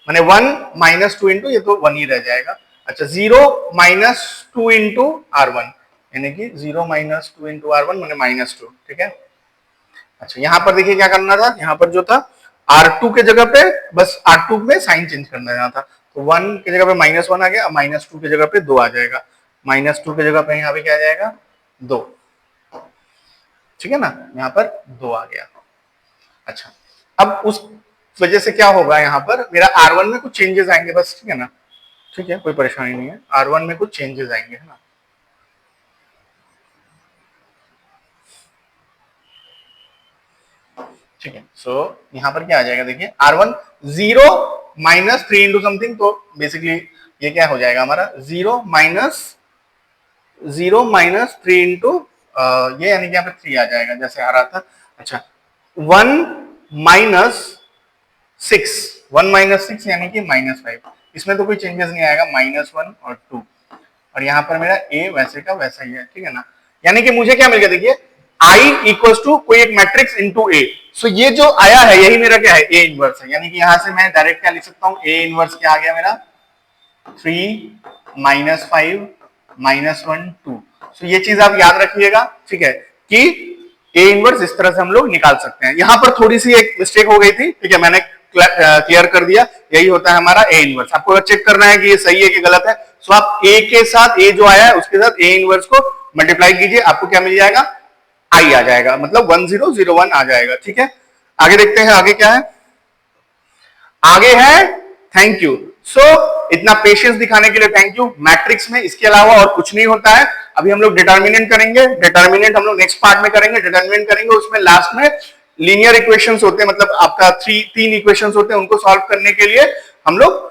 माने 1 माइनस 2 इंटू, ये तो 1 ही रह जाएगा। अच्छा, 0 माइनस 2 इंटू R1, यानी कि 0 माइनस 2 इंटू R1 माने -2, ठीक है। अच्छा, यहाँ पर देखिए क्या करना था, यहाँ पर जो था R2 के जगह पे बस R2 में साइन चेंज करना था, तो 1 की जगह पे -1 आ गया, -2 की जगह पे 2 आ जाएगा, -2 की जगह पे यहाँ पे क्या आ जाएगा 2, ठीक है ना, यहाँ पर 2 आ गया। अच्छा, अब उस वजह से क्या होगा, यहाँ पर मेरा R1 में कुछ चेंजेस आएंगे बस, ठीक है ना, ठीक है, कोई परेशानी नहीं है, R1 में कुछ चेंजेस आएंगे, है ना। ठीक है, सो यहाँ पर क्या आ जाएगा, देखिए R1 0 माइनस 3 इंटू समथिंग, तो बेसिकली ये क्या हो जाएगा हमारा 0 माइनस 3 इंटू ये, यानी कि यहाँ पे 3 आ जाएगा जैसे आ रहा था। अच्छा, 1 माइनस 6 यानी कि -5, इसमें तो कोई चेंजेस नहीं आएगा, -1 और 2, और यहाँ पर मेरा A वैसे का वैसा ही है, ठीक है ना। यानी कि मुझे क्या मिल गया, देखिए I इक्वल्स टू कोई एक मैट्रिक्स इंटू A। सो ये जो आया है यही मेरा क्या है, A इनवर्स है, यानी कि यहां से मैं डायरेक्ट क्या लिख सकता हूँ, A इनवर्स क्या आ गया मेरा 3 -5 -1 2। सो ये चीज आप याद रखिएगा, ठीक है, कि A इनवर्स इस तरह से हम लोग निकाल सकते हैं। यहां पर थोड़ी सी एक मिस्टेक हो गई थी, ठीक है, मैंने क्लियर कर दिया, यही होता है हमारा A इनवर्स। आपको अगर चेक करना है कि ये सही है कि गलत है, सो आप A के साथ A जो आया है उसके साथ A इनवर्स को मल्टीप्लाई कीजिए, आपको क्या मिल जाएगा, I आ जाएगा, मतलब 1001 आ जाएगा, ठीक है। आगे देखते हैं, आगे क्या है, आगे है थैंक यू। सो इतना पेशेंस दिखाने के लिए थैंक यू। मैट्रिक्स में इसके अलावा और कुछ नहीं होता है। अभी हम लोग डिटर्मिनेंट करेंगे, डिटर्मिनेंट हम लोग नेक्स्ट पार्ट में करेंगे, डिटर्मिनेंट करेंगे, उसमें लास्ट में लीनियर इक्वेशंस होते हैं, मतलब आपका तीन इक्वेशंस होते हैं, उनको सॉल्व करने के लिए हम लोग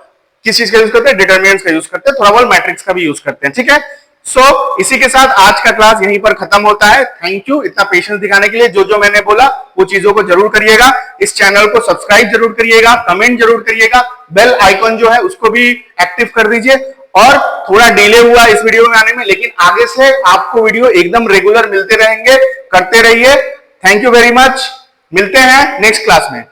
किस चीज का यूज करते हैं, डिटरमिनेंट्स का यूज करते हैं, थोड़ा बहुत मैट्रिक्स का भी यूज करते हैं, ठीक है। सो इसी के साथ आज का क्लास यहीं पर खत्म होता है। थैंक यू इतना पेशेंस दिखाने के लिए। जो जो मैंने बोला वो चीजों को जरूर करिएगा, इस चैनल को सब्सक्राइब जरूर करिएगा, कमेंट जरूर करिएगा, बेल आइकन जो है उसको भी एक्टिव कर दीजिए। और थोड़ा डिले हुआ इस वीडियो में आने में, लेकिन आगे से आपको वीडियो एकदम रेगुलर मिलते रहेंगे, करते रहिए। थैंक यू वेरी मच, मिलते हैं नेक्स्ट क्लास में।